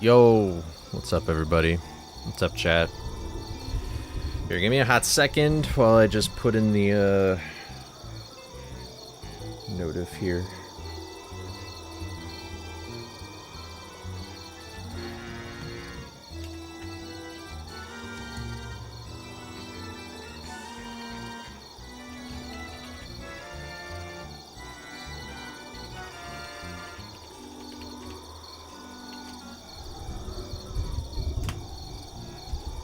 Yo, what's up, everybody? What's up, chat? Here, give me a hot second while I just put in the notif here.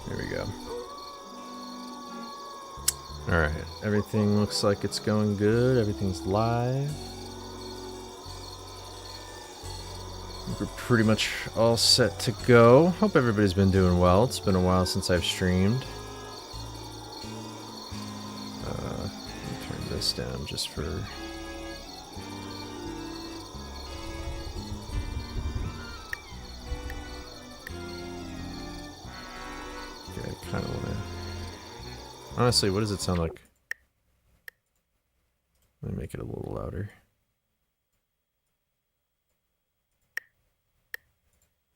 There we go. Alright, everything looks like it's going good. Everything's live. We're pretty much all set to go. Hope everybody's been doing well. It's been a while since I've streamed. Let me turn this down just for... Okay, I kind of want to... Honestly, what does it sound like? Let me make it a little louder.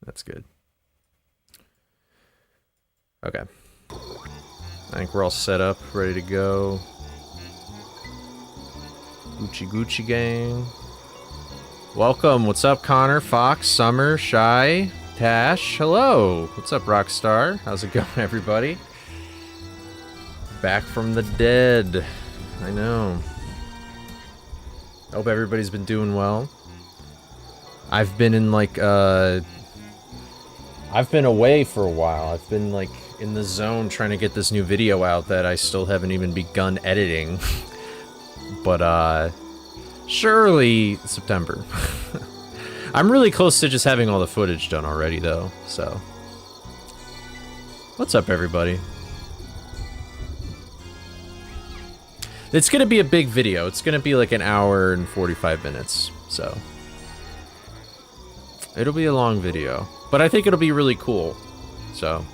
That's good. Okay. I think we're all set up, ready to go. Gucci Gucci gang. Welcome. What's up, Connor, Fox, Summer, Shy, Tash? Hello. What's up, Rockstar? How's it going, everybody? Back from the dead. I know. Hope everybody's been doing well. I've been in like I've been away for a while. I've been like in the zone trying to get this new video out that I still haven't even begun editing. But surely September. I'm really close to just having all the footage done already though, so. What's up, everybody? It's gonna be a big video. It's gonna be like an hour and 45 minutes, so. It'll be a long video, but I think it'll be really cool, so.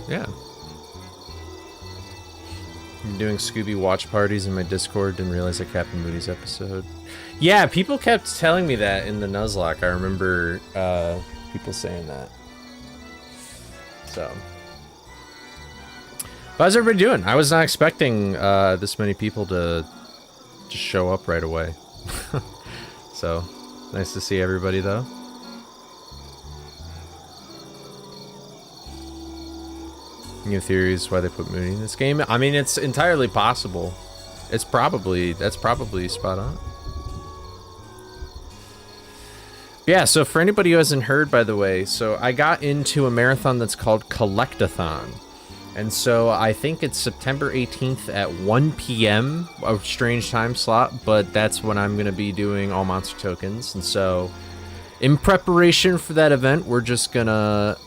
Yeah. I'm doing Scooby watch parties in my Discord, didn't realize I Captain Moody's episode. Yeah, people kept telling me that in the Nuzlocke. I remember people saying that. So. How's everybody doing? I was not expecting this many people to just show up right away. So, nice to see everybody though. New theories why they put Mooney in this game. I mean, it's entirely possible. That's probably spot on. Yeah, so for anybody who hasn't heard, by the way, so I got into a marathon that's called Collectathon. And so I think it's September 18th at 1 p.m. a strange time slot, but that's when I'm going to be doing all monster tokens. And so in preparation for that event, we're just going to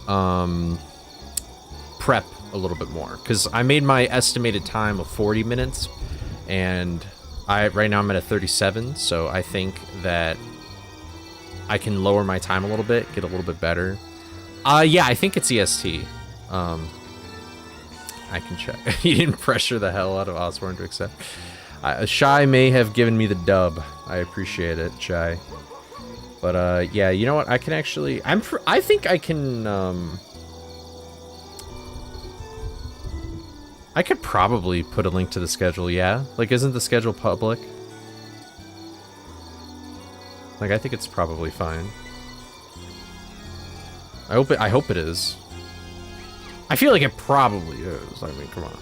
prep a little bit more, because I made my estimated time of 40 minutes and right now I'm at a 37. So I think that I can lower my time a little bit, get a little bit better. Yeah, I think it's EST. I can check. He didn't pressure the hell out of Osborne to accept. Shy may have given me the dub. I appreciate it, Shy. But yeah, you know what? I can actually. I think I can. I could probably put a link to the schedule. Yeah, like, isn't the schedule public? Like, I think it's probably fine. I hope it is. I feel like it probably is. I mean, come on.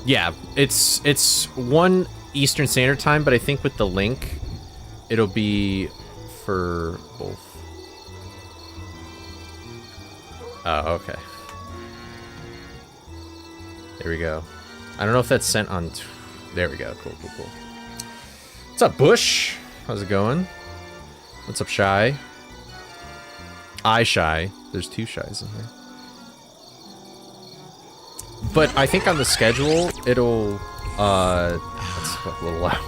Yeah, it's 1 Eastern Standard Time, but I think with the link, it'll be for both. Oh, okay. There we go. I don't know if that's sent on... There we go. Cool, cool, cool. What's up, Bush? How's it going? What's up, Shy? Shy. There's 2 Shies in here. But I think on the schedule, it'll, that's a little loud.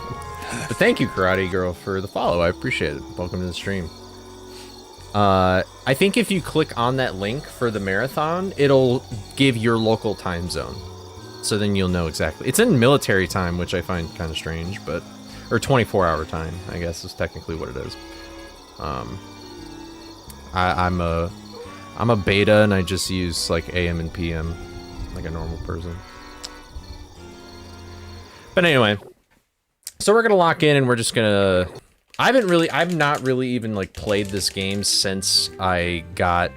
But thank you, Karate Girl, for the follow. I appreciate it. Welcome to the stream. I think if you click on that link for the marathon, it'll give your local time zone. So then you'll know exactly. It's in military time, which I find kind of strange, but... Or 24-hour time, I guess, is technically what it is. I'm a beta, and I just use, like, AM and PM, like a normal person. But anyway, so we're gonna lock in, and we're just gonna... I've not really even, like, played this game since I got,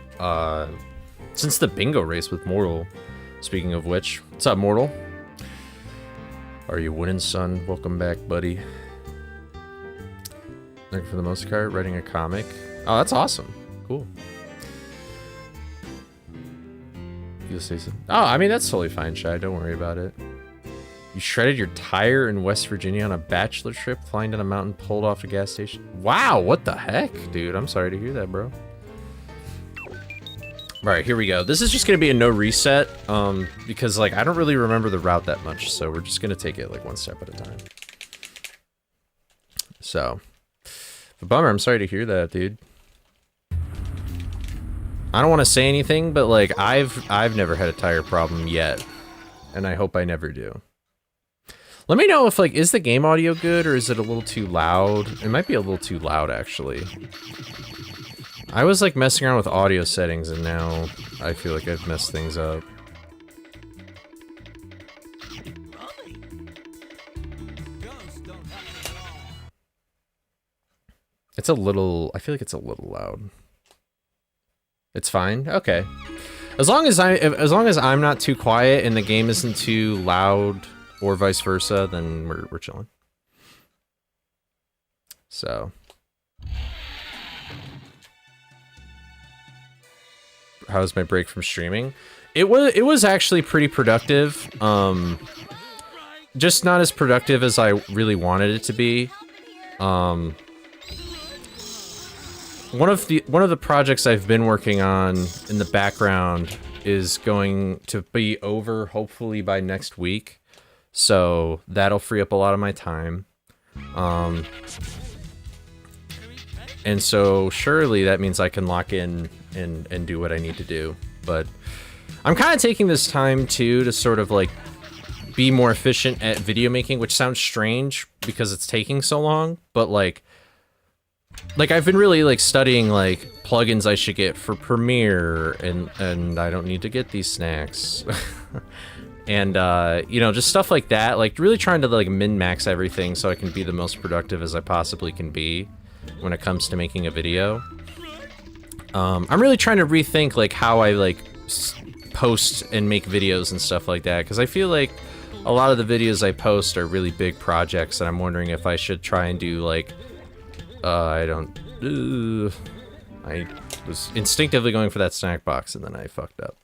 since the bingo race with Mortal. Speaking of which, what's up, Mortal? Are you winning, son? Welcome back, buddy. Looking for the most card, writing a comic. Oh, that's awesome. Cool. You'll say so. Oh, I mean, that's totally fine, Shy. Don't worry about it. You shredded your tire in West Virginia on a bachelor trip, flying down a mountain, pulled off a gas station. Wow, what the heck? Dude, I'm sorry to hear that, bro. Alright, here we go. This is just gonna be a no reset, because, like, I don't really remember the route that much, so we're just gonna take it, like, one step at a time. So, a bummer, I'm sorry to hear that, dude. I don't want to say anything, but, like, I've never had a tire problem yet, and I hope I never do. Let me know if, like, is the game audio good, or is it a little too loud? It might be a little too loud, actually. I was, like, messing around with audio settings, and now I feel like I've messed things up. It's a little... I feel like it's a little loud. It's fine? Okay. As long as I'm not too quiet and the game isn't too loud, or vice versa, then we're chilling. So... How's my break from streaming? It was actually pretty productive. Just not as productive as I really wanted it to be. One of the projects I've been working on in the background is going to be over hopefully by next week. So that'll free up a lot of my time. And so surely that means I can lock in and do what I need to do. But I'm kind of taking this time too to sort of like be more efficient at video making, which sounds strange because it's taking so long, but like I've been really like studying like plugins I should get for Premiere, and I don't need to get these snacks. And you know, just stuff like that, like really trying to like min-max everything so I can be the most productive as I possibly can be when it comes to making a video. I'm really trying to rethink like how I like post and make videos and stuff like that, because I feel like a lot of the videos I post are really big projects, and I'm wondering if I should try and do like I was instinctively going for that snack box and then I fucked up.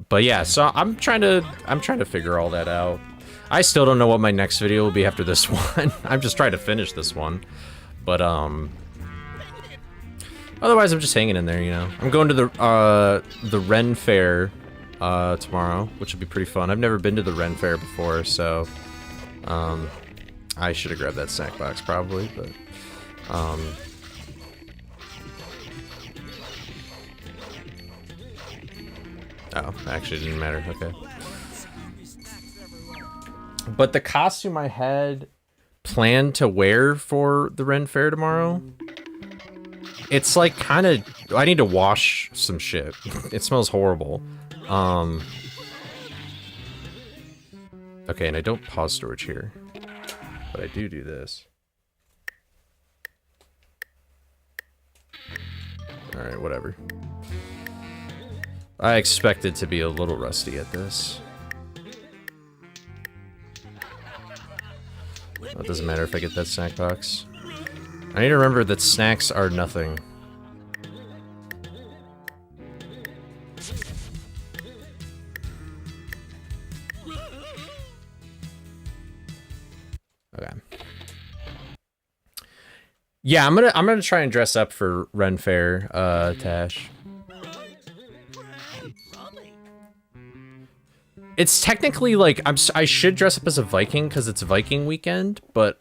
But yeah, so I'm trying to figure all that out. I still don't know what my next video will be after this one. I'm just trying to finish this one. But otherwise I'm just hanging in there, you know. I'm going to the Ren Fair tomorrow, which will be pretty fun. I've never been to the Ren Fair before, so I should have grabbed that snack box probably, but oh, actually it didn't matter, okay. But the costume I had planned to wear for the Ren Fair tomorrow, it's like kind of, I need to wash some shit. It smells horrible. Okay, and I don't pause storage here, but I do this. Alright, whatever. I expected to be a little rusty at this. Well, it doesn't matter if I get that snack box. I need to remember that snacks are nothing. Okay. Yeah, I'm gonna try and dress up for Ren Fair, Tash. It's technically like I should dress up as a Viking because it's Viking weekend, but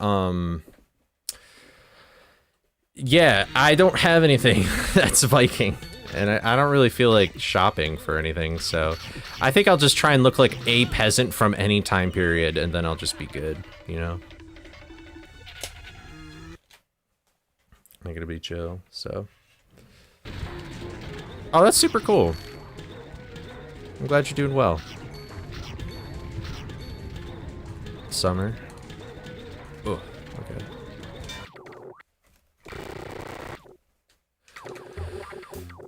yeah, I don't have anything that's Viking, and I don't really feel like shopping for anything, so I think I'll just try and look like a peasant from any time period, and then I'll just be good, you know? Make it be chill, so. Oh, that's super cool. I'm glad you're doing well. Summer. Oh, okay.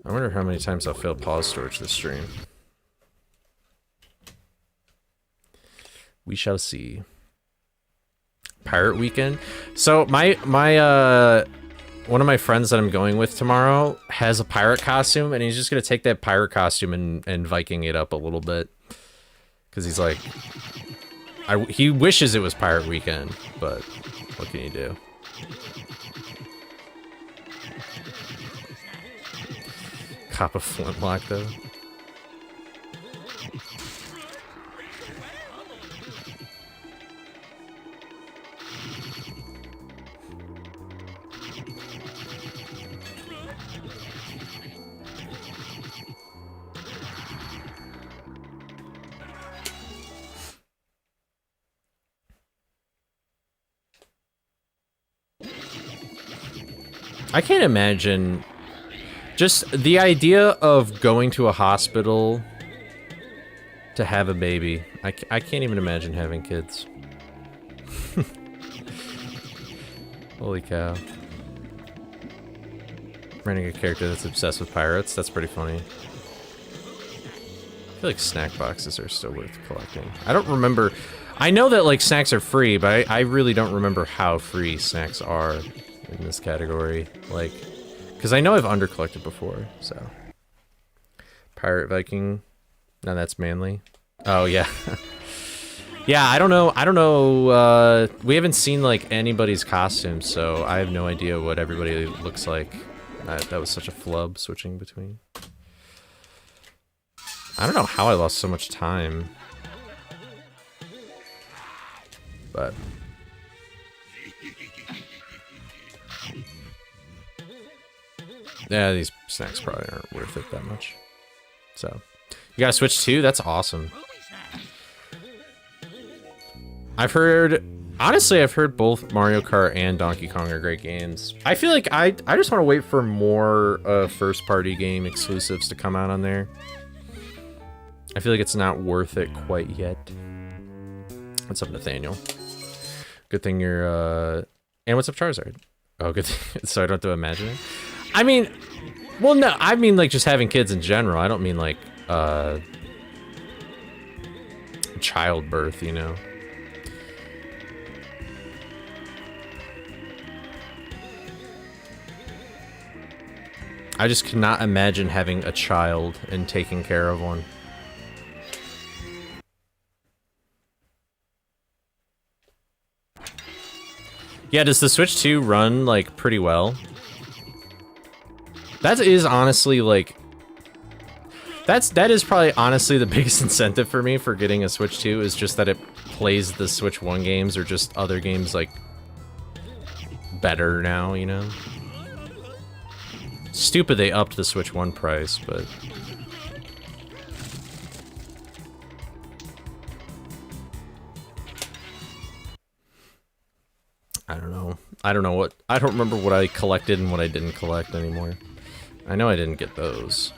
I wonder how many times I'll fail pause storage this stream. We shall see. Pirate weekend. So my one of my friends that I'm going with tomorrow has a pirate costume, and he's just gonna take that pirate costume and Viking it up a little bit, because he's like, he wishes it was pirate weekend, but what can you do? Cop a flintlock though. I can't imagine just the idea of going to a hospital to have a baby. I can't even imagine having kids. Holy cow. Running a character that's obsessed with pirates, that's pretty funny. I feel like snack boxes are still worth collecting. I don't remember. I know that like snacks are free, but I really don't remember how free snacks are in this category, like, because I know I've undercollected before, so. Pirate Viking, no, that's manly. Oh yeah, yeah. I don't know. We haven't seen like anybody's costume, so I have no idea what everybody looks like. That was such a flub switching between. I don't know how I lost so much time, but. Yeah, these snacks probably aren't worth it that much. So, you gotta switch too? That's awesome. I've heard, honestly, I've heard both Mario Kart and Donkey Kong are great games. I feel like I just want to wait for more first-party game exclusives to come out on there. I feel like it's not worth it quite yet. What's up, Nathaniel? Good thing you're, and what's up, Charizard? Oh, good thing, so I don't have to imagine it. I mean, well, no, I mean, like, just having kids in general. I don't mean, like, childbirth, you know? I just cannot imagine having a child and taking care of one. Yeah, does the Switch 2 run, like, pretty well? That is honestly, like... That is probably, honestly, the biggest incentive for me for getting a Switch 2, is just that it plays the Switch 1 games, or just other games, like, better now, you know? Stupid they upped the Switch 1 price, but... I don't know. I don't remember what I collected and what I didn't collect anymore. I know I didn't get those.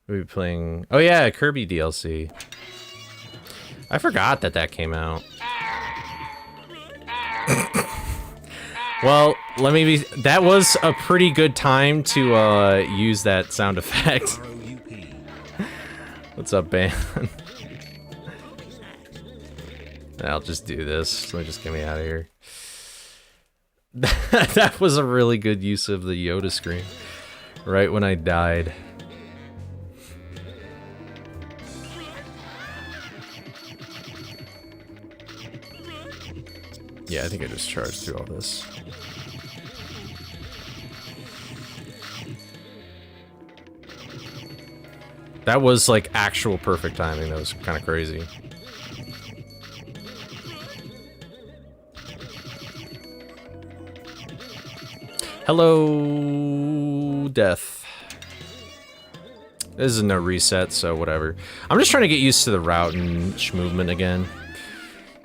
We'll be playing... Oh yeah, Kirby DLC. I forgot that came out. Well, let me be... That was a pretty good time to use that sound effect. What's up, Ben? I'll just do this. Let me just get me out of here. That was a really good use of the Yoda screen. Right when I died. Yeah, I think I just charged through all this. That was like actual perfect timing. That was kind of crazy. Hello, Death. This is no reset, so whatever. I'm just trying to get used to the route and movement again.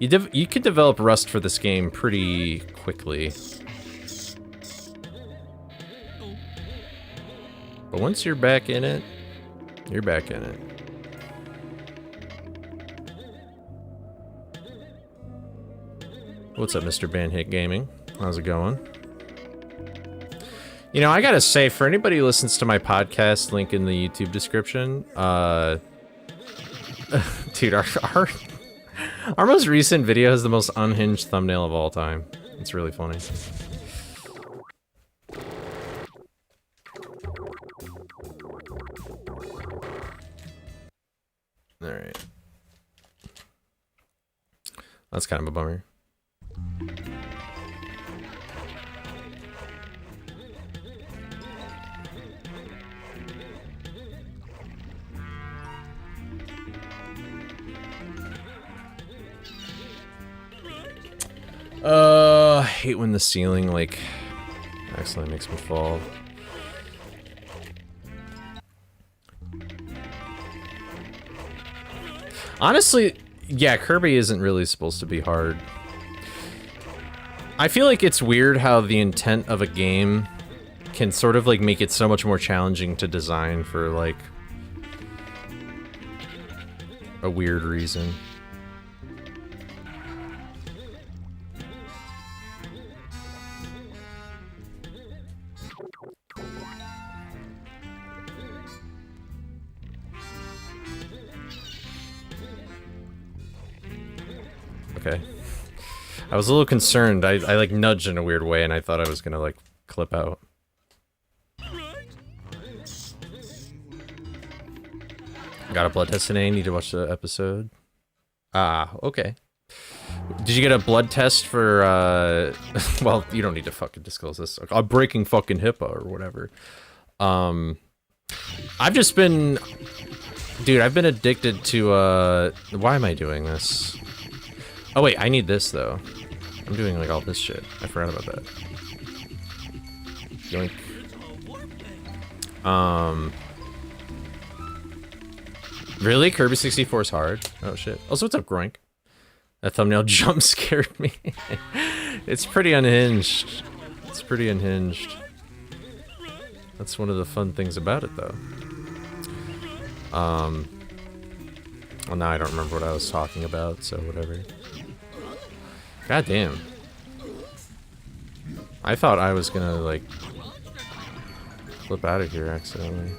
You could develop Rust for this game pretty quickly. But once you're back in it, you're back in it. What's up, Mr. Banhit Gaming? How's it going? You know, I gotta say, for anybody who listens to my podcast, link in the YouTube description, dude, our most recent video has the most unhinged thumbnail of all time. It's really funny. Alright. That's kind of a bummer. I hate when the ceiling, like, accidentally makes me fall. Honestly, yeah, Kirby isn't really supposed to be hard. I feel like it's weird how the intent of a game can sort of, like, make it so much more challenging to design for, like, a weird reason. Okay. I was a little concerned. I like nudged in a weird way and I thought I was gonna like clip out. Got a blood test today, need to watch the episode. Ah, okay. Did you get a blood test for well, you don't need to fucking disclose this. I'm breaking fucking HIPAA or whatever. I've just been, dude, I've been addicted to why am I doing this? Oh wait, I need this though. I'm doing like all this shit. I forgot about that. Yoink. Really? Kirby 64 is hard? Oh shit. Also, what's up, Groink? That thumbnail jump scared me. It's pretty unhinged. It's pretty unhinged. That's one of the fun things about it though. Well, now I don't remember what I was talking about, so whatever. God damn. I thought I was gonna, like, flip out of here accidentally.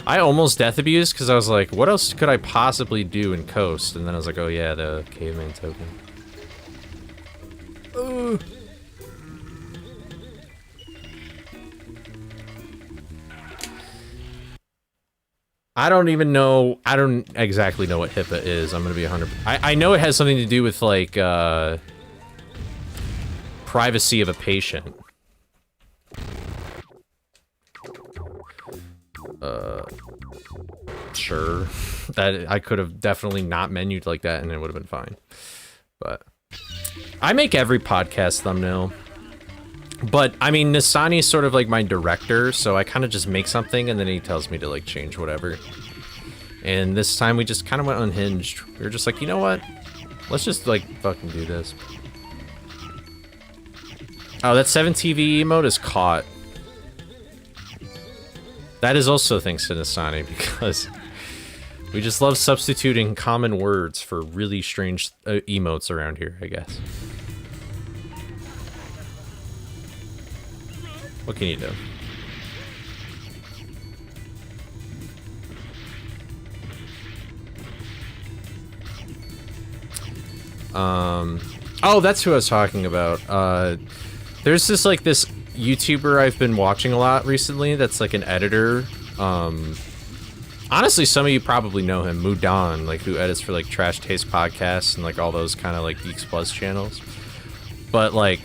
I almost death abused because I was like, what else could I possibly do in Coast? And then I was like, oh yeah, the caveman token. I don't even know, I don't exactly know what HIPAA is, I'm gonna be 100%. I know it has something to do with, like, privacy of a patient. Sure. That I could have definitely not menued like that and it would have been fine. But I make every podcast thumbnail. But I mean, Nisani's sort of like my director, so I kind of just make something and then he tells me to like change whatever. And this time we just kind of went unhinged. We were just like, you know what? Let's just like fucking do this. Oh, that 7TV emote is caught. That is also thanks to Nisani, because we just love substituting common words for really strange emotes around here, I guess. What can you do? Oh, that's who I was talking about. There's this YouTuber I've been watching a lot recently that's like an editor. Honestly, some of you probably know him, Mudan, like who edits for like Trash Taste podcasts and like all those kind of like Geeks Plus channels. but like,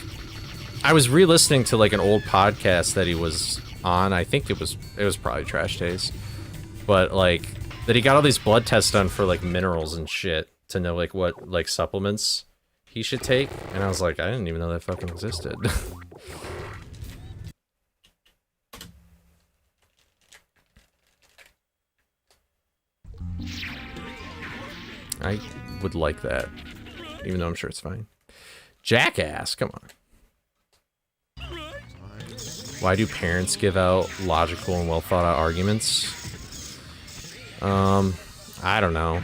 I was re-listening to like an old podcast that he was on. I think it was probably Trash Taste, but like that he got all these blood tests done for like minerals and shit to know like what like supplements he should take, and I was like, I didn't even know that fucking existed. I would like that, even though I'm sure it's fine. Jackass, come on. Why do parents give out logical and well thought out arguments? I don't know.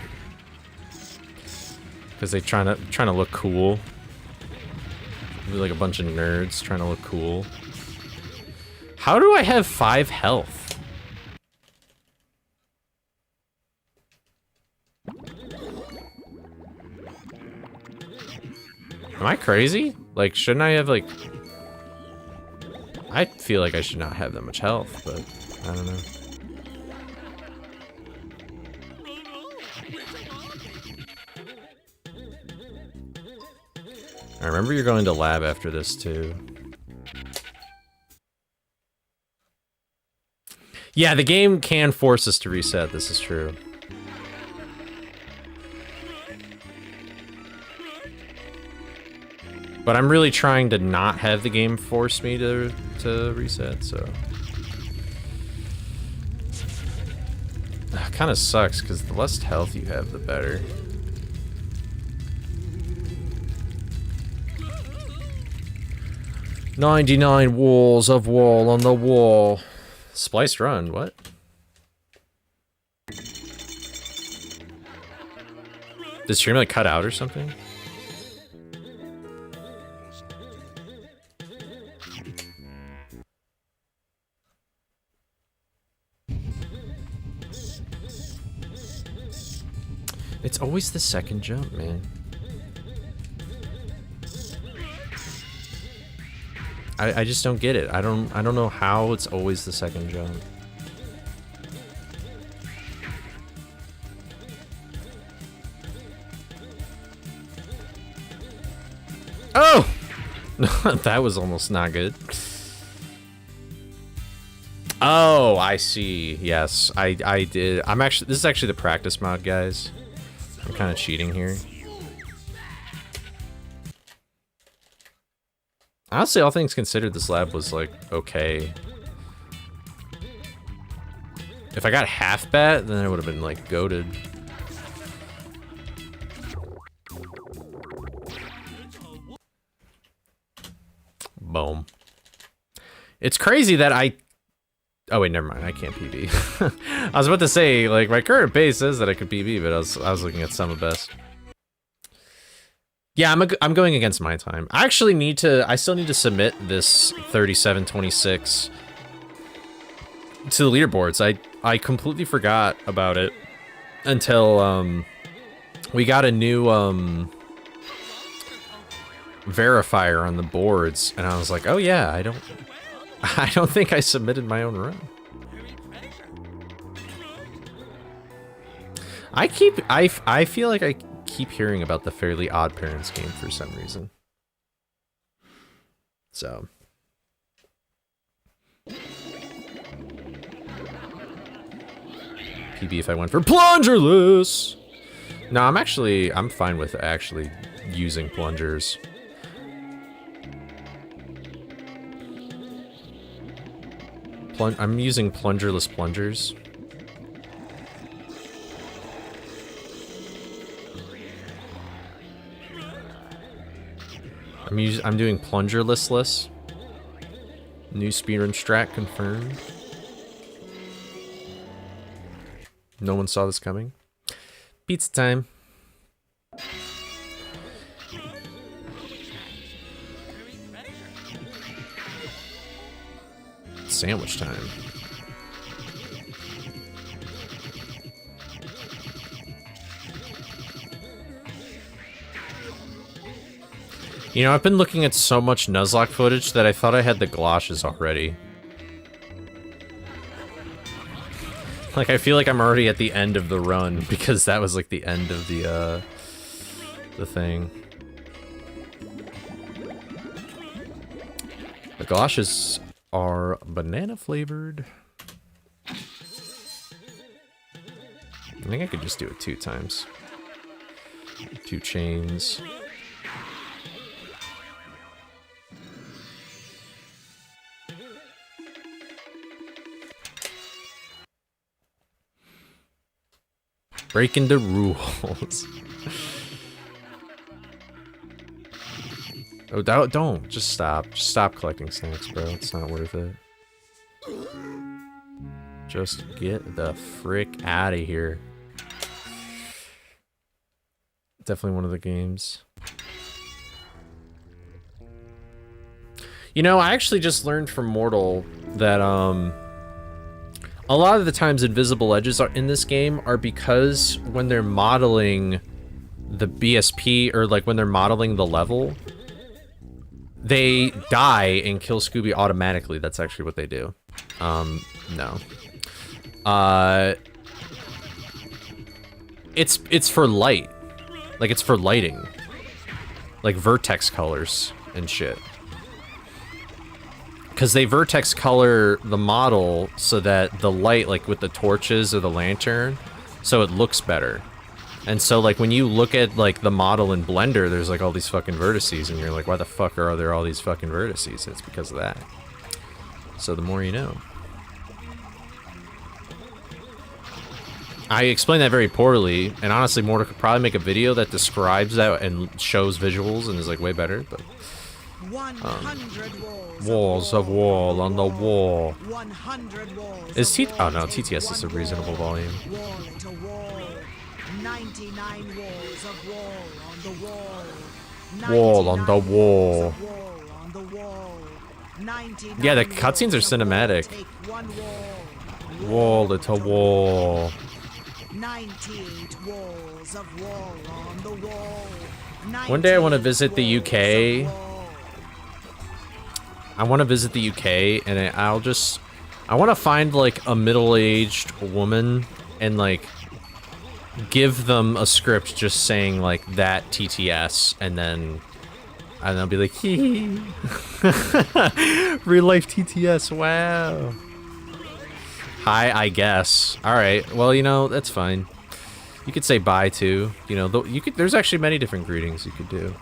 Because they trying to look cool. They're like a bunch of nerds trying to look cool. How do I have 5 health? Am I crazy? Like, shouldn't I have like... I feel like I should not have that much health, but I don't know. I remember you're going to lab after this too. Yeah, the game can force us to reset, this is true. But I'm really trying to not have the game force me to reset, so. Kind of sucks, because the less health you have, the better. "99 walls of wall on the wall." Spliced run, what? Did stream like cut out or something? It's always the second jump, man. I just don't get it. I don't know how it's always the second jump. Oh! That was almost not good. Oh, I see. Yes, I did. This is actually the practice mod, guys. I'm kind of cheating here. Honestly, all things considered, this lab was, like, okay. If I got half bat, then I would have been, like, goated. Boom. It's crazy that I... Oh, wait, never mind. I can't PB. I was about to say, like, my current base says that I could PB, but I was looking at Summer Best. Yeah, I'm going against my time. I actually need to... I still need to submit this 3726 to the leaderboards. I completely forgot about it until we got a new verifier on the boards, and I was like, oh yeah, I don't think I submitted my own run. I feel like I keep hearing about the Fairly Odd Parents game for some reason. So. PB if I went for plungerless. No, I'm fine with actually using plungers. I'm using plungerless plungers. I'm doing plungerless. New speedrun strat confirmed. No one saw this coming. Pizza time. Sandwich time. You know, I've been looking at so much Nuzlocke footage that I thought I had the gloshes already. Like, I feel like I'm already at the end of the run, because that was like the end of the thing. The galoshes are banana flavored. I think I could just do it 2 times. 2 chains. Breaking the rules. Oh, don't. Just stop. Just stop collecting snacks, bro. It's not worth it. Just get the frick out of here. Definitely one of the games. You know, I actually just learned from Mortal that, a lot of the times invisible edges are in this game are because when they're modeling the BSP, or like when they're modeling the level, they die and kill Scooby automatically. That's actually what they do. No. It's for light. Like, it's for lighting. Like vertex colors and shit. Because they vertex color the model so that the light, like with the torches or the lantern, so it looks better. And so, like, when you look at, like, the model in Blender, there's, like, all these fucking vertices, and you're like, why the fuck are there all these fucking vertices? It's because of that. So the more you know. I explained that very poorly, and honestly, Mortal could probably make a video that describes that and shows visuals and is, like, way better, but... 100 walls of wall on the wall. 100 walls. Is T? Oh no, TTS is a reasonable volume. Wall to wall. 99 walls of wall on the wall. Wall on the wall. Wall on the wall. Yeah, the cutscenes are cinematic. Wall to wall. 98 walls of wall on the wall. One day I want to visit the UK. I want to visit the UK, and I want to find, like, a middle-aged woman and, like, give them a script just saying, like, that TTS, and then I'll be like, hee hee. Real life TTS, wow. Hi, I guess. Alright, well, you know, that's fine. You could say bye, too. You know, there's actually many different greetings you could do.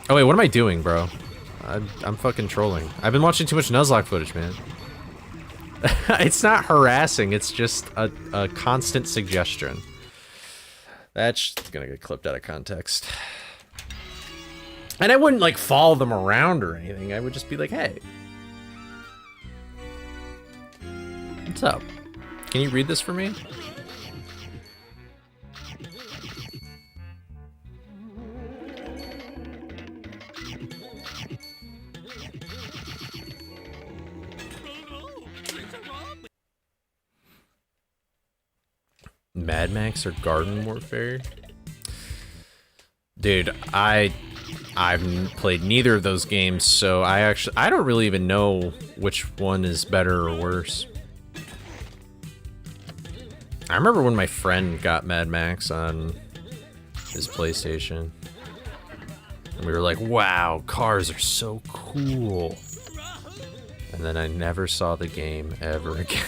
Oh, wait, what am I doing, bro? I'm fucking trolling. I've been watching too much Nuzlocke footage, man. It's not harassing, it's just a constant suggestion. That's gonna get clipped out of context. And I wouldn't, like, follow them around or anything. I would just be like, hey. What's up? Can you read this for me? Mad Max or Garden Warfare? Dude, I've played neither of those games, so I don't really even know which one is better or worse. I remember when my friend got Mad Max on his PlayStation. And we were like, wow, cars are so cool. And then I never saw the game ever again.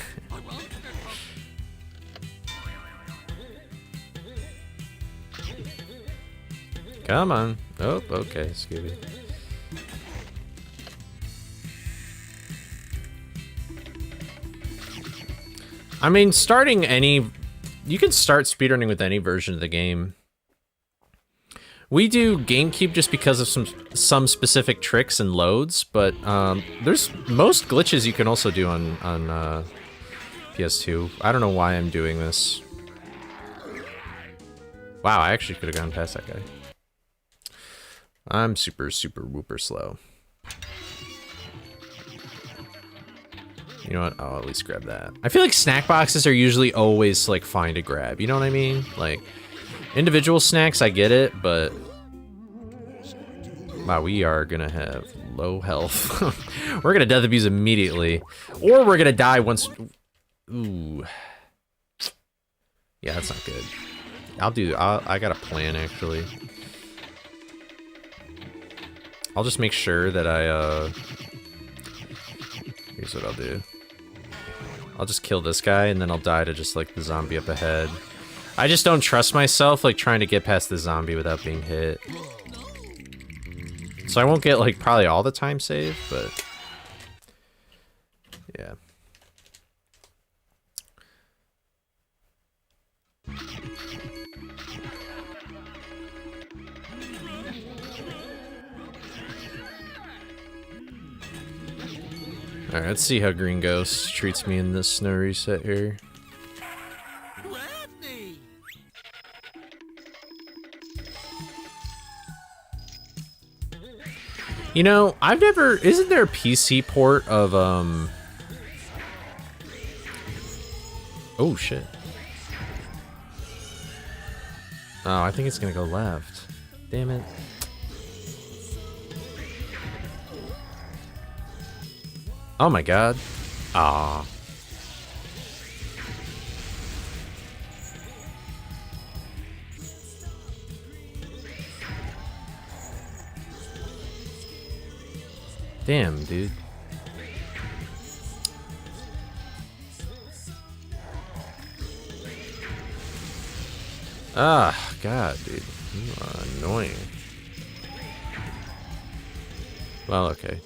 Come on. Oh, okay, Scooby. I mean, starting any... You can start speedrunning with any version of the game. We do GameCube just because of some specific tricks and loads, but there's most glitches you can also do on PS2. I don't know why I'm doing this. Wow, I actually could have gone past that guy. I'm super, super whooper slow. You know what? I'll at least grab that. I feel like snack boxes are usually always, like, fine to grab. You know what I mean? Like, individual snacks, I get it, but... Wow, we are gonna have low health. We're gonna death abuse immediately. Or we're gonna die once... Ooh. Yeah, that's not good. I got a plan, actually. I'll just make sure that I, here's what I'll do. I'll just kill this guy, and then I'll die to just, like, the zombie up ahead. I just don't trust myself, like, trying to get past the zombie without being hit. So I won't get, like, probably all the time saved, but... yeah. Alright, let's see how Green Ghost treats me in this snow reset here. You know, I've never... isn't there a PC port of, oh, shit. Oh, I think it's gonna go left. Damn it. Oh my god. Ah. Damn, dude. Ah, god, dude. You are annoying. Well, okay.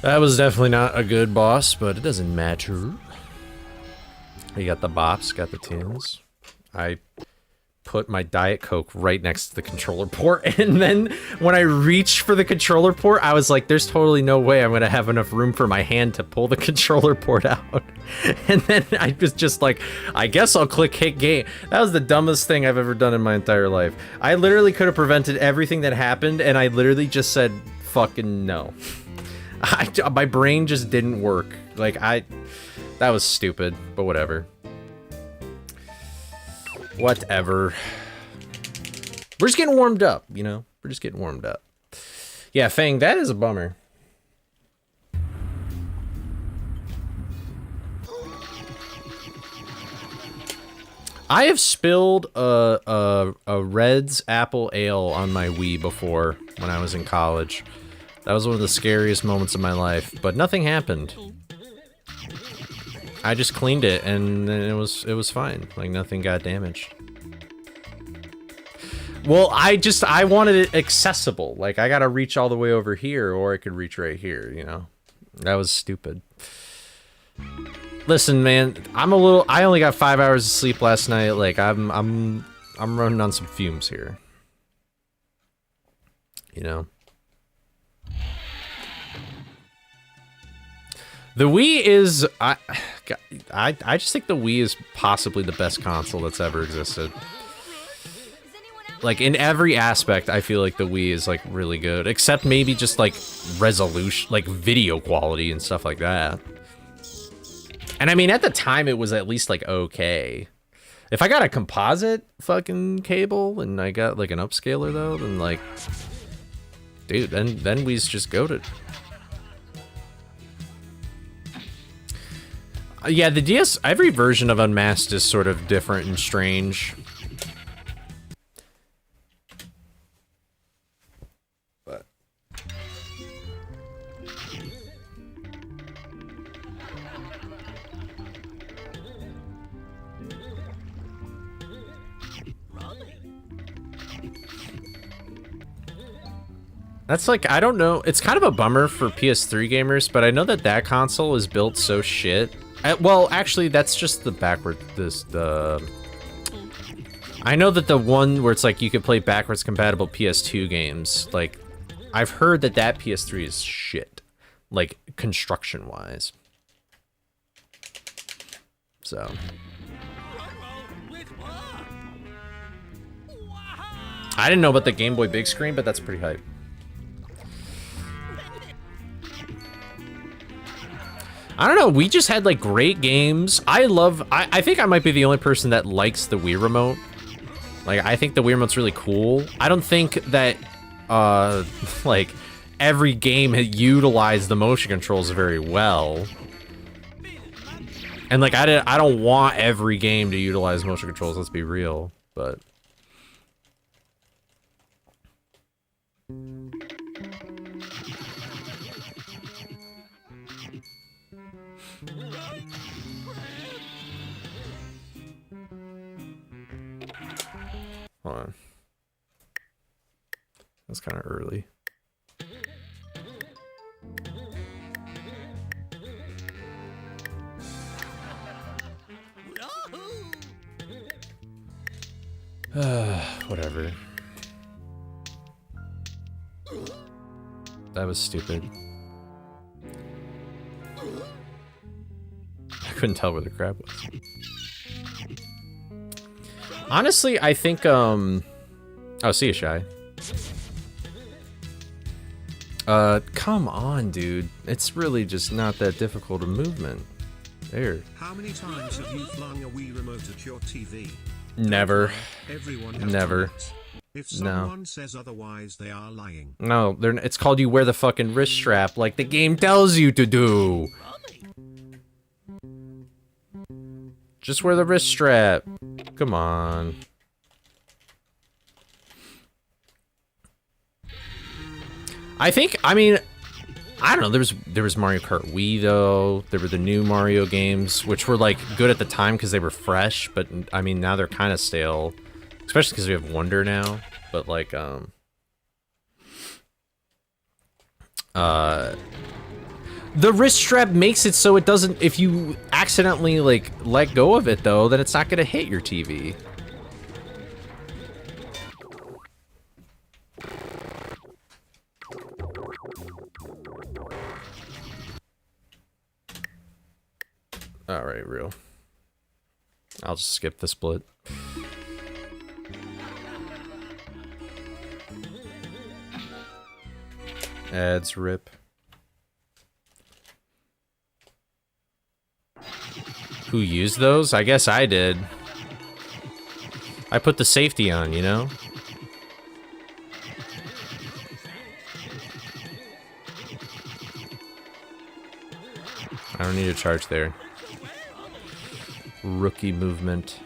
That was definitely not a good boss, but it doesn't matter. You got the bops, got the tunes. I put my Diet Coke right next to the controller port, and then when I reached for the controller port, I was like, there's totally no way I'm gonna have enough room for my hand to pull the controller port out. And then I was just like, I guess I'll click hit game. That was the dumbest thing I've ever done in my entire life. I literally could have prevented everything that happened, and I literally just said, fucking no. My brain just didn't work. Like, that was stupid, but whatever. Whatever. We're just getting warmed up, you know? We're just getting warmed up. Yeah, Fang, that is a bummer. I have spilled a Red's Apple Ale on my Wii before when I was in college. That was one of the scariest moments of my life, but nothing happened. I just cleaned it and it was fine. Like, nothing got damaged. Well, I wanted it accessible. Like, I gotta reach all the way over here, or I could reach right here, you know? That was stupid. Listen, man, I only got 5 hours of sleep last night. Like, I'm running on some fumes here. You know? The Wii is, I just think the Wii is possibly the best console that's ever existed. Like, in every aspect, I feel like the Wii is, like, really good. Except maybe just, like, resolution, like, video quality and stuff like that. And I mean, at the time, it was at least, like, okay. If I got a composite fucking cable and I got, like, an upscaler, though, then, like, dude, then Wii's just goated. Yeah, the DS, every version of Unmasked is sort of different and strange. But that's like, I don't know, it's kind of a bummer for PS3 gamers, but I know that that console is built so shit. Well, actually, that's just the backward. I know that the one where it's like you could play backwards compatible PS2 games. Like, I've heard that that PS3 is shit, like construction wise. So. I didn't know about the Game Boy big screen, but that's pretty hype. I don't know, we just had like great games. I think I might be the only person that likes the Wii Remote. Like, I think the Wii Remote's really cool. I don't think that, like, every game utilized the motion controls very well. And like, I don't want every game to utilize motion controls, let's be real, but... Hold on. That's kind of early. Whatever. That was stupid. I couldn't tell where the crab was. Honestly, I think, oh, see you, Shy. Come on, dude. It's really just not that difficult a movement. There. How many times have you flung a Wii remote at your TV? Never. Everyone has Never. done it. If someone says otherwise, they are lying. No, it's called you wear the fucking wrist strap like the game tells you to do. Just wear the wrist strap. Come on. I mean, I don't know, there was Mario Kart Wii, though. There were the new Mario games, which were, like, good at the time because they were fresh, but, I mean, now they're kind of stale. Especially because we have Wonder now, but, like, the wrist strap makes it so it doesn't, if you accidentally, like, let go of it, though, then it's not gonna hit your TV. Alright, real. I'll just skip the split. Ads rip. Who used those? I guess I did. I put the safety on, you know? I don't need a charge there. Rookie movement.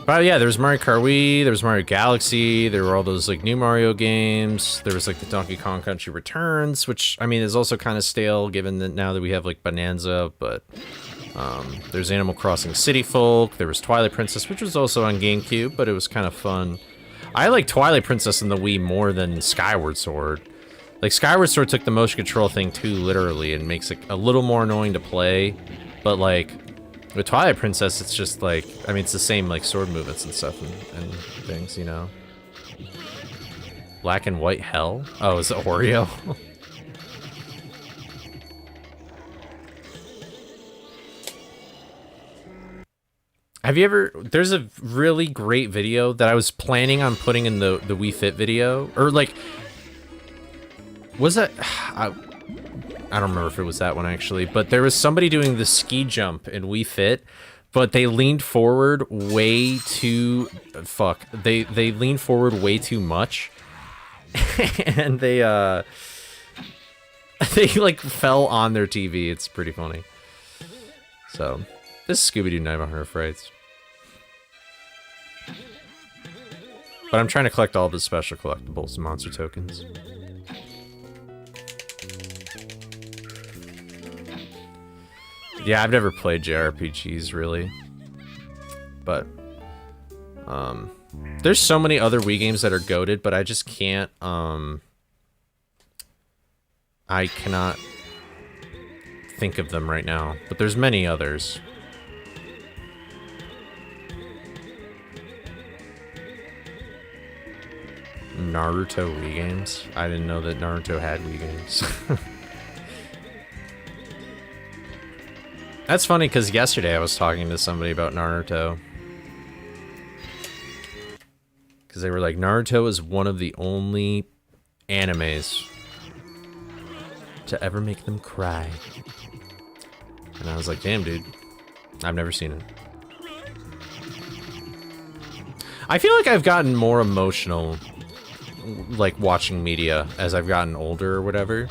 But yeah, there was Mario Kart Wii, there was Mario Galaxy, there were all those like new Mario games, there was like the Donkey Kong Country Returns, which I mean is also kind of stale given that now that we have like Bonanza, but there's Animal Crossing City Folk, there was Twilight Princess, which was also on GameCube, but it was kind of fun. I like Twilight Princess in the Wii more than Skyward Sword. Like, Skyward Sword took the motion control thing too literally and makes it a little more annoying to play, but like, with Twilight Princess, it's just like, I mean, it's the same like sword movements and stuff and things, you know? Black and White Hell? Oh, is it Oreo? Have you ever, there's a really great video that I was planning on putting in the Wii Fit video, or like, was that, I don't remember if it was that one actually, but there was somebody doing the ski jump in Wii Fit, but they leaned forward way too, they leaned forward way too much, and they like fell on their TV. It's pretty funny. So, this is Scooby-Doo Night on Her Frights. But I'm trying to collect all the special collectibles and monster tokens. Yeah, I've never played JRPGs, really. But, there's so many other Wii games that are goated, but I just can't, I cannot think of them right now. But there's many others. Naruto Wii games? I didn't know that Naruto had Wii games. That's funny, because yesterday I was talking to somebody about Naruto. Because they were like, Naruto is one of the only animes to ever make them cry. And I was like, damn, dude. I've never seen it. I feel like I've gotten more emotional, like, watching media as I've gotten older or whatever.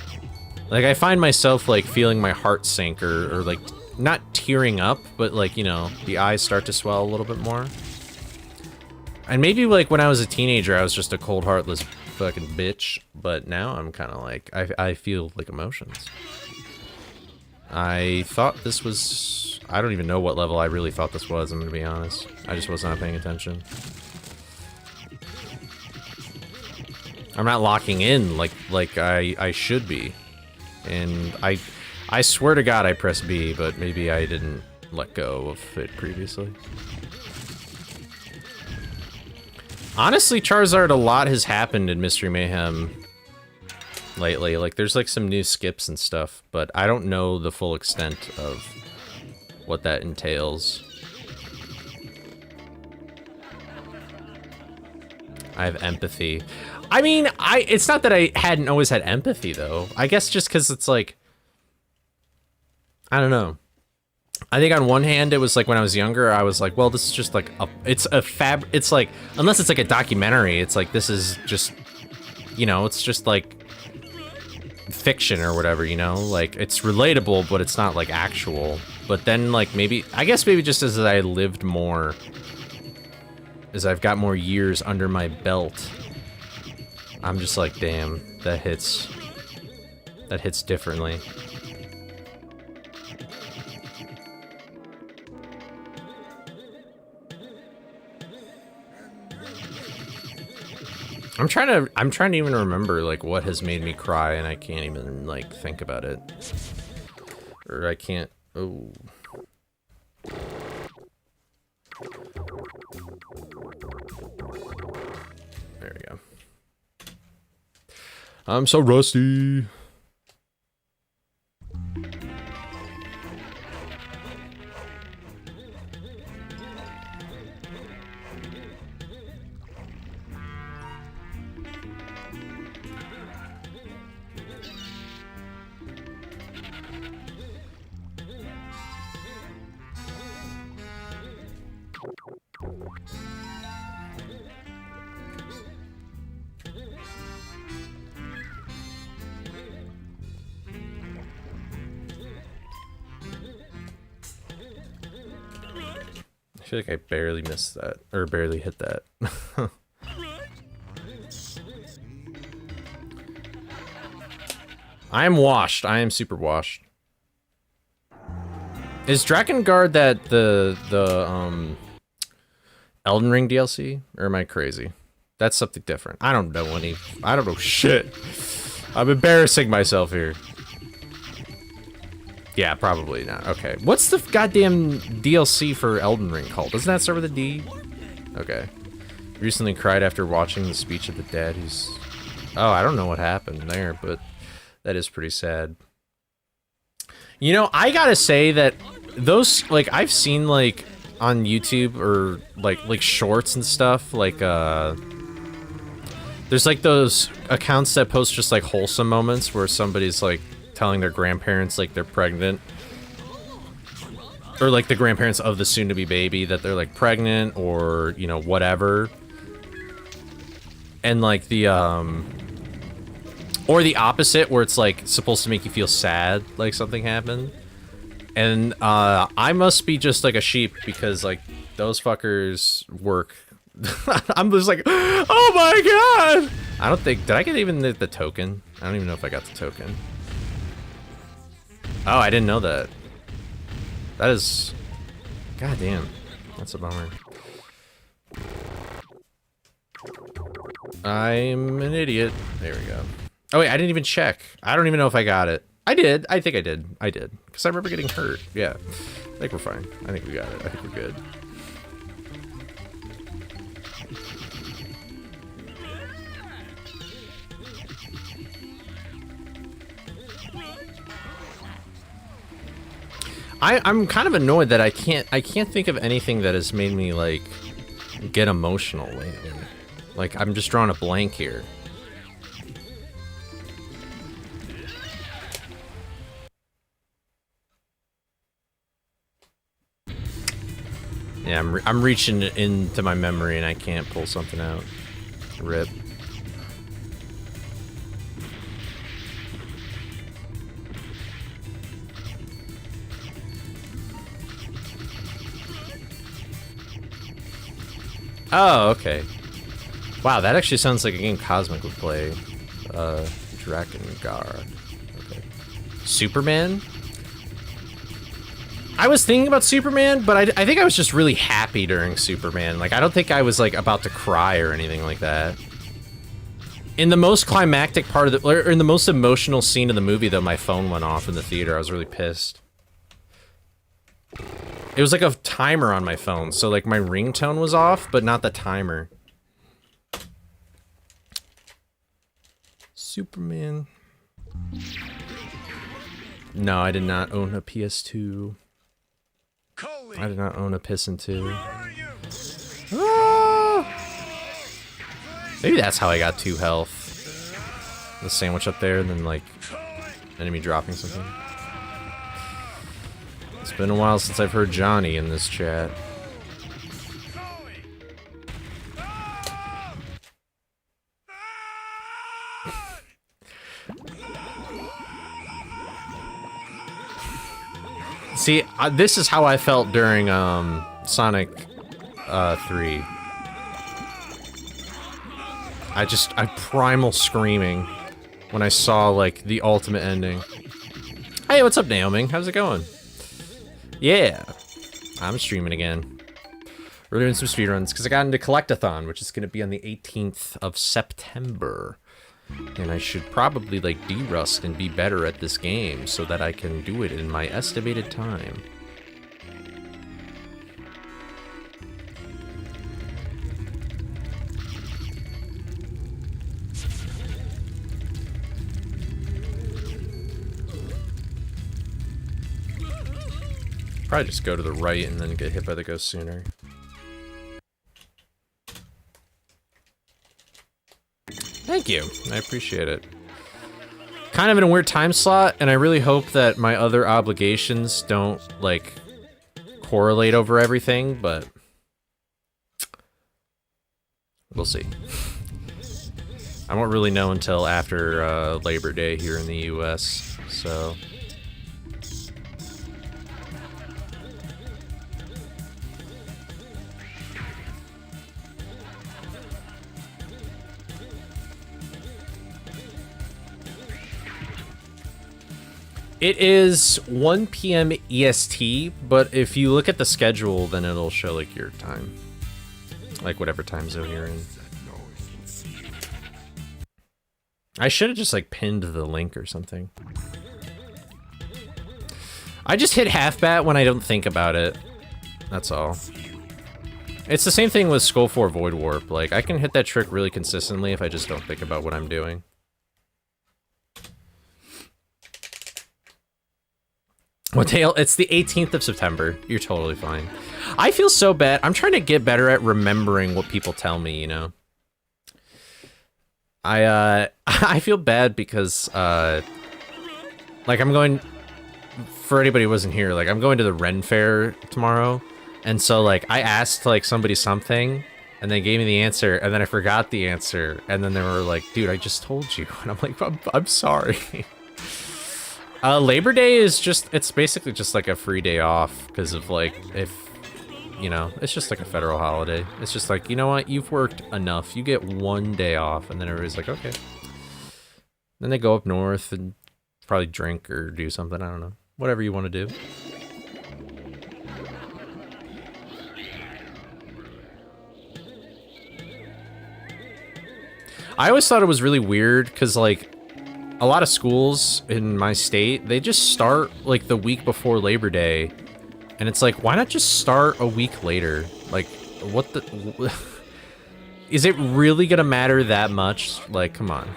Like, I find myself, like, feeling my heart sink or like, not tearing up, but like, you know, the eyes start to swell a little bit more. And maybe like when I was a teenager, I was just a cold, heartless fucking bitch, but now I'm kind of like, I feel like emotions. I thought this was... I don't even know what level I really thought this was, I'm gonna be honest. I just was not paying attention. I'm not locking in like I should be. And I swear to God I pressed B, but maybe I didn't let go of it previously. Honestly, Charizard, a lot has happened in Mystery Mayhem lately. Like, there's like some new skips and stuff, but I don't know the full extent of what that entails. I have empathy. I mean, it's not that I hadn't always had empathy, though. I guess just because it's like... I don't know. I think on one hand, it was like when I was younger, I was like, well, this is just like it's like, unless it's like a documentary, it's like, this is just, you know, it's just like fiction or whatever, you know? Like, it's relatable, but it's not like actual. But then, like, maybe, I guess maybe just as I lived more, as I've got more years under my belt, I'm just like, damn, that hits differently. I'm trying to even remember, like, what has made me cry, and I can't even, like, think about it. Or I can't, oh. There we go. I'm so rusty. I feel like I barely missed that, or barely hit that. I am washed. I am super washed. Is Drakengard that the Elden Ring DLC? Or am I crazy? That's something different. I don't know I don't know shit. I'm embarrassing myself here. Yeah, probably not. Okay. What's the goddamn DLC for Elden Ring called? Doesn't that start with a D? Okay. Recently cried after watching the speech of the dead. Oh, I don't know what happened there, but that is pretty sad. You know, I gotta say that those, like, I've seen, like, on YouTube or, like shorts and stuff, like, there's, like, those accounts that post just, like, wholesome moments where somebody's, like, telling their grandparents, like, they're pregnant. Or, like, the grandparents of the soon-to-be baby that they're, like, pregnant or, you know, whatever. And, like, the, or the opposite, where it's, like, supposed to make you feel sad, like something happened. And, I must be just, like, a sheep, because, like, those fuckers work. I'm just like, oh my god! I don't think, did I get even the token? I don't even know if I got the token. Oh, I didn't know that. That is... God damn. That's a bummer. I'm an idiot. There we go. Oh wait, I didn't even check. I don't even know if I got it. I did. I think I did. I did. Because I remember getting hurt. Yeah. I think we're fine. I think we got it. I think we're good. I'm kind of annoyed that I can't think of anything that has made me, like, get emotional lately. Like, I'm just drawing a blank here. Yeah, I'm reaching into my memory and I can't pull something out. Rip. Oh, okay. Wow, that actually sounds like a game Cosmic would play. Drakengard. Okay. Superman? I was thinking about Superman, but I think I was just really happy during Superman. Like, I don't think I was, like, about to cry or anything like that. In the most climactic part of the, or in the most emotional scene of the movie, though, my phone went off in the theater. I was really pissed. It was like a timer on my phone, so, like, my ringtone was off, but not the timer. Superman. No, I did not own a PS2. Coley, I did not own a Piston 2. where are you? Ah! Maybe that's how I got 2 health. The sandwich up there, and then, like, enemy dropping something. It's been a while since I've heard Johnny in this chat. Coley. See, this is how I felt during Sonic 3. I primal screaming when I saw, like, the ultimate ending. Hey, what's up, Naomi? How's it going? Yeah, I'm streaming again. We're doing some speedruns because I got into Collectathon, which is going to be on the 18th of September. And I should probably, like, de-rust and be better at this game so that I can do it in my estimated time. Probably just go to the right and then get hit by the ghost sooner. Thank you. I appreciate it. Kind of in a weird time slot, and I really hope that my other obligations don't, like, correlate over everything, but we'll see. I won't really know until after Labor Day here in the US, so... It is 1 p.m. EST, but if you look at the schedule, then it'll show, like, your time. Like, whatever time zone you're in. I should have just, like, pinned the link or something. I just hit half bat when I don't think about it. That's all. It's the same thing with Skull 4 Void Warp. Like, I can hit that trick really consistently if I just don't think about what I'm doing. What day? It's the 18th of September. You're totally fine. I feel so bad. I'm trying to get better at remembering what people tell me, you know? I feel bad because, like, I'm going, for anybody who wasn't here, like, I'm going to the Ren Fair tomorrow, and so, like, I asked, like, somebody something, and they gave me the answer, and then I forgot the answer, and then they were like, dude, I just told you, and I'm like, I'm sorry. Labor Day is just, it's basically just like a free day off because of, like, if, you know, it's just like a federal holiday. It's just like, you know what, you've worked enough. You get 1 day off, and then everybody's like, okay. Then they go up north and probably drink or do something, I don't know. Whatever you want to do. I always thought it was really weird because, like, a lot of schools in my state, they just start, like, the week before Labor Day. And it's like, why not just start a week later? Like, what the... Is it really gonna matter that much? Like, come on.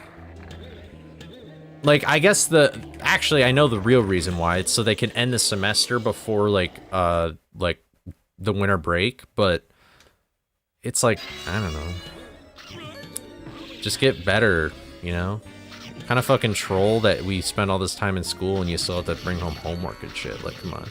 Like, I guess actually, I know the real reason why. It's so they can end the semester before, like, the winter break. But it's like, I don't know. Just get better, you know? Kind of fucking troll that we spend all this time in school and you still have to bring home homework and shit. Like, come on.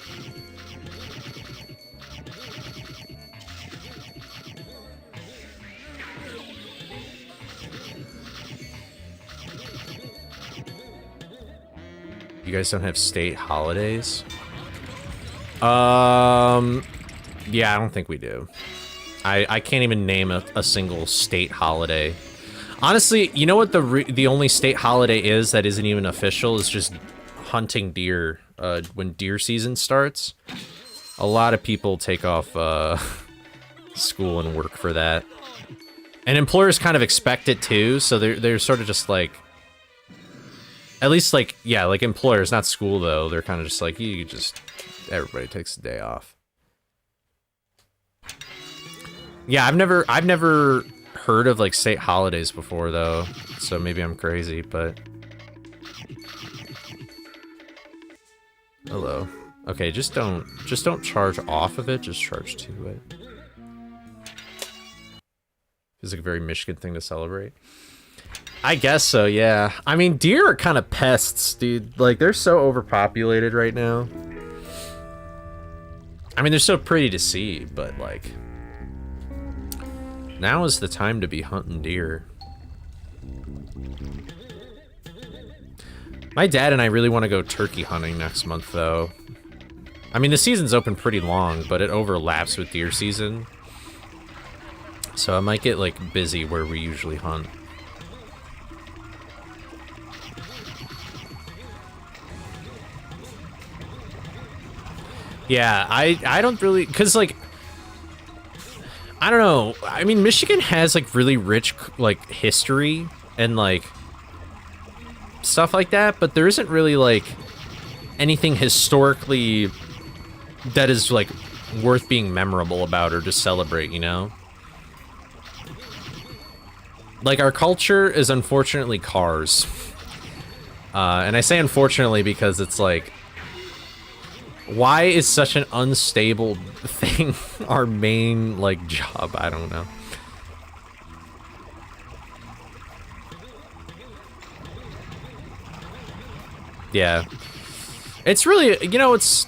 You guys don't have state holidays? Yeah, I don't think we do. I can't even name a single state holiday. Honestly, you know what the only state holiday is that isn't even official is just hunting deer when deer season starts. A lot of people take off school and work for that. And employers kind of expect it too, so they're sort of just like, at least like, yeah, like employers, not school though. They're kind of just like, everybody takes the day off. Yeah, I've never heard of like state holidays before though, so maybe I'm crazy, but. Hello. Okay, just don't charge off of it, just charge to it. Feels like a very Michigan thing to celebrate. I guess so, yeah. I mean, deer are kind of pests, dude. Like, they're so overpopulated right now. I mean, they're so pretty to see, but like... Now is the time to be hunting deer. My dad and I really want to go turkey hunting next month, though. I mean, the season's open pretty long, but it overlaps with deer season. So I might get, like, busy where we usually hunt. Yeah, I don't really... Because, like... I don't know. I mean, Michigan has, like, really rich, like, history and, like... stuff like that, but there isn't really like anything historically that is like worth being memorable about or to celebrate, you know? Like, our culture is unfortunately cars. And I say unfortunately because it's like, why is such an unstable thing our main like job? I don't know. Yeah, it's really, you know, it's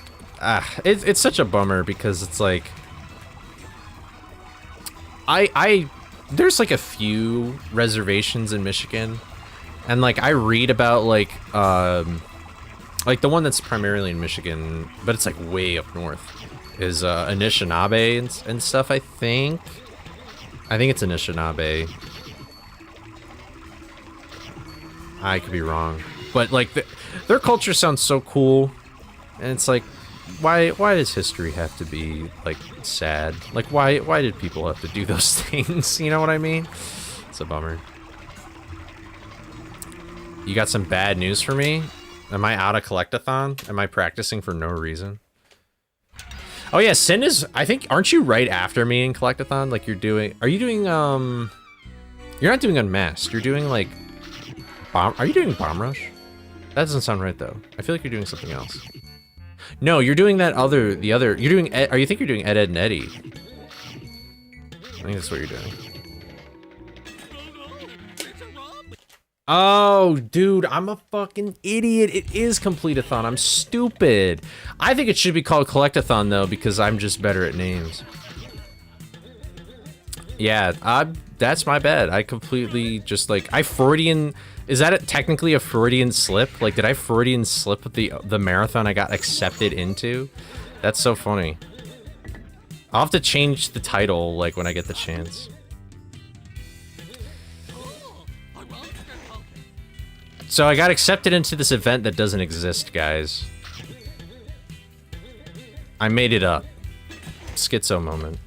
such a bummer because it's like, there's like a few reservations in Michigan, and like I read about like the one that's primarily in Michigan, but it's like way up north, is Anishinaabe and stuff. I think it's Anishinaabe. I could be wrong, but like their culture sounds so cool, and it's like, why does history have to be like sad? Like, why did people have to do those things? You know what I mean? It's a bummer. You got some bad news for me? Am I out of collectathon? Am I practicing for no reason? Oh yeah, Sin is, I think, aren't you right after me in collectathon? Like you're doing, are you doing you're not doing Unmasked, you're doing like are you doing Bomb Rush? That doesn't sound right though. I feel like you're doing something else. No, you're doing that other, you're doing Ed, or you think you're doing Ed, Ed, and Eddie. I think that's what you're doing. Oh, dude, I'm a fucking idiot. It is Complete-a-thon. I'm stupid. I think it should be called Collect-a-thon though, because I'm just better at names. Yeah, that's my bad. I completely just like, I Freudian... Is that technically a Freudian slip? Like, did I Freudian slip with the marathon I got accepted into? That's so funny. I'll have to change the title, like, when I get the chance. So I got accepted into this event that doesn't exist, guys. I made it up. Schizo moment.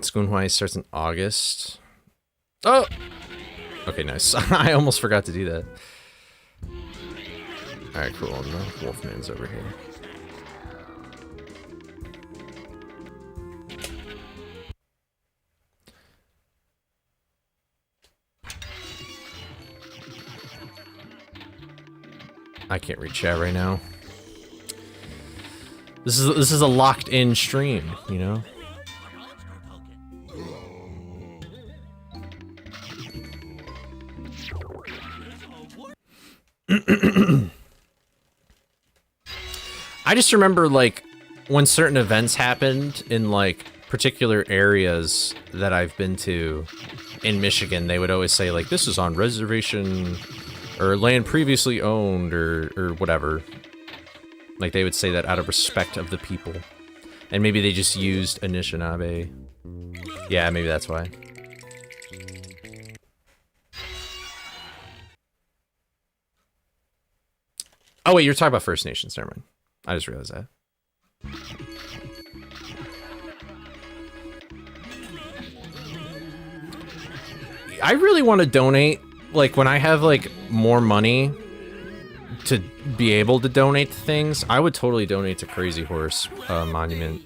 School in Hawaii starts in August. Oh! Okay, nice. I almost forgot to do that. Alright, cool. And the Wolfman's over here. I can't read chat right now. This is a locked-in stream, you know? I just remember, like, when certain events happened in, like, particular areas that I've been to in Michigan, they would always say, like, this is on reservation or land previously owned or whatever. Like, they would say that out of respect of the people. And maybe they just used Anishinaabe. Yeah, maybe that's why. Oh, wait, you're talking about First Nations. Never mind. I just realized that. I really want to donate, like, when I have, like, more money to be able to donate to things, I would totally donate to Crazy Horse Monument.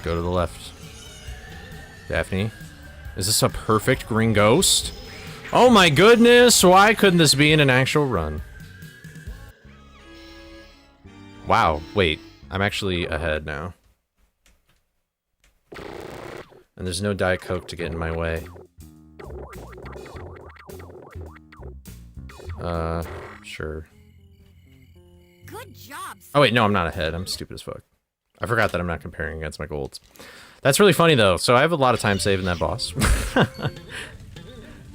Go to the left. Daphne? Is this a perfect green ghost? Oh my goodness! Why couldn't this be in an actual run? Wow, wait. I'm actually ahead now. And there's no Diet Coke to get in my way. Sure. Good job. Oh wait, no, I'm not ahead. I'm stupid as fuck. I forgot that I'm not comparing against my golds. That's really funny though, so I have a lot of time saving that boss.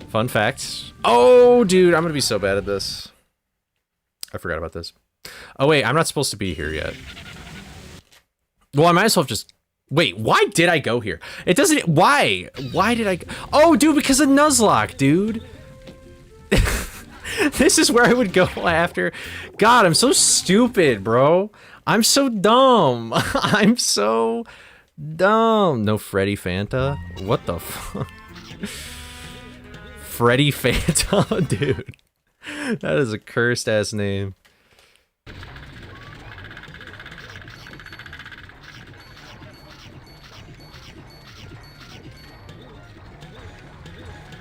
Fun fact. Oh, dude, I'm gonna be so bad at this. I forgot about this. Oh wait, I'm not supposed to be here yet. Well, I might as well just... Wait, why did I go here? It doesn't... Why? Why did I... Oh, dude, because of Nuzlocke, dude. This is where I would go after... God, I'm so stupid, bro. I'm so dumb. I'm so dumb. No Freddy Fanta? What the fuck? Freddy Fanta? Dude. That is a cursed ass name.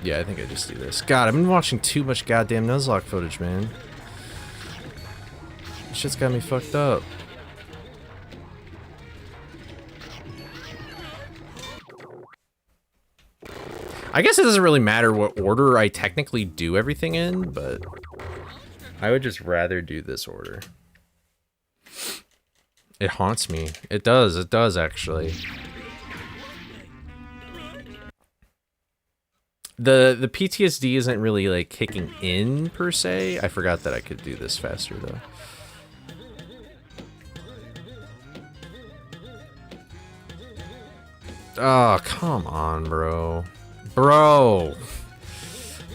Yeah, I think I just do this. God, I've been watching too much goddamn Nuzlocke footage, man. This shit's got me fucked up. I guess it doesn't really matter what order I technically do everything in, but I would just rather do this order. It haunts me. It does actually. The PTSD isn't really like kicking in per se. I forgot that I could do this faster though. Oh, come on, bro. Bro!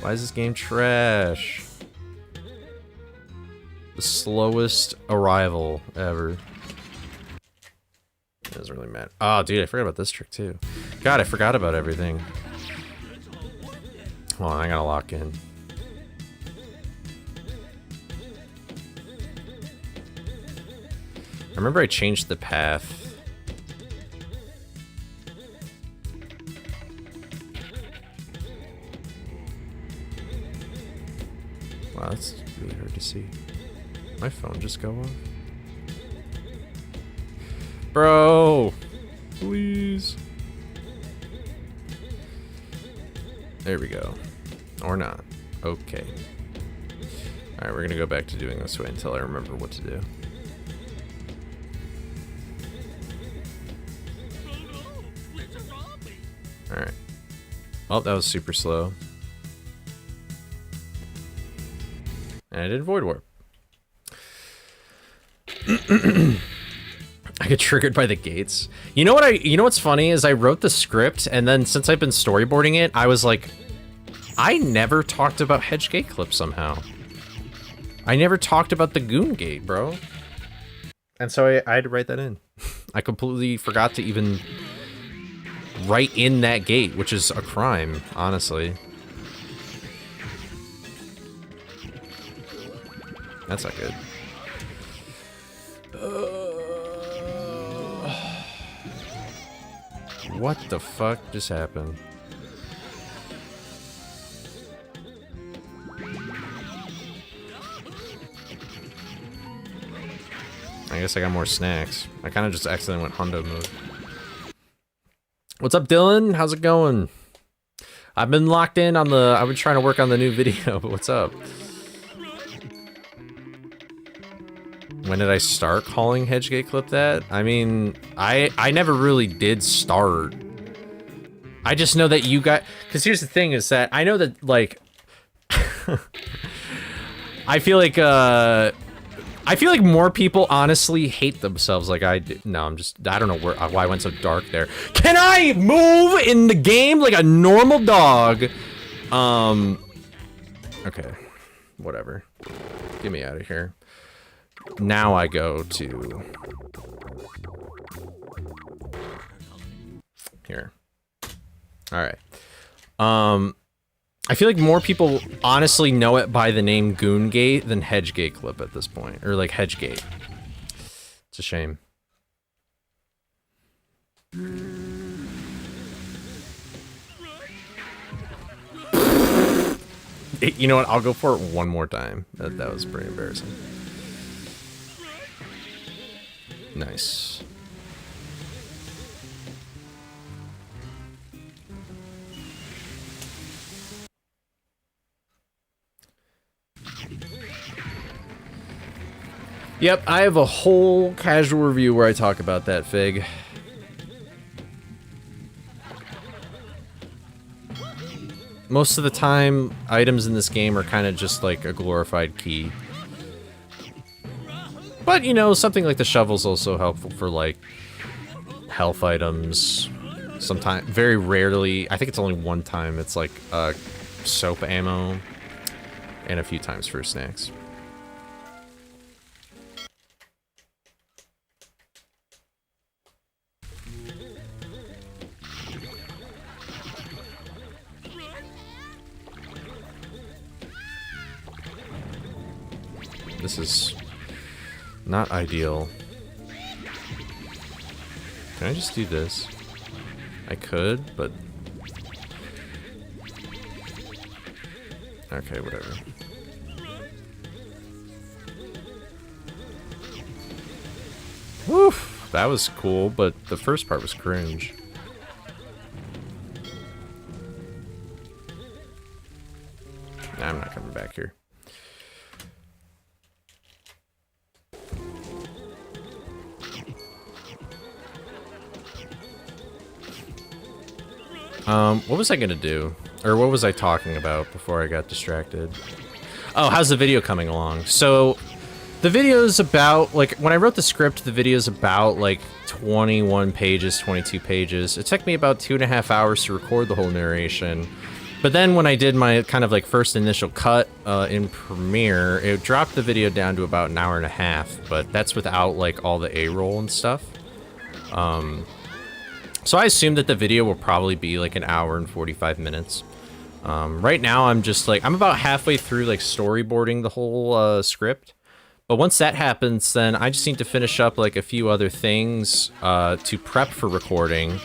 Why is this game trash? The slowest arrival ever. It doesn't really matter. Oh, dude, I forgot about this trick too. God, I forgot about everything. Hold on, I gotta lock in. I remember I changed the path. Wow, that's really hard to see. My phone just go off? Bro! Please. There we go. Or not. Okay. Alright, we're gonna go back to doing this way until I remember what to do. Alright. Oh, that was super slow. And I did Void Warp. I get triggered by the gates. You know what's funny is I wrote the script and then since I've been storyboarding it, I was like, I never talked about Hedge Gate Clip somehow. I never talked about the Goon Gate, bro. And so I had to write that in. I completely forgot to even write in that gate, which is a crime, honestly. That's not good. What the fuck just happened? I guess I got more snacks. I kind of just accidentally went hundo mode. What's up, Dylan? How's it going? I've been locked in on the... I've been trying to work on the new video, but what's up? When did I start calling Hedgegate Clip that? I mean, I never really did start. I just know that you got... Because here's the thing is that I know that, like... I feel like, I feel like more people honestly hate themselves like I do. No, I don't know why I went so dark there. Can I move in the game like a normal dog? Okay, whatever. Get me out of here. Now I go to... Here. Alright. I feel like more people honestly know it by the name Goongate than Hedgegate Clip at this point. Or like Hedgegate. It's a shame. You know what? I'll go for it one more time. That was pretty embarrassing. Nice. Yep, I have a whole casual review where I talk about that, Fig. Most of the time, items in this game are kind of just like a glorified key. But, you know, something like the shovel's also helpful for, like, health items. Sometimes, very rarely, I think it's only one time, it's like soap ammo. And a few times for snacks. This is not ideal. Can I just do this? I could, but... Okay, whatever. Woof! That was cool, but the first part was cringe. Nah, I'm not coming back here. What was I gonna do? Or what was I talking about before I got distracted? Oh, how's the video coming along? So, the video is about, like, when I wrote the script, the video is about, like, 21 pages, 22 pages. It took me about 2.5 hours to record the whole narration. But then when I did my kind of, like, first initial cut in Premiere, it dropped the video down to about an hour and a half. But that's without, like, all the A-roll and stuff. So I assume that the video will probably be like an hour and 45 minutes. Right now I'm just like, I'm about halfway through like storyboarding the whole script. But once that happens, then I just need to finish up like a few other things to prep for recording.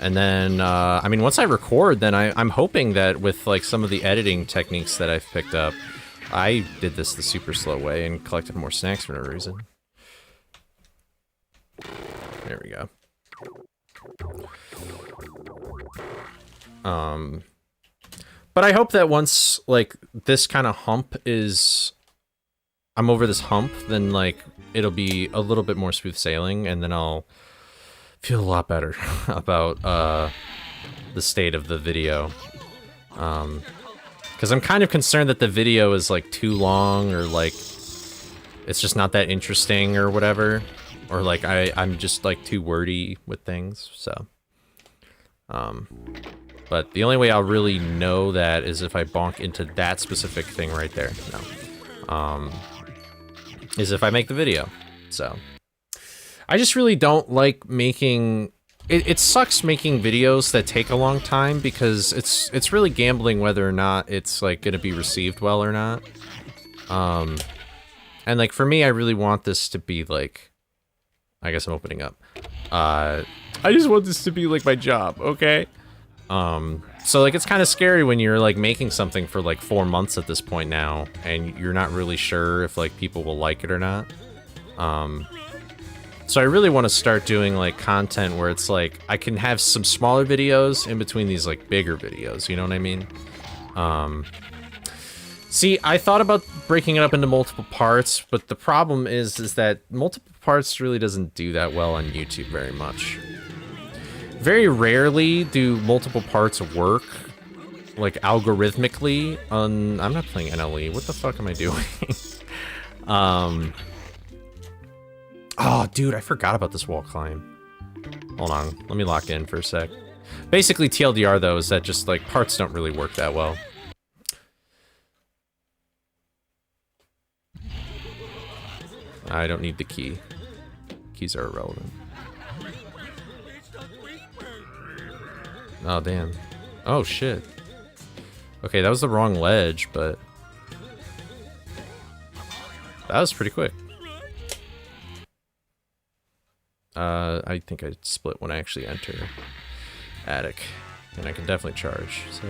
And then, I mean, once I record, then I'm hoping that with like some of the editing techniques that I've picked up, I did this the super slow way and collected more snacks for no reason. There we go. But I hope that once, like, this kind of hump is... I'm over this hump, then, like, it'll be a little bit more smooth sailing, and then I'll feel a lot better about, the state of the video. Because I'm kind of concerned that the video is, like, too long, or, like, it's just not that interesting, or whatever. Or, like, I'm just, like, too wordy with things, so... But the only way I'll really know that is if I bonk into that specific thing right there. No. Is if I make the video. So. I just really don't like making... It sucks making videos that take a long time because it's really gambling whether or not it's, like, gonna be received well or not. And, like, for me, I really want this to be, like... I guess I'm opening up. I just want this to be, like, my job, okay? So, like, it's kind of scary when you're, like, making something for, like, 4 months at this point now, and you're not really sure if, like, people will like it or not. So I really want to start doing, like, content where it's, like, I can have some smaller videos in between these, like, bigger videos, you know what I mean? See, I thought about breaking it up into multiple parts, but the problem is that multiple parts really doesn't do that well on YouTube very much. Very rarely do multiple parts work, like, algorithmically on... I'm not playing NLE. What the fuck am I doing? Oh, dude, I forgot about this wall climb. Hold on, let me lock in for a sec. Basically, TLDR, though, is that just, like, parts don't really work that well. I don't need the key. Keys are irrelevant. Oh, damn. Oh, shit. Okay, that was the wrong ledge, but... that was pretty quick. I think I split when I actually enter attic. And I can definitely charge, so...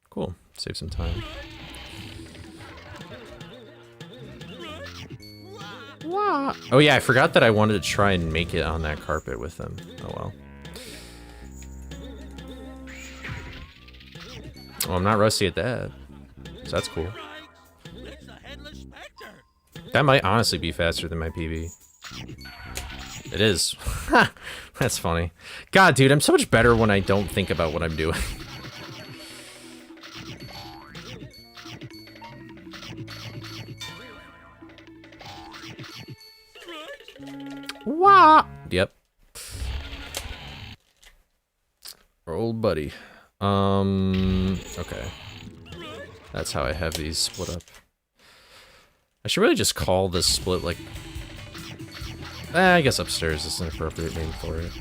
Cool. Save some time. Oh yeah, I forgot that I wanted to try and make it on that carpet with them. Oh well. Well, I'm not rusty at that. So that's cool. That might honestly be faster than my PB. It is. That's funny. God, dude, I'm so much better when I don't think about what I'm doing. Wah! Yep. Our old buddy. Okay. That's how I have these split up. I should really just call this split, like... I guess upstairs is an appropriate name for it.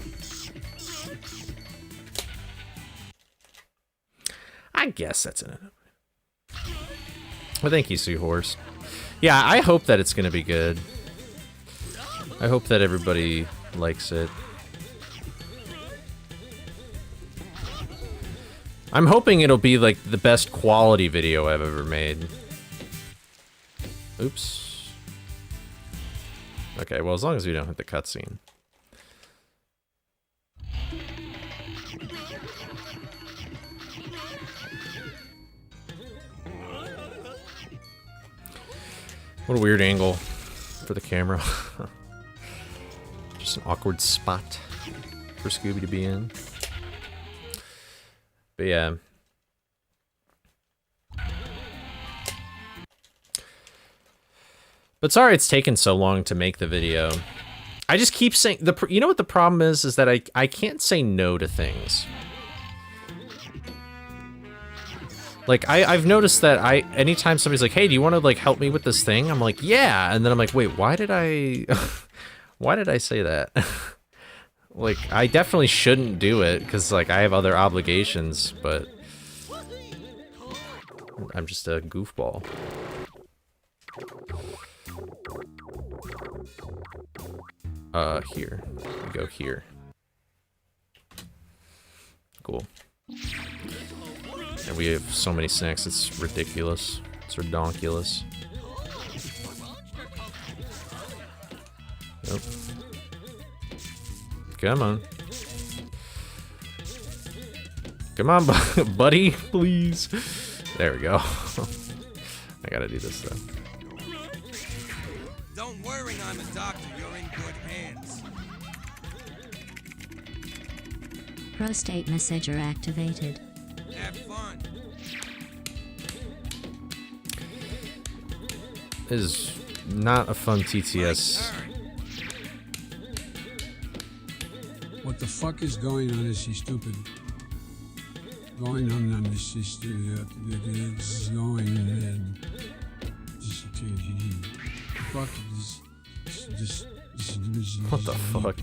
I guess that's it. Well, thank you, Seahorse. Yeah, I hope that it's gonna be good. I hope that everybody likes it. I'm hoping it'll be like the best quality video I've ever made. Oops. Okay, well, as long as we don't hit the cutscene. What a weird angle for the camera. Just an awkward spot for Scooby to be in. But yeah. But sorry it's taken so long to make the video. I just keep saying... you know what the problem is that I can't say no to things. Like, I've noticed that anytime somebody's like, hey, do you want to, like, help me with this thing? I'm like, yeah! And then I'm like, wait, why did I... why did I say that? Like, I definitely shouldn't do it, because, like, I have other obligations, but... I'm just a goofball. Here. We go here. Cool. And we have so many snacks, it's ridiculous. It's redonkulous. Nope. Come on. Come on, buddy, please. There we go. I gotta do this, though. Don't worry, I'm a doctor. You're in good hands. Prostate massager activated. Have fun. This is not a fun TTS. What the fuck is going on? Is she stupid? Going on this is going on. Fuck this. What the fuck?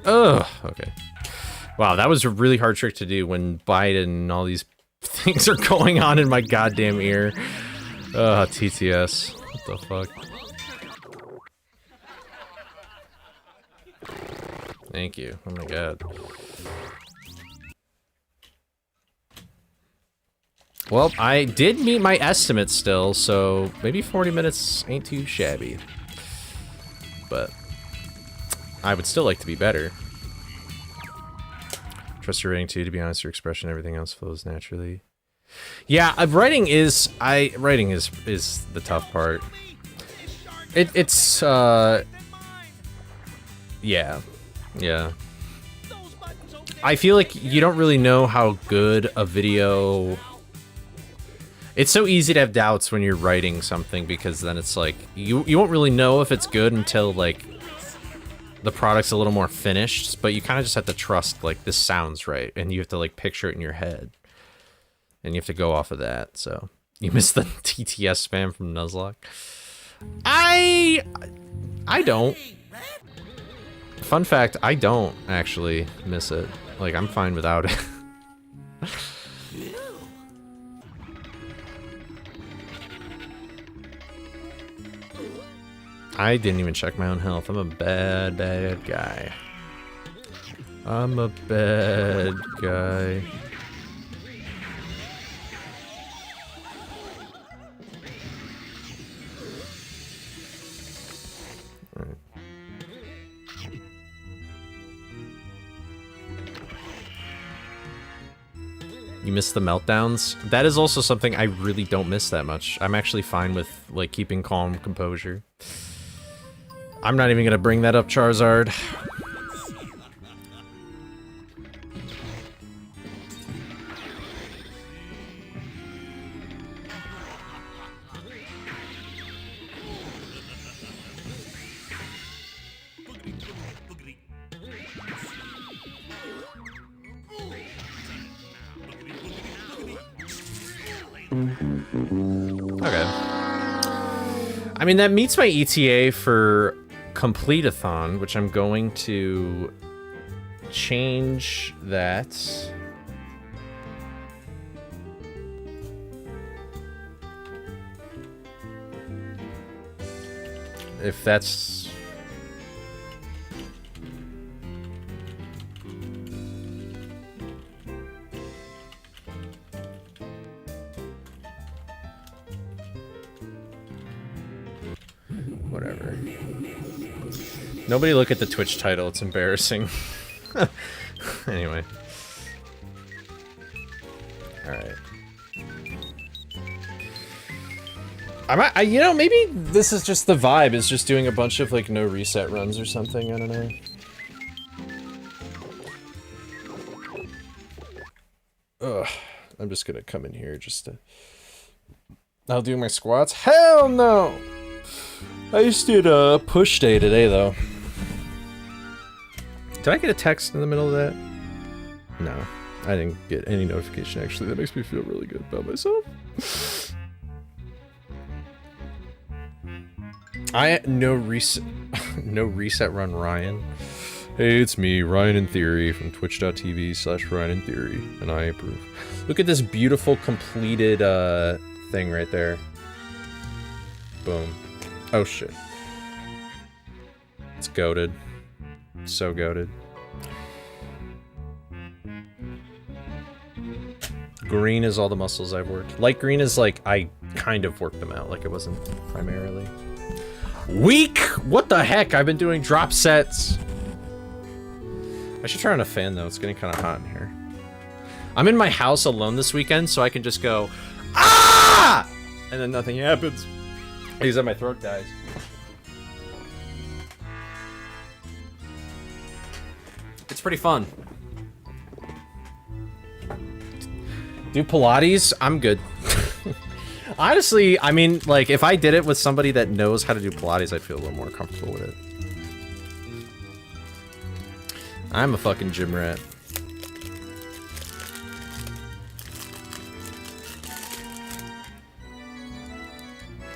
Ugh. Okay. Wow, that was a really hard trick to do when Biden and all these things are going on in my goddamn ear. Ugh, TTS. What the fuck? Thank you. Oh my god. Well, I did meet my estimate still, so maybe 40 minutes ain't too shabby. But I would still like to be better. Trust your writing too, to be honest, your expression, everything else flows naturally. Yeah, writing is the tough part. It's yeah. Yeah. I feel like you don't really know how good a video... It's so easy to have doubts when you're writing something, because then it's like, you won't really know if it's good until, like, the product's a little more finished, but you kind of just have to trust, like, this sounds right, and you have to, like, picture it in your head. And you have to go off of that, so... You missed the TTS spam from Nuzlocke? I don't. Fun fact, I don't actually miss it. Like, I'm fine without it. I didn't even check my own health. I'm a bad, bad guy. I'm a bad guy. Right. You miss the meltdowns? That is also something I really don't miss that much. I'm actually fine with, like, keeping calm composure. I'm not even gonna bring that up, Charizard. Okay. I mean, that meets my ETA for Complete-a-thon, which I'm going to change that. If that's... Whatever. Nobody look at the Twitch title, it's embarrassing. Anyway. Alright. You know, maybe this is just the vibe, is just doing a bunch of, like, no reset runs or something, I don't know. Ugh. I'm just gonna come in here just to... I'll do my squats? Hell no! I just did a push day today, though. Did I get a text in the middle of that? No. I didn't get any notification, actually. That makes me feel really good about myself. No reset run Ryan. Hey, it's me, Ryan in Theory, from twitch.tv/Ryan in Theory, and I approve. Look at this beautiful completed thing right there. Boom. Oh shit. It's goated. So goated. Green is all the muscles I've worked. Light green is like, I kind of worked them out, like it wasn't primarily. Weak! What the heck? I've been doing drop sets. I should turn on a fan though, it's getting kind of hot in here. I'm in my house alone this weekend, so I can just go, ah! And then nothing happens. Because then my throat dies. It's pretty fun. Do Pilates? I'm good. Honestly, I mean, like, if I did it with somebody that knows how to do Pilates, I'd feel a little more comfortable with it. I'm a fucking gym rat.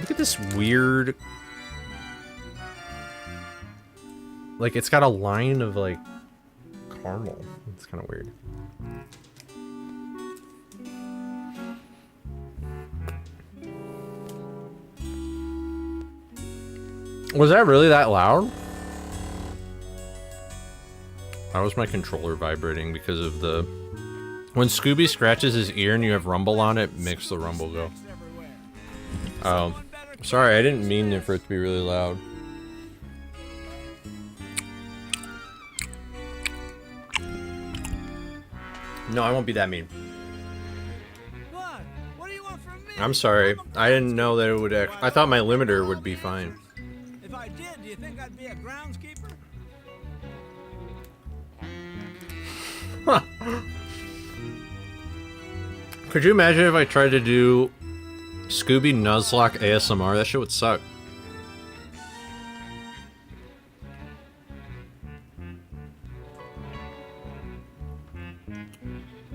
Look at this weird... Like, it's got a line of, like, caramel. It's kind of weird. Was that really that loud? That was my controller vibrating because of the... When Scooby scratches his ear and you have rumble on it, it makes the rumble go. Oh. Sorry, I didn't mean for it to be really loud. No, I won't be that mean. What do you want from me? I'm sorry. I didn't know that it would I thought my limiter would be fine. do you think I'd be a groundskeeper? Huh. Could you imagine if I tried to do Scooby Nuzlocke ASMR? That shit would suck.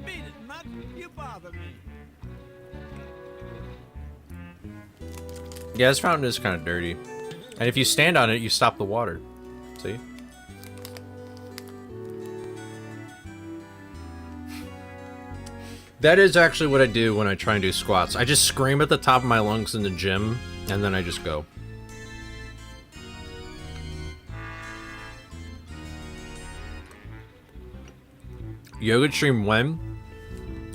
Beat it, Mutt. You bother me. Yeah, this fountain is kind of dirty. And if you stand on it, you stop the water. See? That is actually what I do when I try and do squats. I just scream at the top of my lungs in the gym, and then I just go. Yoga stream when?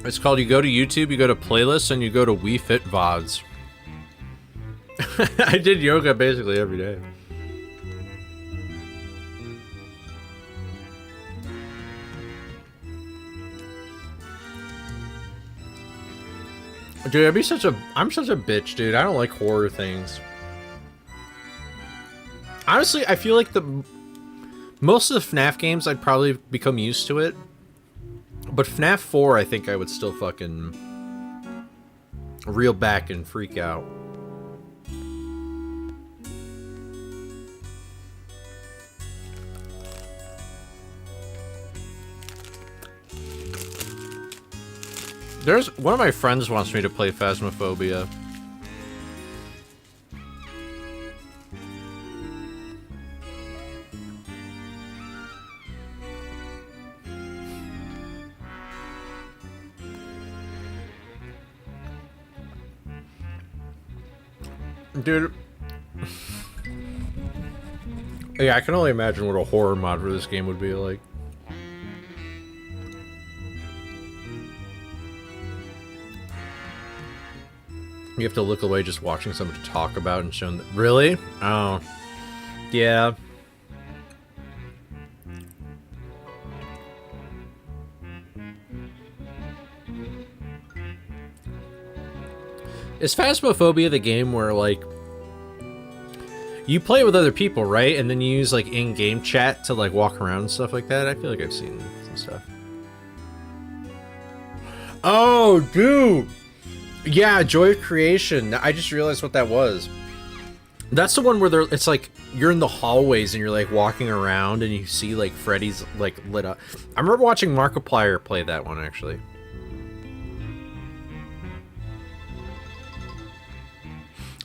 It's called, you go to YouTube, you go to playlists, and you go to We Fit VODs. I did yoga basically every day. Dude, I'm such a bitch, dude. I don't like horror things. Honestly, I feel like most of the FNAF games I'd probably become used to it. But FNAF 4, I think I would still fucking reel back and freak out. There's one of my friends wants me to play Phasmophobia. Dude. Yeah, I can only imagine what a horror mod for this game would be like. You have to look away just watching someone to talk about and show them. Really? Oh. Yeah. Is Phasmophobia the game where, like, you play with other people, right? And then you use, like, in-game chat to, like, walk around and stuff like that? I feel like I've seen some stuff. Oh, dude! Yeah, Joy of Creation. I just realized what that was. That's the one where it's like you're in the hallways and you're like walking around and you see like Freddy's like lit up. I remember watching Markiplier play that one actually.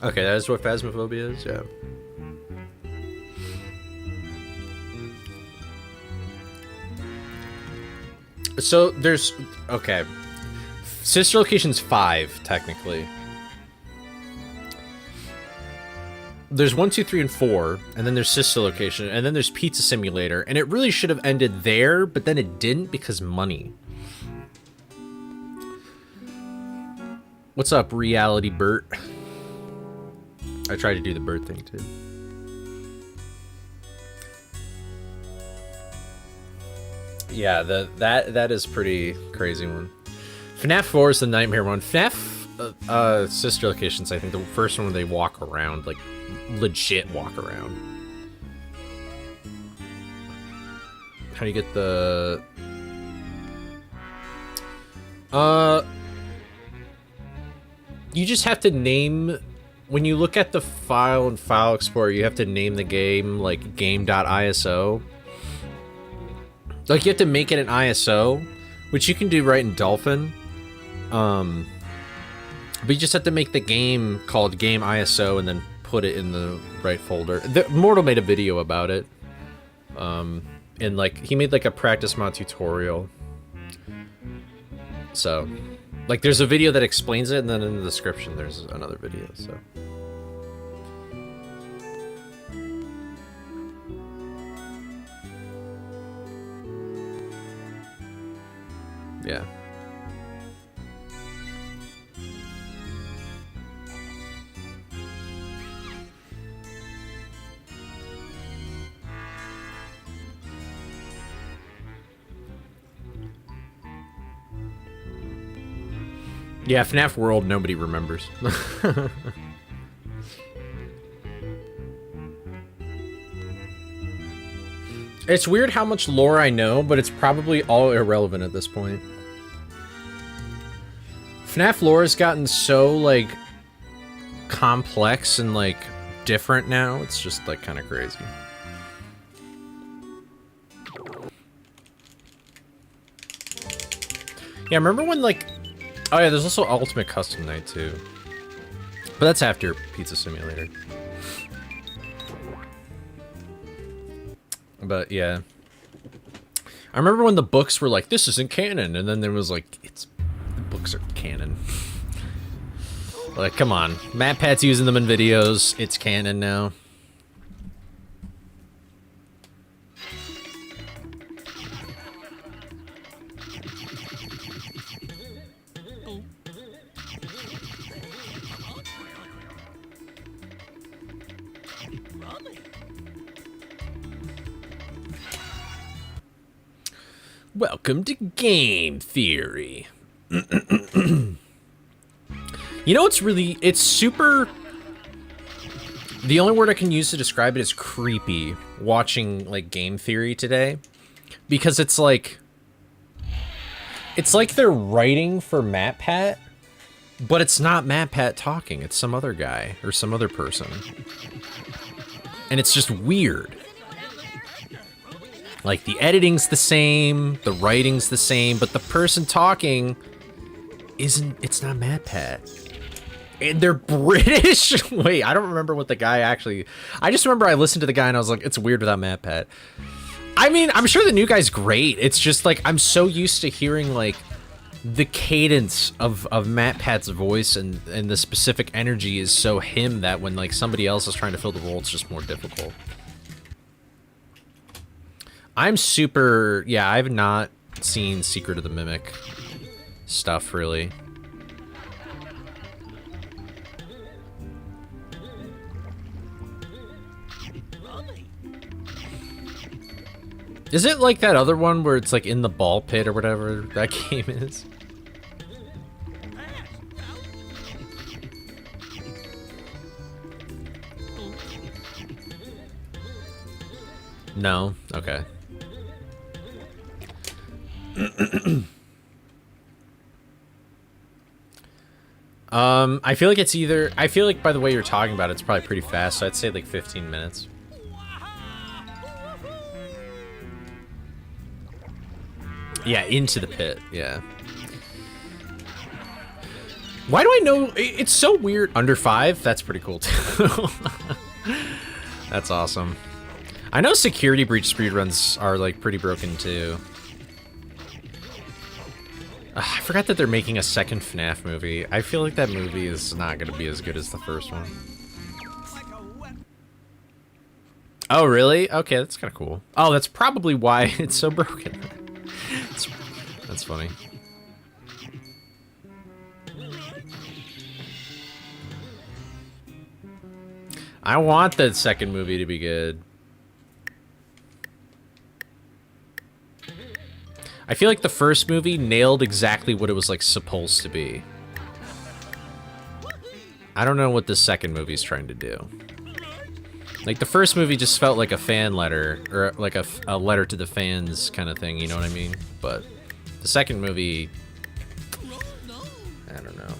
Okay, that is what Phasmophobia is, yeah. So there's okay. Sister Location's 5, technically. There's 1, 2, 3, and 4, and then there's Sister Location, and then there's Pizza Simulator, and it really should have ended there, but then it didn't because money. What's up, Reality Bert? I tried to do the bird thing, too. Yeah, that is pretty crazy one. FNAF 4 is the nightmare one. FNAF Sister Locations, I think the first one where they walk around, like legit walk around. How do you get the you just have to name, when you look at the file in File Explorer, you have to name the game like game.iso. Like you have to make it an ISO, which you can do right in Dolphin. But you just have to make the game called Game ISO and then put it in the right folder. Mortal made a video about it. And like he made like a practice mod tutorial. So, like there's a video that explains it, and then in the description there's another video. So. Yeah. Yeah, FNAF World, nobody remembers. It's weird how much lore I know, but it's probably all irrelevant at this point. FNAF lore has gotten so, like, complex and, like, different now. It's just, like, kind of crazy. Yeah, remember when, like... Oh, yeah, there's also Ultimate Custom Night, too. But that's after Pizza Simulator. But, yeah. I remember when the books were like, this isn't canon, and then there was like, the books are canon. Like, come on. MatPat's using them in videos. It's canon now. Welcome to Game Theory. You know, it's super... The only word I can use to describe it is creepy, watching, like, Game Theory today. Because it's like they're writing for MatPat, but it's not MatPat talking, it's some other guy, or some other person. And it's just weird. Like, the editing's the same, the writing's the same, but the person talking it's not MatPat. And they're British? Wait, I don't remember what the guy actually... I just remember I listened to the guy and I was like, it's weird without MatPat. I mean, I'm sure the new guy's great. It's just, like, I'm so used to hearing, like, the cadence of MatPat's voice and the specific energy is so him that when, like, somebody else is trying to fill the role, it's just more difficult. I'm super... Yeah, I've not seen Secret of the Mimic stuff, really. Is it like that other one where it's like in the ball pit or whatever that game is? No? Okay. I feel like it's either... I feel like by the way you're talking about it, it's probably pretty fast, so I'd say like 15 minutes. Yeah, into the pit, yeah. Why do I know... It's so weird. Under 5? That's pretty cool, too. That's awesome. I know security breach speedruns are, like, pretty broken, too. I forgot that they're making a second FNAF movie. I feel like that movie is not going to be as good as the first one. Oh, really? Okay, that's kind of cool. Oh, that's probably why it's so broken. That's funny. I want the second movie to be good. I feel like the first movie nailed exactly what it was, like, supposed to be. I don't know what the second movie's trying to do. Like, the first movie just felt like a fan letter, or like a letter to the fans kind of thing, you know what I mean? But the second movie, I don't know.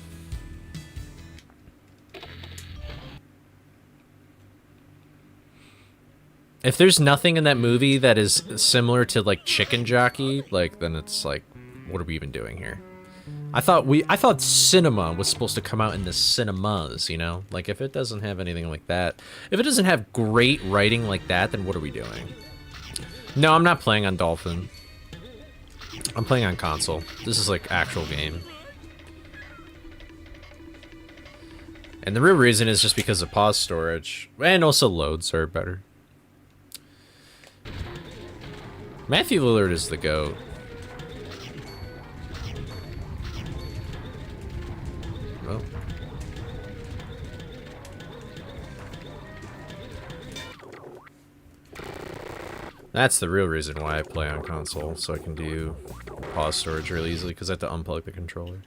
If there's nothing in that movie that is similar to, like, Chicken Jockey, like, then it's like, what are we even doing here? I thought cinema was supposed to come out in the cinemas, you know? Like, if it doesn't have anything like that, if it doesn't have great writing like that, then what are we doing? No, I'm not playing on Dolphin. I'm playing on console. This is, like, actual game. And the real reason is just because of pause storage. And also loads are better. Matthew Lillard is the GOAT. Oh. That's the real reason why I play on console, so I can do pause storage really easily, because I have to unplug the controller.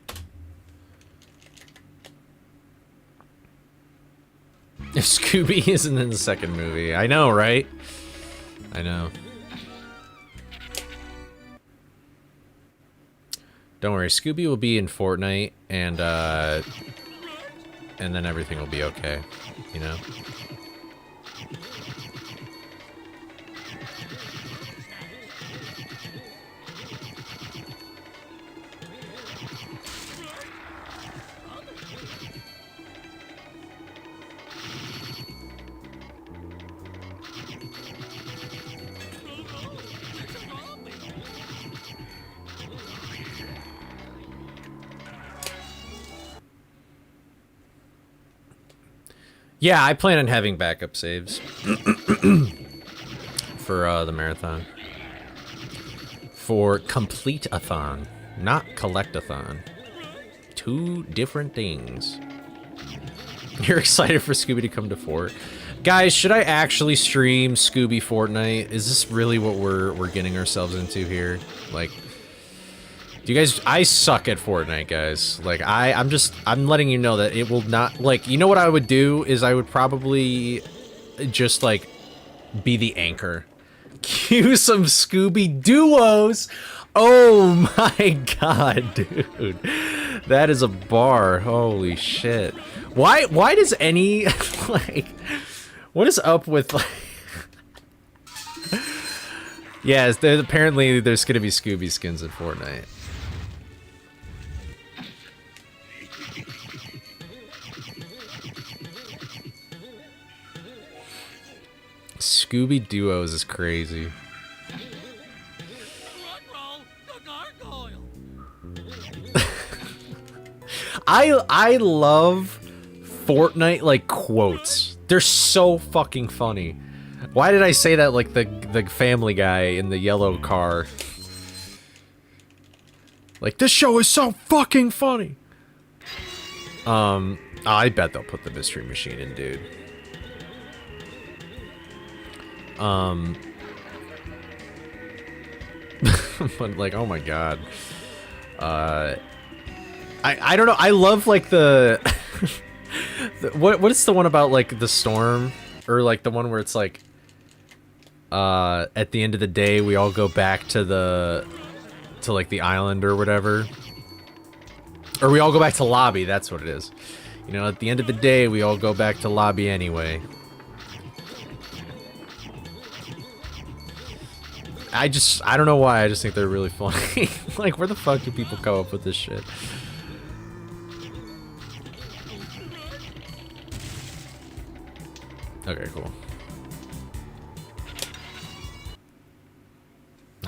If Scooby isn't in the second movie. I know, right? I know. Don't worry, Scooby will be in Fortnite, and then everything will be okay, you know? Yeah, I plan on having backup saves for the marathon. For complete-a-thon, not collect-a-thon. Two different things. You're excited for Scooby to come to Fort? Guys, should I actually stream Scooby Fortnite? Is this really what we're getting ourselves into here? Like, do you guys, I suck at Fortnite, guys. Like, I'm letting you know that it will not, like, you know what I would do is I would probably just, like, be the anchor. Cue some Scooby duos. Oh my god, dude. That is a bar. Holy shit. Why does any, like, what is up with, like, yeah, apparently there's gonna be Scooby skins in Fortnite. Scooby Duos is crazy. I love Fortnite, like, quotes. They're so fucking funny. Why did I say that like the Family Guy in the yellow car? Like, this show is so fucking funny. I bet they'll put the mystery machine in, dude. But like, oh my god. I don't know. I love like the, what is the one about like the storm, or like the one where it's like at the end of the day we all go back to like the island or whatever, or we all go back to lobby. That's what it is. You know, at the end of the day we all go back to lobby anyway. I don't know why, I just think they're really funny. Like, where the fuck do people come up with this shit? Okay, cool.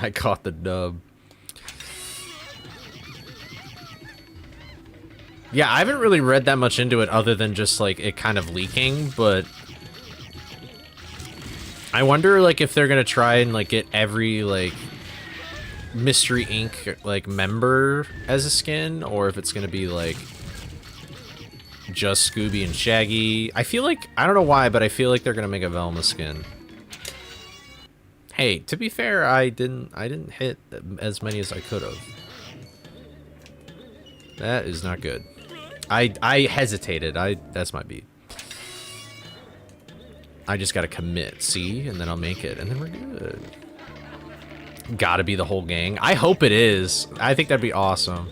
I caught the dub. Yeah, I haven't really read that much into it other than just, like, it kind of leaking, but I wonder, like, if they're gonna try and, like, get every, like, Mystery Inc., like, member as a skin, or if it's gonna be, like, just Scooby and Shaggy. I feel like, I don't know why, but I feel like they're gonna make a Velma skin. Hey, to be fair, I didn't hit as many as I could have. That is not good. I hesitated. That's my beat. I just gotta commit, see? And then I'll make it, and then we're good. Gotta be the whole gang. I hope it is. I think that'd be awesome.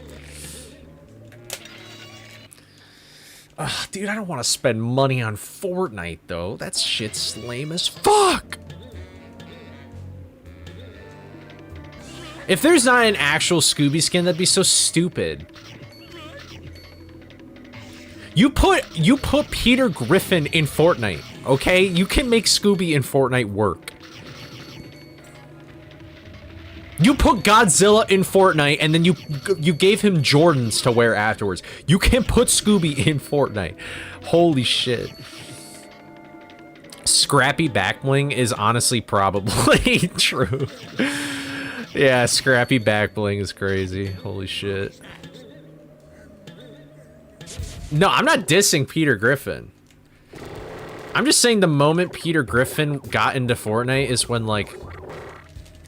Ugh, dude, I don't want to spend money on Fortnite, though. That shit's lame as fuck! If there's not an actual Scooby skin, that'd be so stupid. You put Peter Griffin in Fortnite, okay? You can make Scooby in Fortnite work. You put Godzilla in Fortnite, and then you gave him Jordans to wear afterwards. You can put Scooby in Fortnite. Holy shit. Scrappy Backbling is honestly probably true. Yeah, Scrappy Backbling is crazy. Holy shit. No, I'm not dissing Peter Griffin. I'm just saying the moment Peter Griffin got into Fortnite is when, like,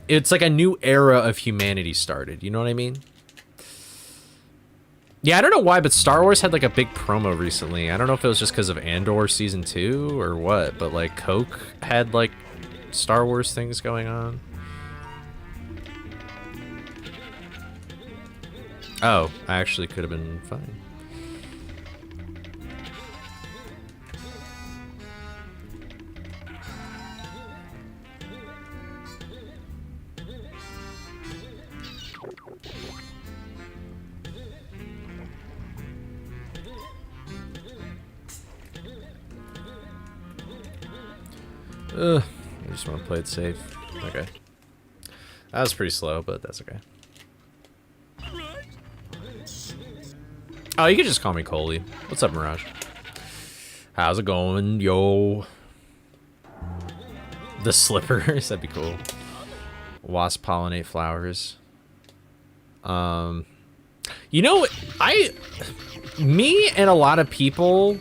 it's like a new era of humanity started. You know what I mean? Yeah, I don't know why, but Star Wars had, like, a big promo recently. I don't know if it was just because of Andor Season 2 or what, but, like, Coke had, like, Star Wars things going on. Oh, I actually could have been fine. I just want to play it safe. Okay. That was pretty slow, but that's okay. Oh, you could just call me Coley. What's up, Mirage? How's it going, yo? The slippers, that'd be cool. Wasp pollinate flowers. You know, me and a lot of people,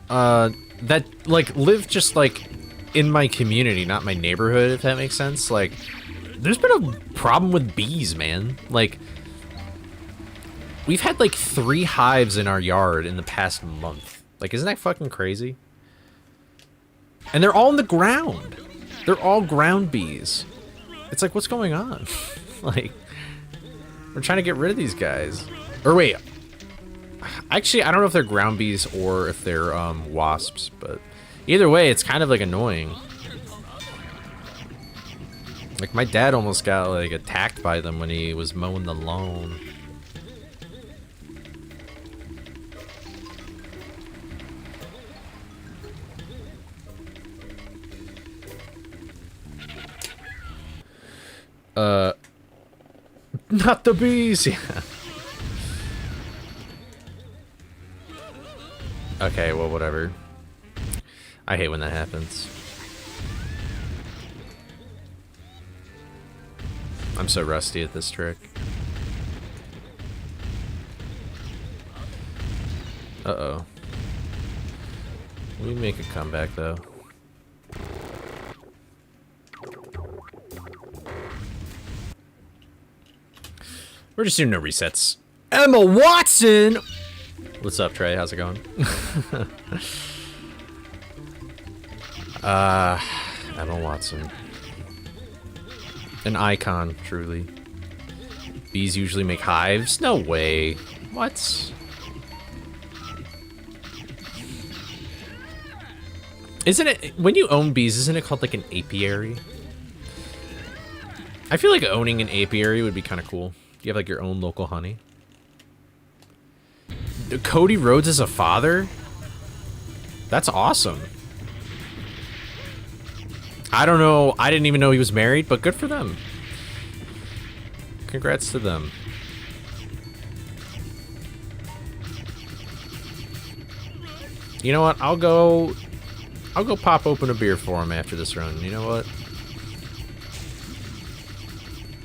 that, like, live just, like, in my community, not my neighborhood, if that makes sense. Like, there's been a problem with bees, man. Like, we've had like 3 hives in our yard in the past month. Like, isn't that fucking crazy? And they're all on the ground. They're all ground bees. It's like, what's going on? Like, we're trying to get rid of these guys. Or wait, actually, I don't know if they're ground bees or if they're wasps, but either way, it's kind of like annoying. Like, my dad almost got like attacked by them when he was mowing the lawn. Not the bees. Yeah. Okay, well, whatever. I hate when that happens. I'm so rusty at this trick. Uh-oh. We make a comeback, though. We're just doing no resets. Emma Watson! What's up, Trey? How's it going? Emma Watson. An icon, truly. Bees usually make hives? No way. What? Isn't it, when you own bees, isn't it called like an apiary? I feel like owning an apiary would be kind of cool. You have like your own local honey. Cody Rhodes is a father? That's awesome. I don't know, I didn't even know he was married, but good for them. Congrats to them. You know what, I'll go pop open a beer for him after this run. You know what?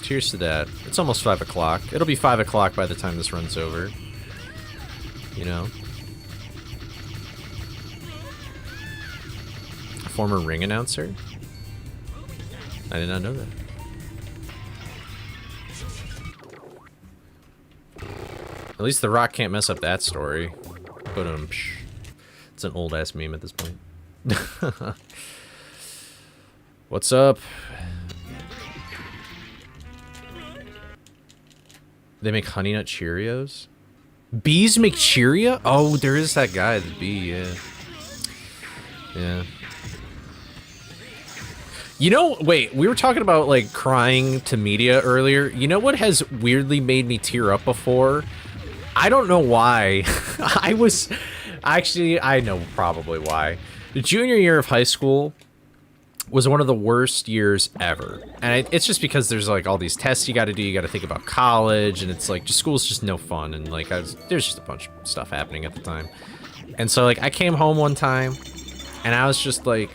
Cheers to that. It's almost 5 o'clock. It'll be 5 o'clock by the time this run's over. You know? A former ring announcer? I did not know that. At least The Rock can't mess up that story. But it's an old ass meme at this point. What's up? They make Honey Nut Cheerios? Bees make Cheerio? Oh, there is that guy, the bee, yeah. Yeah. You know, wait, we were talking about, like, crying to media earlier. You know what has weirdly made me tear up before? I don't know why. Actually, I know probably why. The junior year of high school was one of the worst years ever. And it's just because there's, like, all these tests you gotta do. You gotta think about college, and it's, like, just school's just no fun. And, like, there's just a bunch of stuff happening at the time. And so, like, I came home one time, and I was just, like,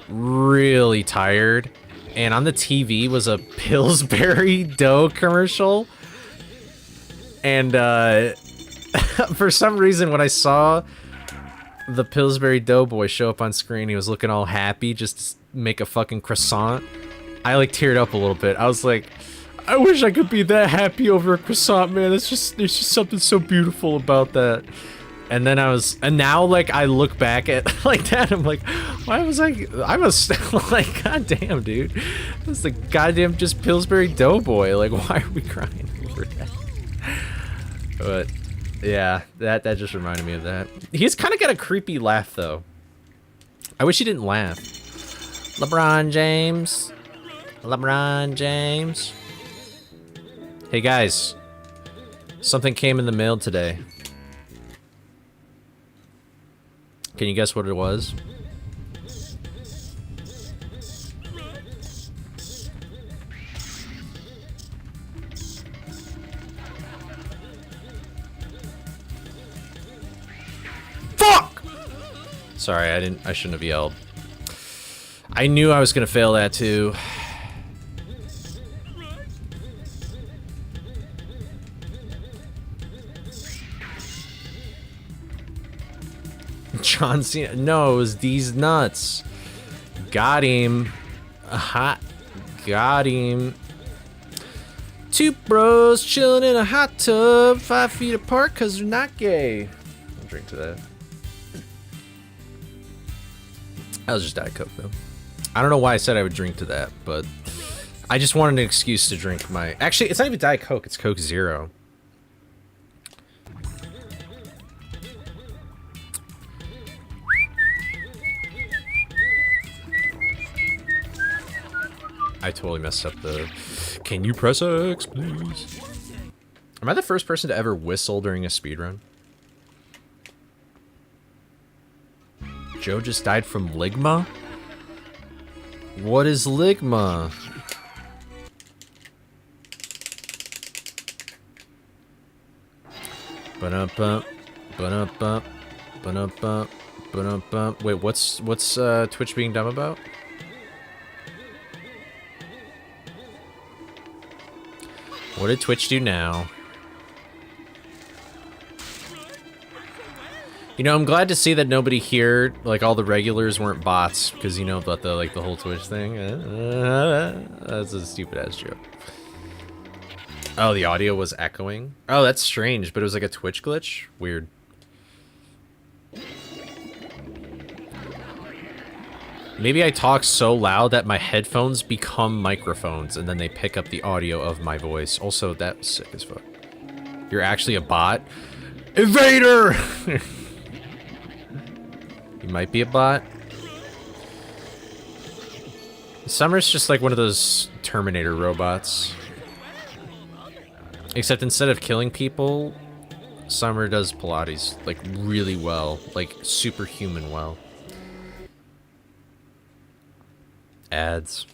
really tired. And on the TV was a Pillsbury Dough commercial. And, for some reason, when I saw the Pillsbury Doughboy show up on screen, he was looking all happy just to make a fucking croissant. I like teared up a little bit. I was like, I wish I could be that happy over a croissant, man. There's just something so beautiful about that. And then and now like I look back at like that, I'm like, why was I was like, god damn, dude. That's the goddamn just Pillsbury Doughboy. Like, why are we crying over that? But yeah, that just reminded me of that. He's kind of got a creepy laugh though. I wish he didn't laugh. LeBron James. LeBron James. Hey guys. Something came in the mail today. Can you guess what it was? Fuck! Sorry, I shouldn't have yelled. I knew I was gonna fail that too. John Cena. No, it was these nuts. Got him. Got him. Two bros chilling in a hot tub, 5 feet apart because they're not gay. I'll drink to that. That was just Diet Coke, though. I don't know why I said I would drink to that, but I just wanted an excuse to drink my... Actually, it's not even Diet Coke, it's Coke Zero. I totally messed up the... Can you press X, please? Am I the first person to ever whistle during a speedrun? Joe just died from ligma? What is ligma? Ba-dum-bum, ba-dum-bum, ba-dum-bum, ba-dum-bum. Wait, what's Twitch being dumb about? What did Twitch do now? You know, I'm glad to see that nobody here, like all the regulars, weren't bots, because you know about the the whole Twitch thing. That's a stupid ass joke. Oh, the audio was echoing. Oh, that's strange, but it was like a Twitch glitch. Weird. Maybe I talk so loud that my headphones become microphones, and then they pick up the audio of my voice. Also, that was sick as fuck. You're actually a bot? Invader! You might be a bot. Summer's just like one of those Terminator robots. Except instead of killing people, Summer does Pilates, like, really well. Like, superhuman well. Ads.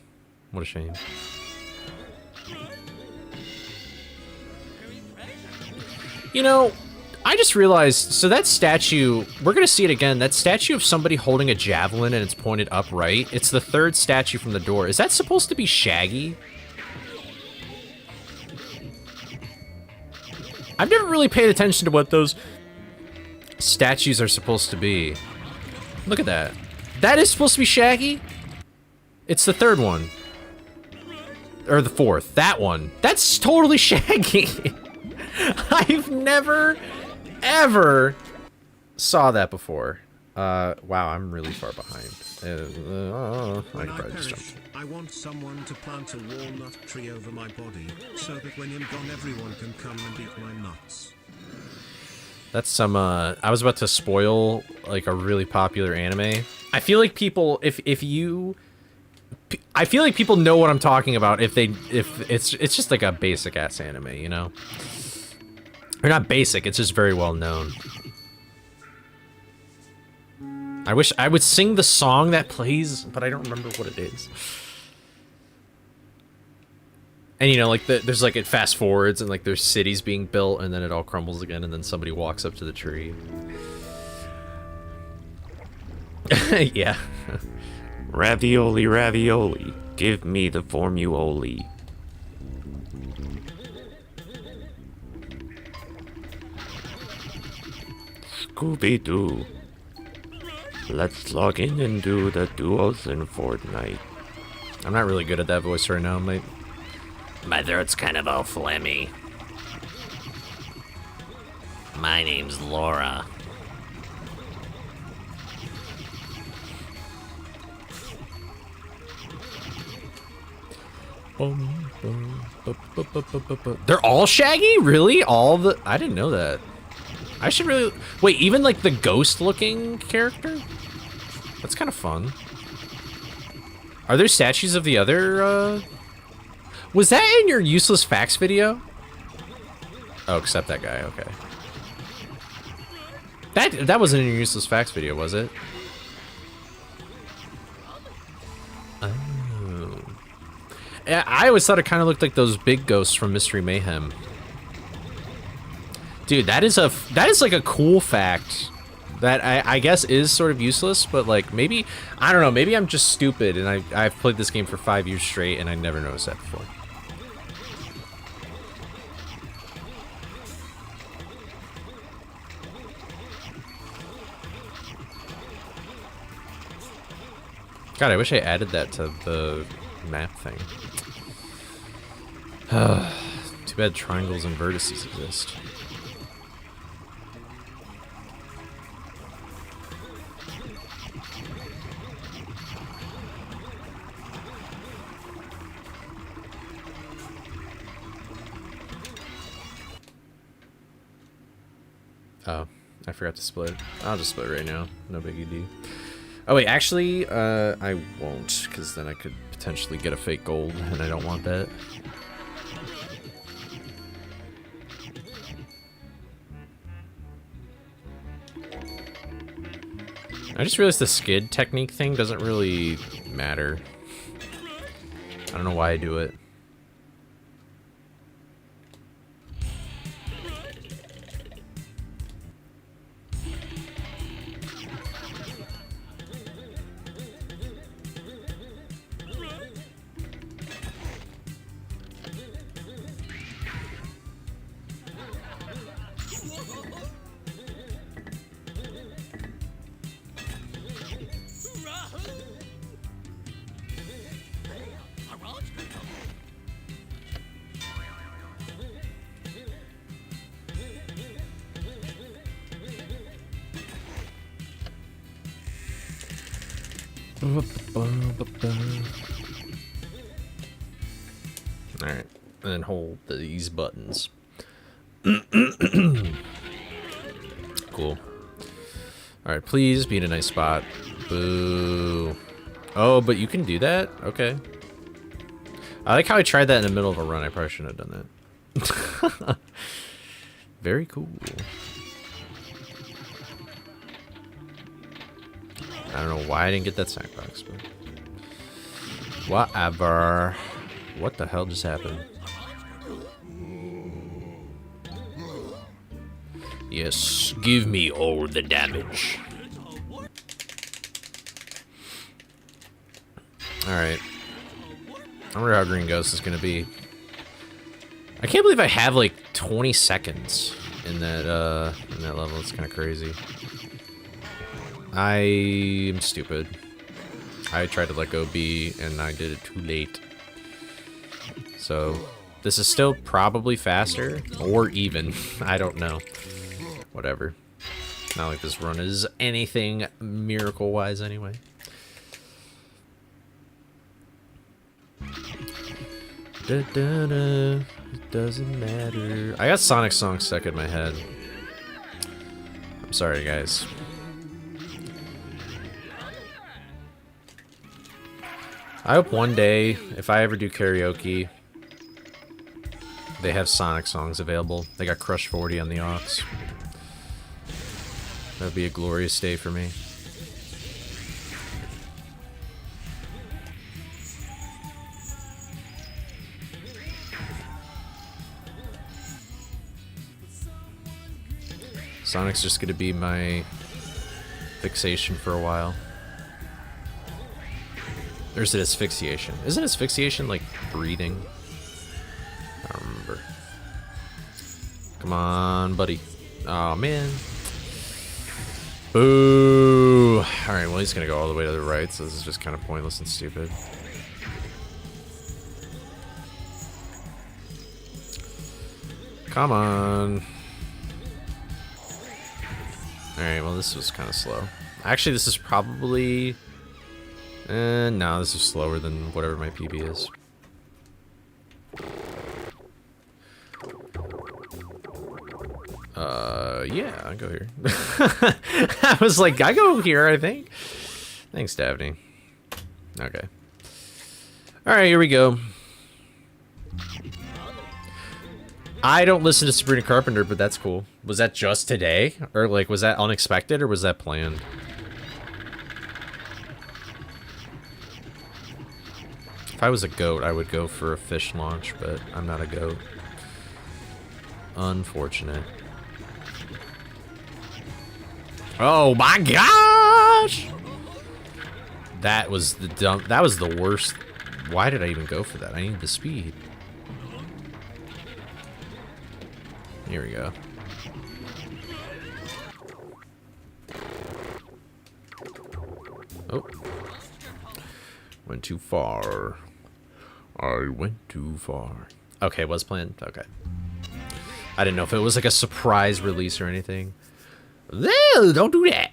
What a shame. You know, I just realized, so that statue, we're gonna see it again, that statue of somebody holding a javelin and it's pointed upright, it's the third statue from the door. Is that supposed to be Shaggy? I've never really paid attention to what those statues are supposed to be. Look at that. That is supposed to be Shaggy? It's the third one. Or the fourth. That one. That's totally Shaggy. I've never, ever saw that before. Wow, I'm really far behind. I could probably just jump. I want someone to plant a walnut tree over my body, so that when I'm gone everyone can come and eat my nuts. That's some, I was about to spoil, like, a really popular anime. I feel like people, I feel like people know what I'm talking about if it's just like a basic ass anime, you know? Or not basic, it's just very well known. I wish I would sing the song that plays, but I don't remember what it is. And you know, like there's like it fast forwards and like there's cities being built and then it all crumbles again and then somebody walks up to the tree. Yeah. Ravioli, ravioli, give me the formuoli. Scooby-Doo. Let's log in and do the duos in Fortnite. I'm not really good at that voice right now, mate. My throat's kind of all phlegmy. My name's Laura. They're all Shaggy? Really? All the... I didn't know that. I should really... Wait, even like the ghost-looking character? That's kind of fun. Are there statues of the other, Was that in your useless facts video? Oh, except that guy, okay. That wasn't in your useless facts video, was it? Oh. Yeah, I always thought it kind of looked like those big ghosts from Mystery Mayhem. Dude, that is like a cool fact that I guess is sort of useless, but like maybe, I don't know, maybe I'm just stupid and I've played this game for 5 years straight and I never noticed that before. God, I wish I added that to the map thing. Too bad triangles and vertices exist. Oh, I forgot to split. I'll just split right now. No biggie D. Oh wait, actually, I won't, because then I could potentially get a fake gold, and I don't want that. I just realized the skid technique thing doesn't really matter. I don't know why I do it. Alright, and then hold these buttons. Cool. Alright, please be in a nice spot. Boo. Oh, but you can do that? Okay. I like how I tried that in the middle of a run. I probably shouldn't have done that. Very cool. I don't know why I didn't get that snack box, but whatever. What the hell just happened? Yes, give me all the damage. Alright. I wonder how Green Ghost is gonna be. I can't believe I have like 20 seconds in that level. It's kinda crazy. I am stupid. I tried to let go B and I did it too late. So this is still probably faster or even. I don't know. Whatever. Not like this run is anything miracle wise anyway. Da, da, da. It doesn't matter. I got Sonic songs stuck in my head. I'm sorry guys. I hope one day, if I ever do karaoke, they have Sonic songs available. They got Crush 40 on the aux. That'd be a glorious day for me. Sonic's just gonna be my fixation for a while. Or is it asphyxiation? Isn't asphyxiation like breathing? I don't remember. Come on, buddy. Oh, man. Boo! Alright, well, he's gonna go all the way to the right, so this is just kind of pointless and stupid. Come on. Alright, well, this was kind of slow. Actually, this is probably... no, this is slower than whatever my PB is. Yeah, I'll go here. I was like, I go here, I think. Thanks, Daphne. Okay. Alright, here we go. I don't listen to Sabrina Carpenter, but that's cool. Was that just today? Or, like, was that unexpected, or was that planned? If I was a goat, I would go for a fish launch, but I'm not a goat. Unfortunate. Oh my gosh! That was the dumb. That was the worst. Why did I even go for that? I need the speed. Here we go. Oh. Went too far. I went too far. Okay, was planned. Okay. I didn't know if it was like a surprise release or anything. No, don't do that.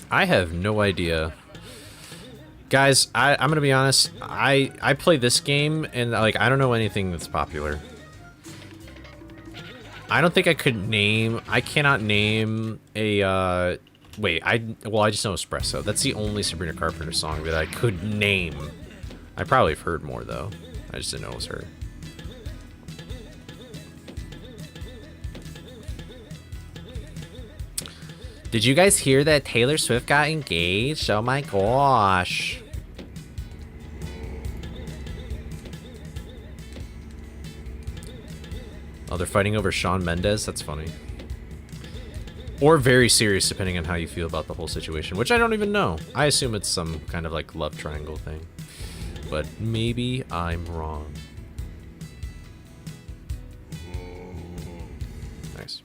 I have no idea. Guys, I'm gonna be honest. I play this game and like I don't know anything that's popular. I don't think I could name. I cannot name a. Wait, well, I just know Espresso. That's the only Sabrina Carpenter song that I could name. I probably have heard more though. I just didn't know it was her. Did you guys hear that Taylor Swift got engaged? Oh my gosh. Oh, they're fighting over Shawn Mendes? That's funny. Or very serious, depending on how you feel about the whole situation, which I don't even know. I assume it's some kind of like love triangle thing. But maybe I'm wrong. Nice.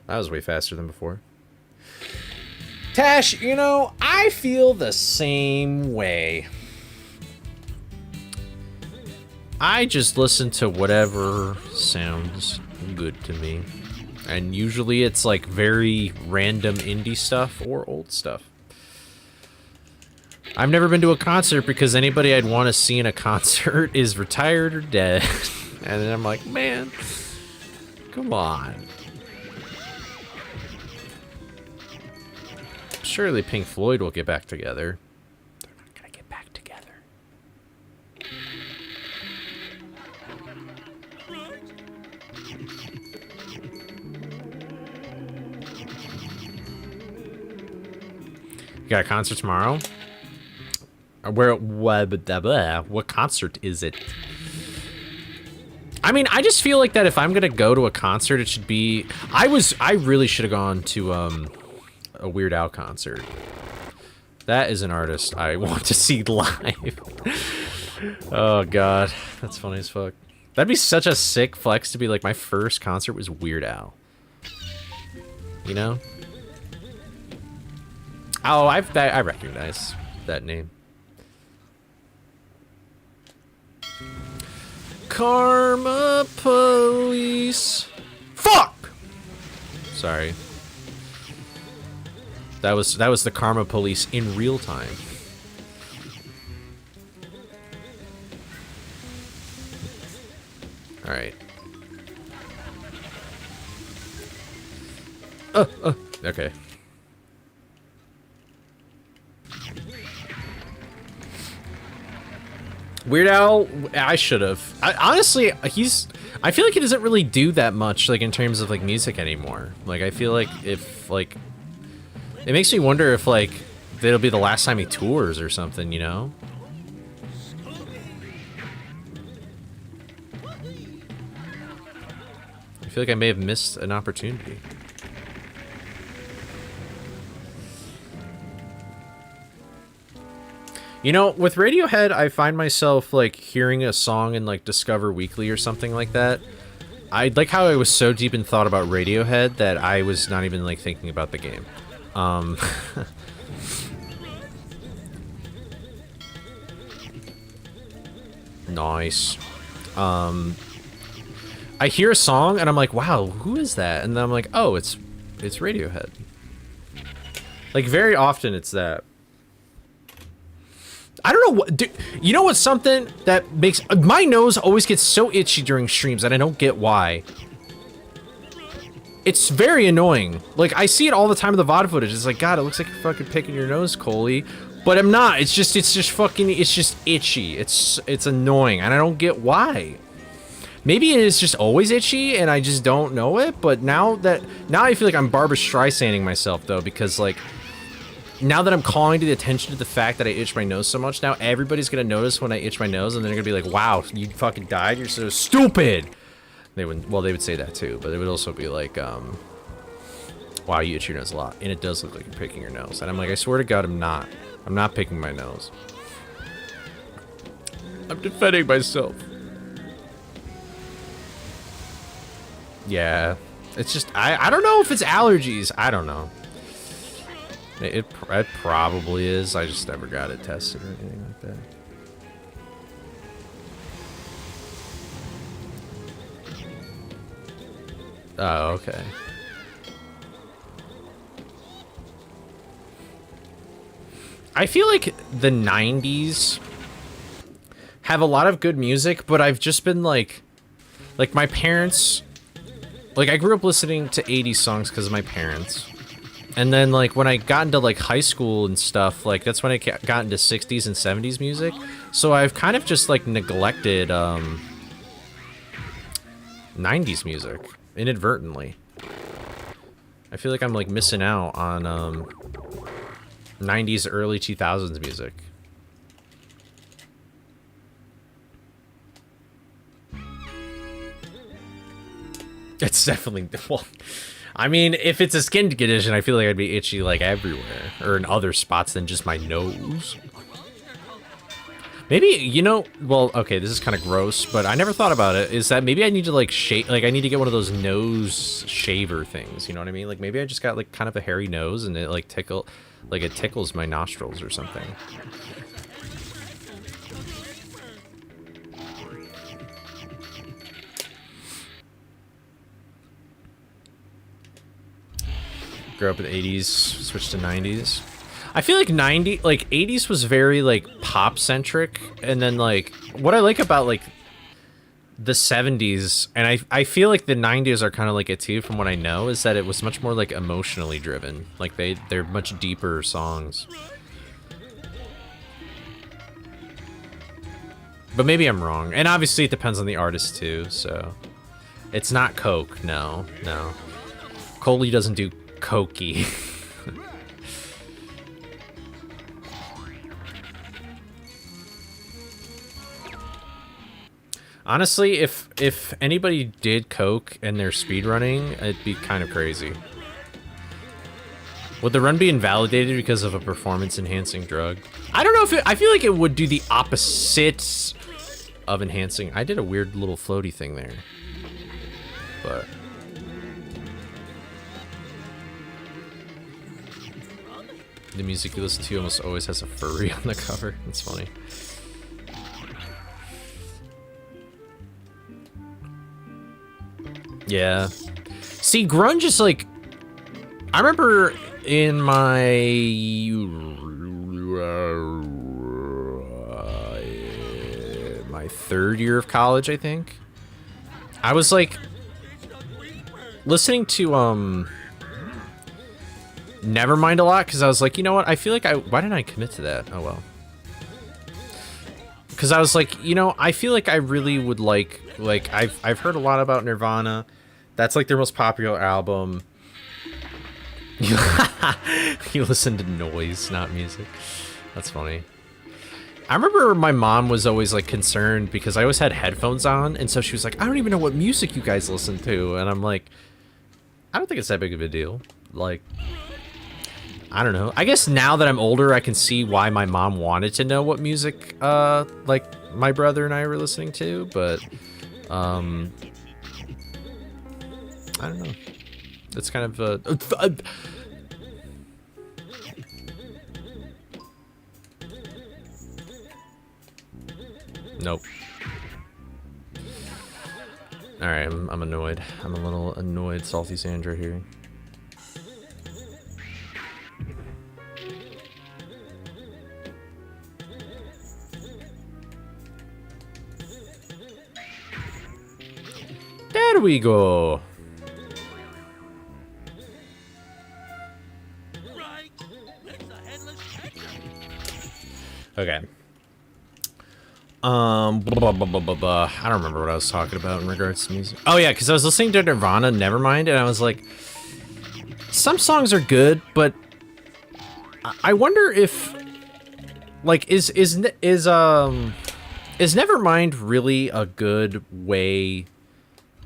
That was way faster than before. Tash, you know, I feel the same way. I just listen to whatever sounds good to me. And usually it's like very random indie stuff or old stuff. I've never been to a concert because anybody I'd want to see in a concert is retired or dead. And then I'm like, man, come on. Surely Pink Floyd will get back together. They're not gonna get back together. You got a concert tomorrow? What concert is it? I mean, I just feel like that if I'm gonna go to a concert, it should be. I really should have gone to a Weird Al concert. That is an artist I want to see live. Oh god, that's funny as fuck. That'd be such a sick flex to be like my first concert was Weird Al. You know? Oh, I recognize that name. Karma Police. Fuck. Sorry. That was the Karma Police in real time. All right. Okay. Weird Al, I should have. Honestly, I feel like he doesn't really do that much, like in terms of like music anymore. Like I feel like if like. It makes me wonder if, like, it'll be the last time he tours or something, you know? I feel like I may have missed an opportunity. You know, with Radiohead, I find myself, like, hearing a song in, like, Discover Weekly or something like that. I like how I was so deep in thought about Radiohead that I was not even, like, thinking about the game. Nice. I hear a song and I'm like, wow, who is that? And then I'm like, oh, it's Radiohead. Like very often it's that. I don't know what, you know what's something that makes, my nose always gets so itchy during streams and I don't get why. It's very annoying. Like, I see it all the time in the VOD footage. It's like, God, it looks like you're fucking picking your nose, Coley. But I'm not. It's just itchy. It's annoying, and I don't get why. Maybe it is just always itchy, and I just don't know it. But now I feel like I'm Barbra Streisanding myself, though, because, like, now that I'm calling to the attention to the fact that I itch my nose so much, now everybody's gonna notice when I itch my nose, and they're gonna be like, wow, you fucking died? You're so stupid! They would say that too, but it would also be like, wow, you itch your nose a lot, and it does look like you're picking your nose. And I'm like, I swear to God, I'm not picking my nose. I'm defending myself. Yeah, it's just, I don't know if it's allergies. I don't know. It probably is. I just never got it tested or anything like that. Oh, okay. I feel like the 90s have a lot of good music, but I've just been like my parents, like I grew up listening to 80s songs because of my parents. And then like when I got into like high school and stuff, like that's when I got into 60s and 70s music. So I've kind of just like neglected 90s music. Inadvertently. I feel like I'm like missing out on 90s early 2000s music. It's definitely, well, I mean, if it's a skin condition, I feel like I'd be itchy like everywhere or in other spots than just my nose. Maybe, you know, well, okay, this is kind of gross, but I never thought about it, is that maybe I need to, like, shave, like, I need to get one of those nose shaver things, you know what I mean? Like, maybe I just got, like, kind of a hairy nose, and it, like, it tickles my nostrils or something. Grew up in the 80s, switched to 90s. I feel like 80s was very, like, pop-centric, and then, like, what I like about, like, the 70s, and I feel like the 90s are kind of like it too, from what I know, is that it was much more, like, emotionally driven. Like, they're much deeper songs. But maybe I'm wrong. And obviously it depends on the artist, too, so... It's not Coke, no. Coley doesn't do cokey. Honestly, if anybody did coke and they're speedrunning, it'd be kind of crazy. Would the run be invalidated because of a performance-enhancing drug? I don't know if I feel like it would do the opposite of enhancing. I did a weird little floaty thing there. But... the music you listen to almost always has a furry on the cover. That's funny. Yeah. See, grunge is like... I remember in my third year of college, I think. I was like... listening to, Nevermind a lot, because I was like, you know what? I feel like why didn't I commit to that? Oh, well. Because I was like, you know, I feel like I really would like I've heard a lot about Nirvana. That's like their most popular album. You listen to noise, not music. That's funny. I remember my mom was always like concerned because I always had headphones on, and so she was like, I don't even know what music you guys listen to. And I'm like, I don't think it's that big of a deal. Like, I don't know. I guess now that I'm older, I can see why my mom wanted to know what music, like, my brother and I were listening to, but, I don't know. It's kind of, nope. Alright, I'm annoyed. I'm a little annoyed, Salty Sandra here. There we go. Okay. Blah, blah, blah, blah, blah, blah. I don't remember what I was talking about in regards to music. Oh yeah, because I was listening to Nirvana, Nevermind, and I was like, some songs are good, but I wonder if, like, is Nevermind really a good way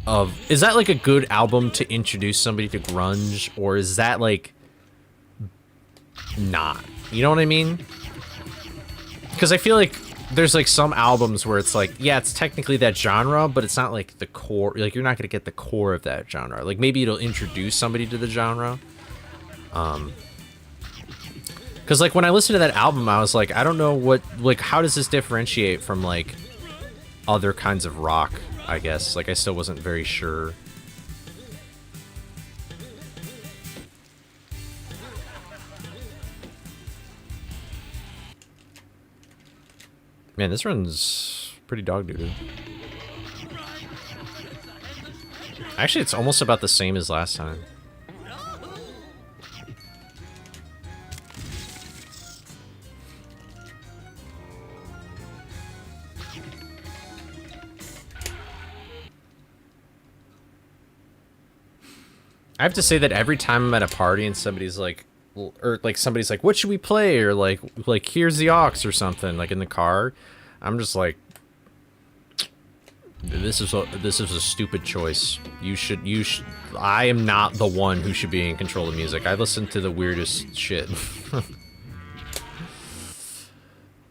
of, is that like a good album to introduce somebody to grunge, or is that like not? You know what I mean? Because I feel like there's like some albums where it's like, yeah, it's technically that genre, but it's not like the core. Like, you're not gonna get the core of that genre. Like, maybe it'll introduce somebody to the genre. Because like when I listened to that album, I was like, I don't know what, like, how does this differentiate from like other kinds of rock? I guess like I still wasn't very sure. Man, this run's pretty dog doo-doo. Actually, it's almost about the same as last time. I have to say that every time I'm at a party and somebody's like, or like somebody's like, what should we play? Or like here's the aux or something, like in the car, I'm just like, this is a stupid choice. You should I am not the one who should be in control of music. I listen to the weirdest shit.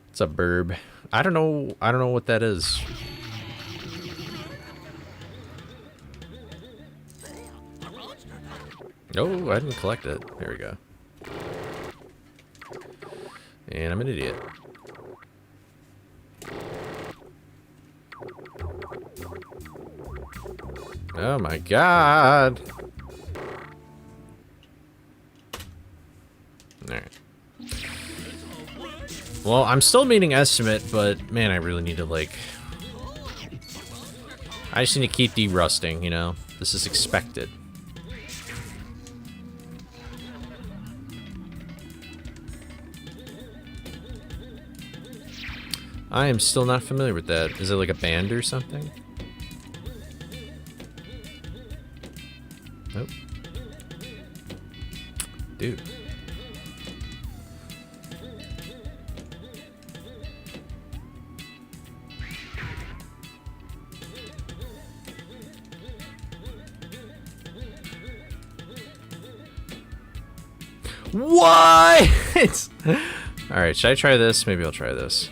It's a burb. I don't know what that is. Oh, I didn't collect it. There we go. And I'm an idiot. Oh my god! Alright. Well, I'm still meeting estimate, but man, I really need to, like... I just need to keep de-rusting, you know? This is expected. I am still not familiar with that. Is it like a band or something? Nope. Dude. What? Alright, should I try this? Maybe I'll try this.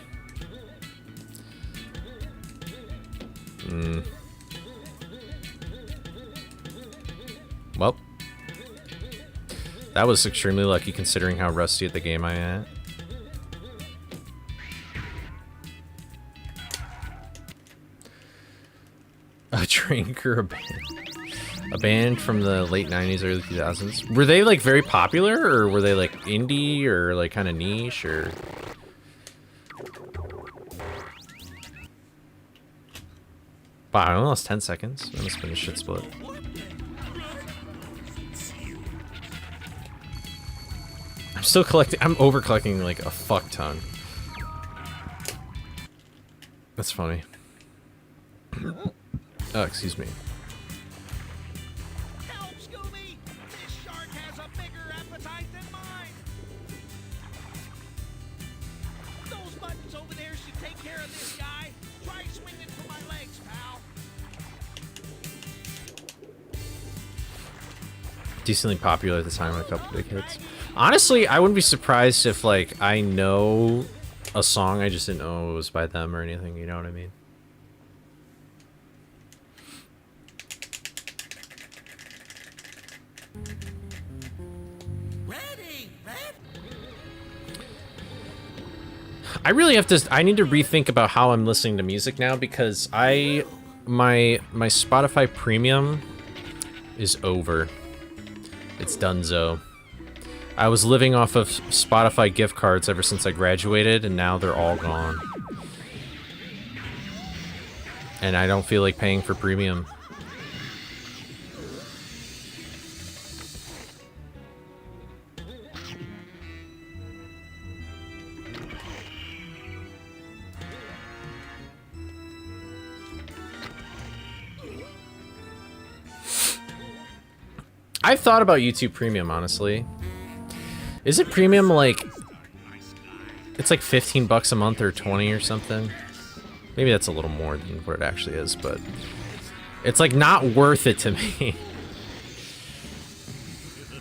Well, that was extremely lucky considering how rusty at the game I am. A drink or a band? A band from the late 90s, early 2000s. Were they like very popular, or were they like indie, or like kind of niche, or? Wow, I only lost 10 seconds. That must have been a shit split. I'm still collecting. I'm over collecting like a fuck ton. That's funny. Oh, excuse me. Help, Scooby! This shark has a bigger appetite than mine! Those buttons over there should take care of this guy. Try swinging for my legs, pal. Decently popular at the time with a couple big hits. Honestly, I wouldn't be surprised if, like, I know a song, I just didn't know it was by them or anything, you know what I mean? I really have to, I need to rethink about how I'm listening to music now, because my Spotify Premium is over. It's donezo. I was living off of Spotify gift cards ever since I graduated, and now they're all gone. And I don't feel like paying for premium. I've thought about YouTube Premium, honestly. Is it premium like... It's like 15 bucks a month or 20 or something? Maybe that's a little more than what it actually is, but... It's like not worth it to me.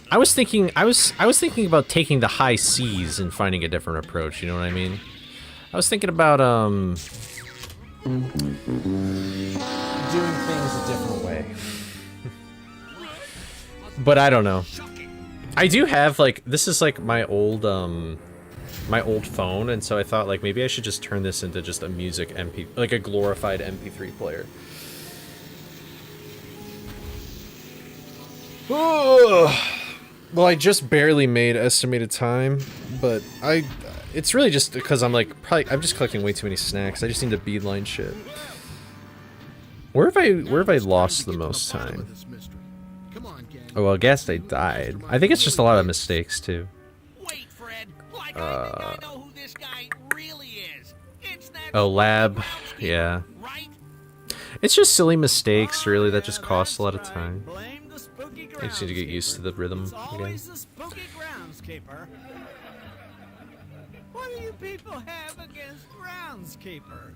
I was thinking about taking the high C's and finding a different approach, you know what I mean? I was thinking about, doing things a different way. But I don't know. I do have, like, this is like my old phone, and so I thought, like, maybe I should just turn this into just a music like a glorified MP3 player. Well, I just barely made estimated time, but it's really just because I'm just collecting way too many snacks. I just need to beeline shit. Where have I lost the most time? Oh, well, I guess I died. I think it's just a lot of mistakes too. Wait, Fred. Like I think I know who this guy really is. It's that Oh, lab. Yeah. right? It's just silly mistakes, really, that just cost a lot of time. I just need to get used to the rhythm again. Always the spooky groundskeeper. What do you people have against groundskeepers?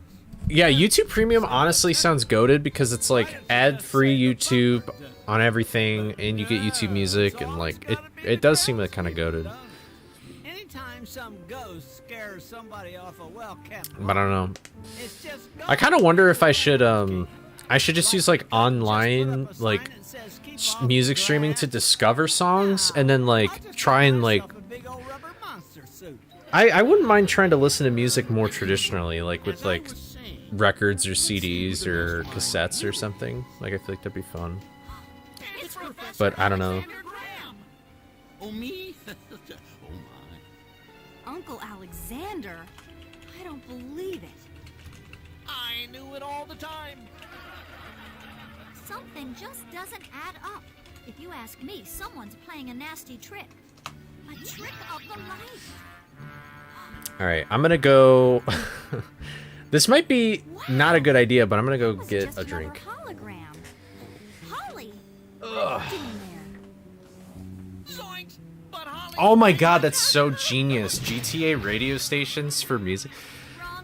Yeah, YouTube Premium honestly sounds goated because it's like ad-free YouTube on everything, and you get YouTube Music, and like it does seem like kind of goated. Anytime some ghost scares somebody off a well-kept But I don't know. it's just I kind of wonder if I should just use like online like music streaming to discover songs, and then like try and like I wouldn't mind trying to listen to music more traditionally, like with like records or CDs or cassettes or something. Like I feel like that'd be fun. But I don't know. Oh, me? Oh, my. Uncle Alexander? I don't believe it. I knew it all the time. Something just doesn't add up. If you ask me, someone's playing a nasty trick. A trick of the light. Alright, I'm gonna go... This might be not a good idea, but I'm gonna go get a drink. Hologram. Holly. Zoinks! But Holly... Oh my god, that's so genius. GTA radio stations for music.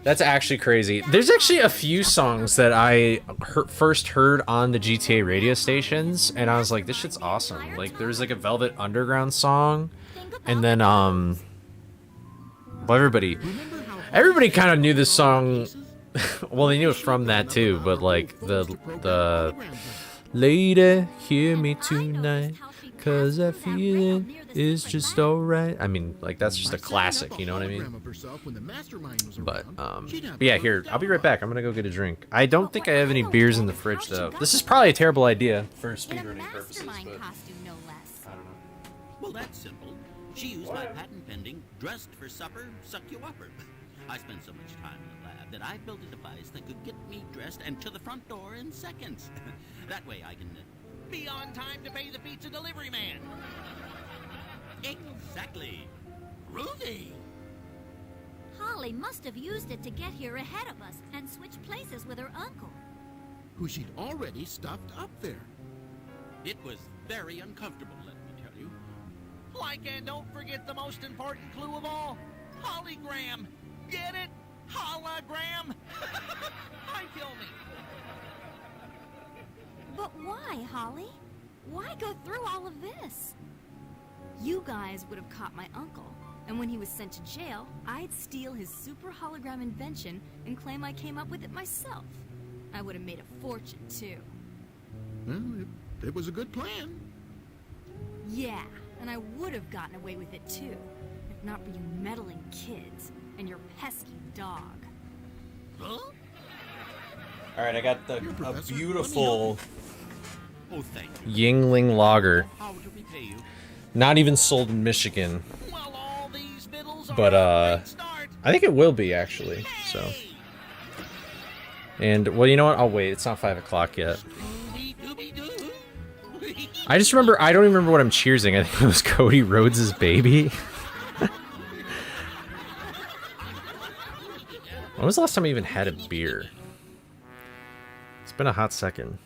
That's actually crazy. There's actually a few songs that I first heard on the GTA radio stations, and I was like, this shit's awesome. Like, there's like a Velvet Underground song, and then, well, everybody kind of knew this song. Well, they knew it from that too, but like, the Lady, hear me tonight, 'cause that feeling is just alright. I mean, like, that's just a classic, you know what I mean? But yeah, here, I'll be right back. I'm gonna go get a drink. I don't think I have any beers in the fridge, though. This is probably a terrible idea for speedrunning purposes, but I don't know. Well, that's simple. She used my patent-pending dressed for supper, suck you upper. I spent so much time in the lab that I built a device that could get me dressed and to the front door in seconds. That way I can... Be on time to pay the pizza delivery man. Exactly. Groovy. Holly must have used it to get here ahead of us and switch places with her uncle. Who she'd already stuffed up there. It was very uncomfortable, let me tell you. Like, and don't forget the most important clue of all. Hologram. Get it? Hologram. I kill me. But why, Holly? Why go through all of this? You guys would have caught my uncle, and when he was sent to jail, I'd steal his super hologram invention and claim I came up with it myself. I would have made a fortune, too. Well, it was a good plan. Yeah, and I would have gotten away with it, too, if not for you meddling kids and your pesky dog. Huh? Alright, I got a beautiful Oh, thank you. Yingling Lager. How to repay you? Not even sold in Michigan. Well, all these fiddles are But, a great start. I think it will be, actually, so. And, well, you know what? I'll wait. It's not 5 o'clock yet. I just remember, I don't even remember what I'm cheersing. I think it was Cody Rhodes' baby. When was the last time I even had a beer? It's been a hot second.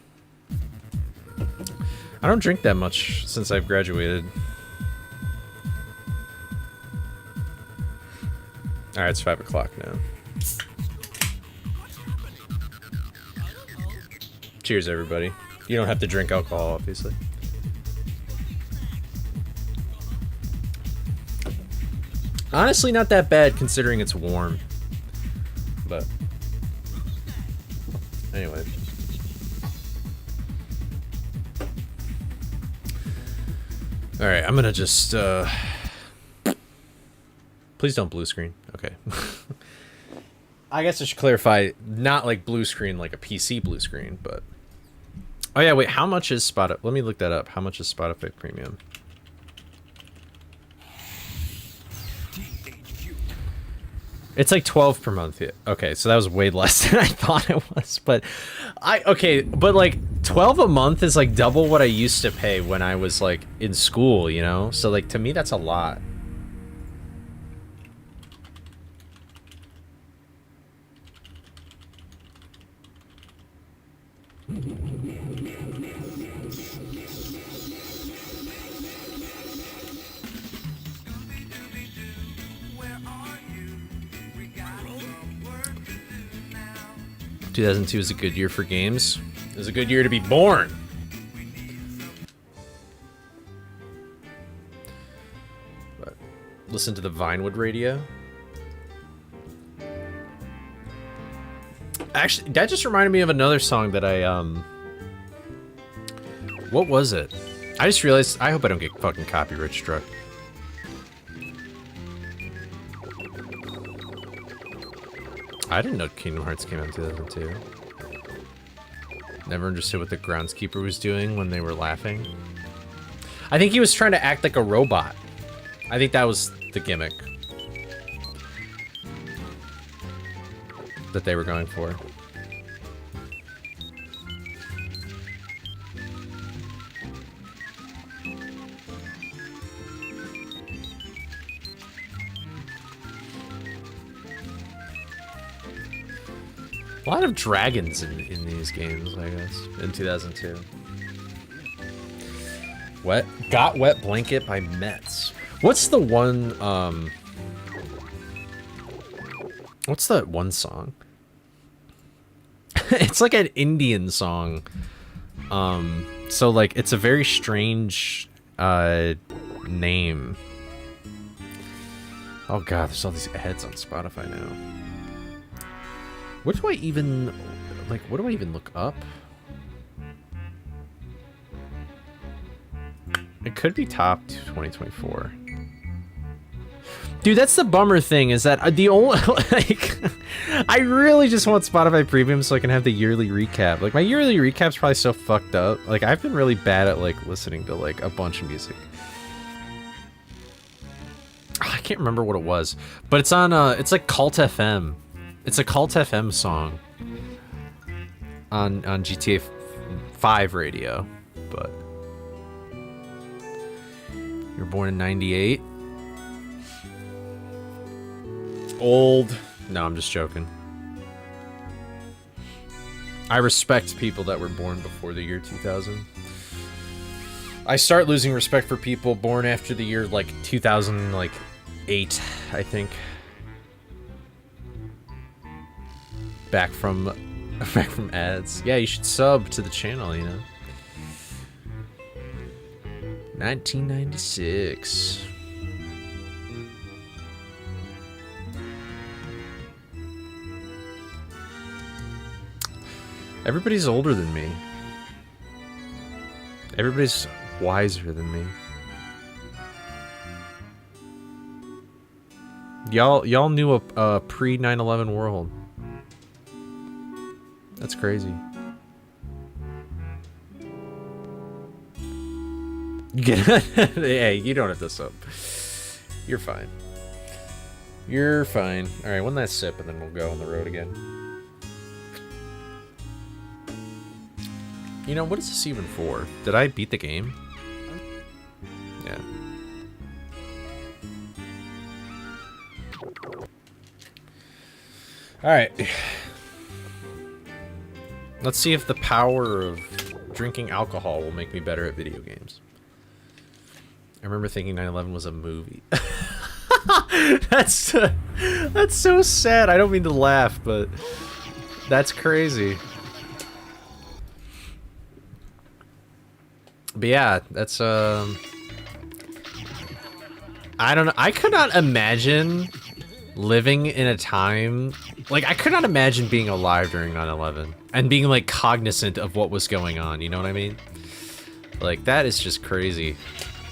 I don't drink that much since I've graduated. Alright, it's 5 o'clock now. Cheers, everybody. You don't have to drink alcohol, obviously. Honestly, not that bad considering it's warm. But anyway. Alright, I'm gonna just please don't blue screen. Okay. I guess I should clarify, not like blue screen like a PC blue screen, but oh yeah, wait, how much is Spotify? Let me look that up. How much is Spotify Premium? It's like 12 per month. Yeah. Okay, so that was way less than I thought it was. But but like 12 a month is like double what I used to pay when I was like in school, you know? So like to me that's a lot. ...2002 was a good year for games. It was a good year to be born. But listen to the Vinewood radio. Actually, that just reminded me of another song that I, what was it? I just realized, I hope I don't get fucking copyright struck. I didn't know Kingdom Hearts came out in 2002. Never understood what the groundskeeper was doing when they were laughing. I think he was trying to act like a robot. I think that was the gimmick that they were going for. A lot of dragons in these games, I guess, in 2002. Got Wet Blanket by Mets. What's the one, what's that one song? It's like an Indian song. So like, it's a very strange, name. Oh god, there's all these ads on Spotify now. What do I even, like, what do I even look up? It could be top 2024. Dude, that's the bummer thing, is that the only, like, I really just want Spotify Premium so I can have the yearly recap. Like, my yearly recap's probably so fucked up. Like, I've been really bad at, like, listening to, like, a bunch of music. Oh, I can't remember what it was. But it's on, it's like Cult FM. It's a Cult FM song on GTA 5 radio, but you were born in 98. Old. No, I'm just joking. I respect people that were born before the year 2000. I start losing respect for people born after the year like 2008, I think. Back from ads. Yeah, you should sub to the channel, you know. 1996. Everybody's older than me. Everybody's wiser than me. Y'all knew a pre 9/11 world. That's crazy. Hey, you don't have to sub. You're fine. You're fine. Alright, one last sip and then we'll go on the road again. You know, what is this even for? Did I beat the game? Yeah. Alright. Let's see if the power of drinking alcohol will make me better at video games. I remember thinking 9/11 was a movie. That's so sad. I don't mean to laugh, but that's crazy. But yeah, that's I don't know. I could not imagine living in a time, like, I could not imagine being alive during 9/11 and being, like, cognizant of what was going on, you know what I mean? Like, that is just crazy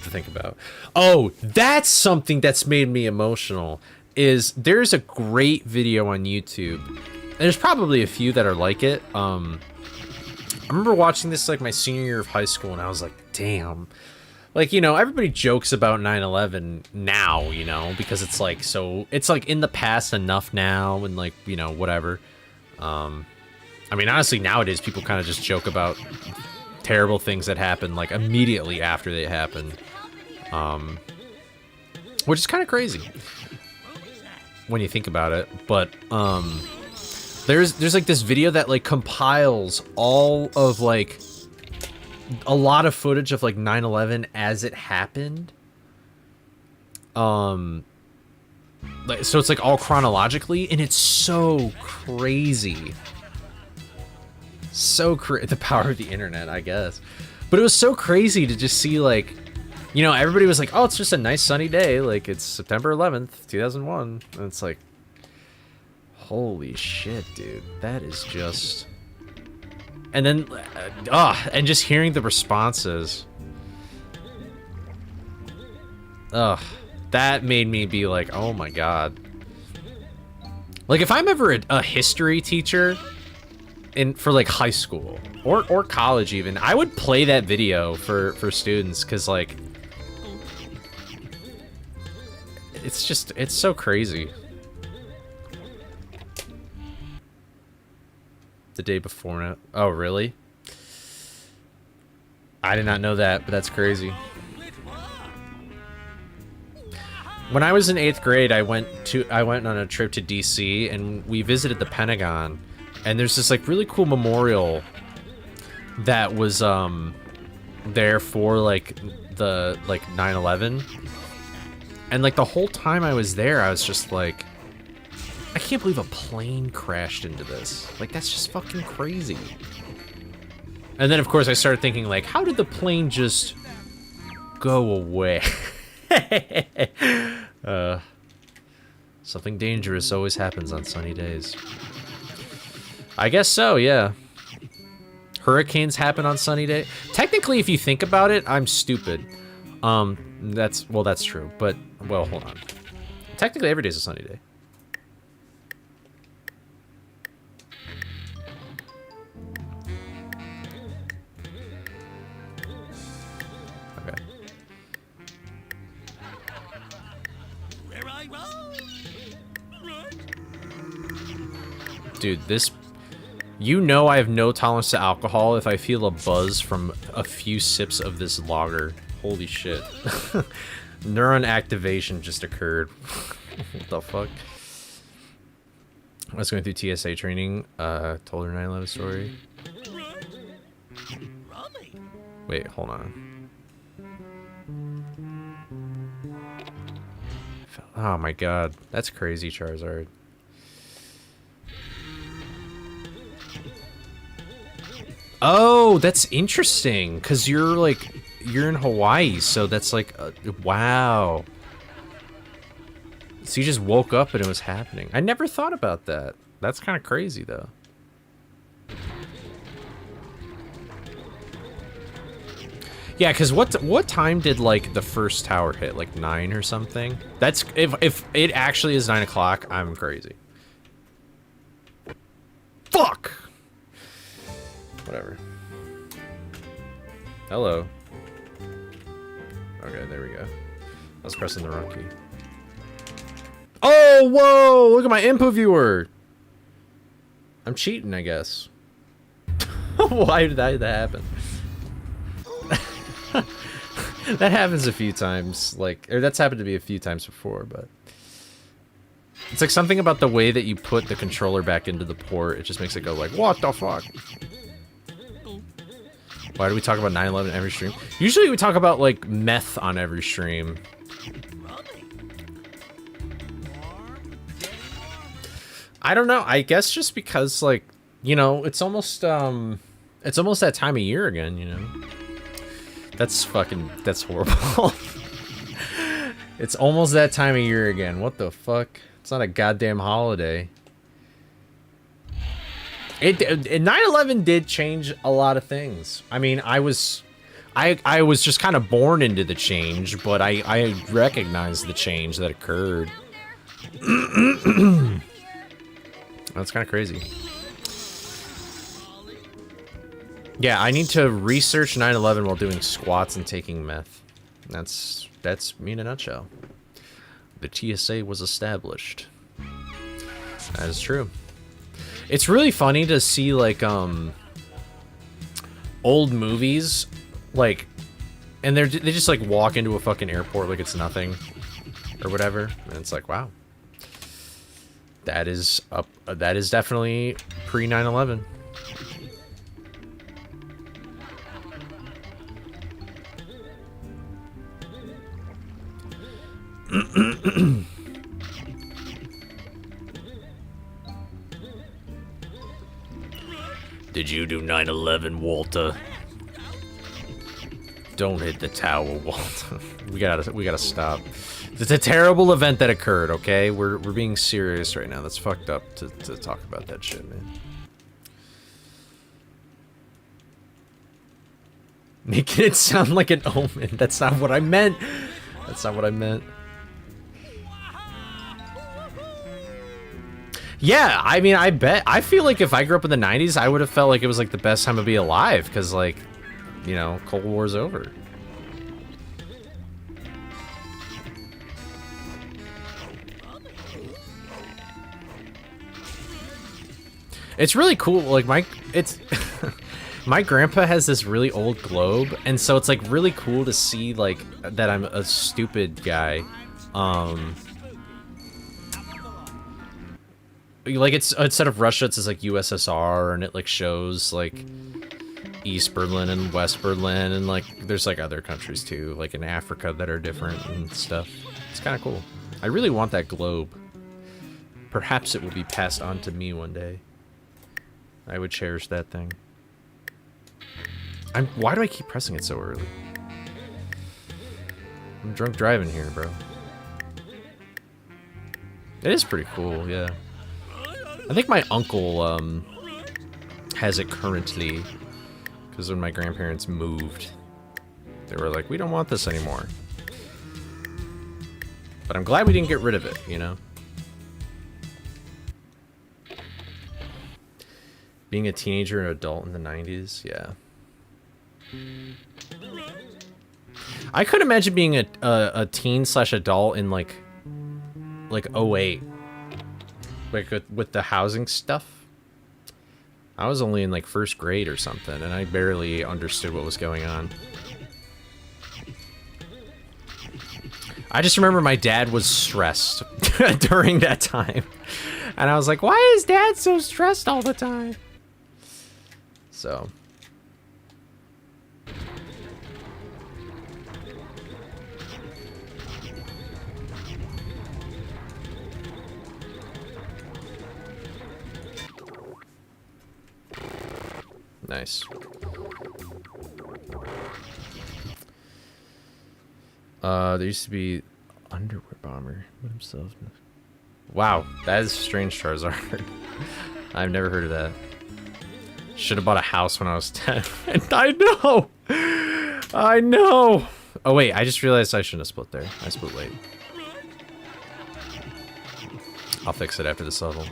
to think about. Oh, that's something that's made me emotional, is there's a great video on YouTube. There's probably a few that are like it. I remember watching this, like, my senior year of high school, and I was like, damn. Like, you know, everybody jokes about 9/11 now, you know, because it's like, so it's like in the past enough now, and like, you know, whatever. I mean, honestly, nowadays people kind of just joke about terrible things that happen like immediately after they happened, which is kind of crazy when you think about it. But there's like this video that like compiles all of like a lot of footage of like 9/11 as it happened. Like, so it's like all chronologically, and it's so crazy. So the power of the internet, I guess. But it was so crazy to just see, like, you know, everybody was like, oh, it's just a nice sunny day, like it's September 11th, 2001. And it's like, holy shit, dude, that is just... And then, and just hearing the responses. That made me be like, oh my god. Like, if I'm ever a history teacher for like high school or college even, I would play that video for students, because like, it's so crazy. The day before now. Oh, really? I did not know that, but that's crazy. When I was in 8th grade, I went on a trip to DC, and we visited the Pentagon, and there's this like really cool memorial that was there for like the 9/11. And like the whole time I was there, I was just like, I can't believe a plane crashed into this. Like, that's just fucking crazy. And then, of course, I started thinking, like, how did the plane just go away? Something dangerous always happens on sunny days. I guess so, yeah. Hurricanes happen on sunny days. Technically, if you think about it, I'm stupid. That's true. But, well, hold on. Technically, every day's a sunny day. Dude, this... You know I have no tolerance to alcohol if I feel a buzz from a few sips of this lager. Holy shit. Neuron activation just occurred. What the fuck? I was going through TSA training, told her 9/11 story. Wait, hold on. Oh my god, that's crazy, Charizard. Oh, that's interesting, because you're in Hawaii, so that's like, wow. So you just woke up and it was happening. I never thought about that. That's kind of crazy, though. Yeah, because what time did, like, the first tower hit? Like, 9 or something? That's, if it actually is 9 o'clock, I'm crazy. Fuck! Whatever. Hello. Okay, there we go. I was pressing the wrong key. Oh, whoa! Look at my input viewer! I'm cheating, I guess. Why did that happen? That happens a few times, like, or that's happened to me a few times before, but... It's like something about the way that you put the controller back into the port, it just makes it go like, what the fuck? Why do we talk about 9/11 every stream? Usually we talk about, like, meth on every stream. I don't know. I guess just because, like, you know, it's almost that time of year again, you know? That's horrible. It's almost that time of year again. What the fuck? It's not a goddamn holiday. 9/11 did change a lot of things. I mean, I was just kind of born into the change, but I recognized the change that occurred. That's kind of crazy. Yeah, I need to research 9/11 while doing squats and taking meth. That's me in a nutshell. The TSA was established. That is true. It's really funny to see, like, old movies, like, and they just, like, walk into a fucking airport like it's nothing, or whatever, and it's like, wow. That is definitely pre-9/11. Did you do 9/11, Walter? Don't hit the tower, Walter. we gotta stop. It's a terrible event that occurred, okay? We're being serious right now. That's fucked up to talk about that shit, man. Making it sound like an omen. That's not what I meant. That's not what I meant. Yeah, I mean, I feel like if I grew up in the 90s, I would have felt like it was, like, the best time to be alive, because, like, you know, Cold War's over. It's really cool, like, my grandpa has this really old globe, and so it's, like, really cool to see, like, that I'm a stupid guy. Like, it's instead of Russia, it says, like, USSR, and it, like, shows, like, East Berlin and West Berlin, and, like, there's, like, other countries, too, like, in Africa that are different and stuff. It's kind of cool. I really want that globe. Perhaps it will be passed on to me one day. I would cherish that thing. Why do I keep pressing it so early? I'm drunk driving here, bro. It is pretty cool, yeah. I think my uncle has it currently, because when my grandparents moved, they were like, we don't want this anymore. But I'm glad we didn't get rid of it, you know? Being a teenager and adult in the 90s, yeah. I could imagine being a teen/adult in like 08. Like with the housing stuff. I was only in like first grade or something, and I barely understood what was going on. I just remember my dad was stressed during that time. And I was like, why is dad so stressed all the time? So. Nice. There used to be underwear bomber with himself. Wow, that is strange, Charizard. I've never heard of that. Should have bought a house when I was 10. I know! I know! Oh wait, I just realized I shouldn't have split there. I split late. I'll fix it after this level.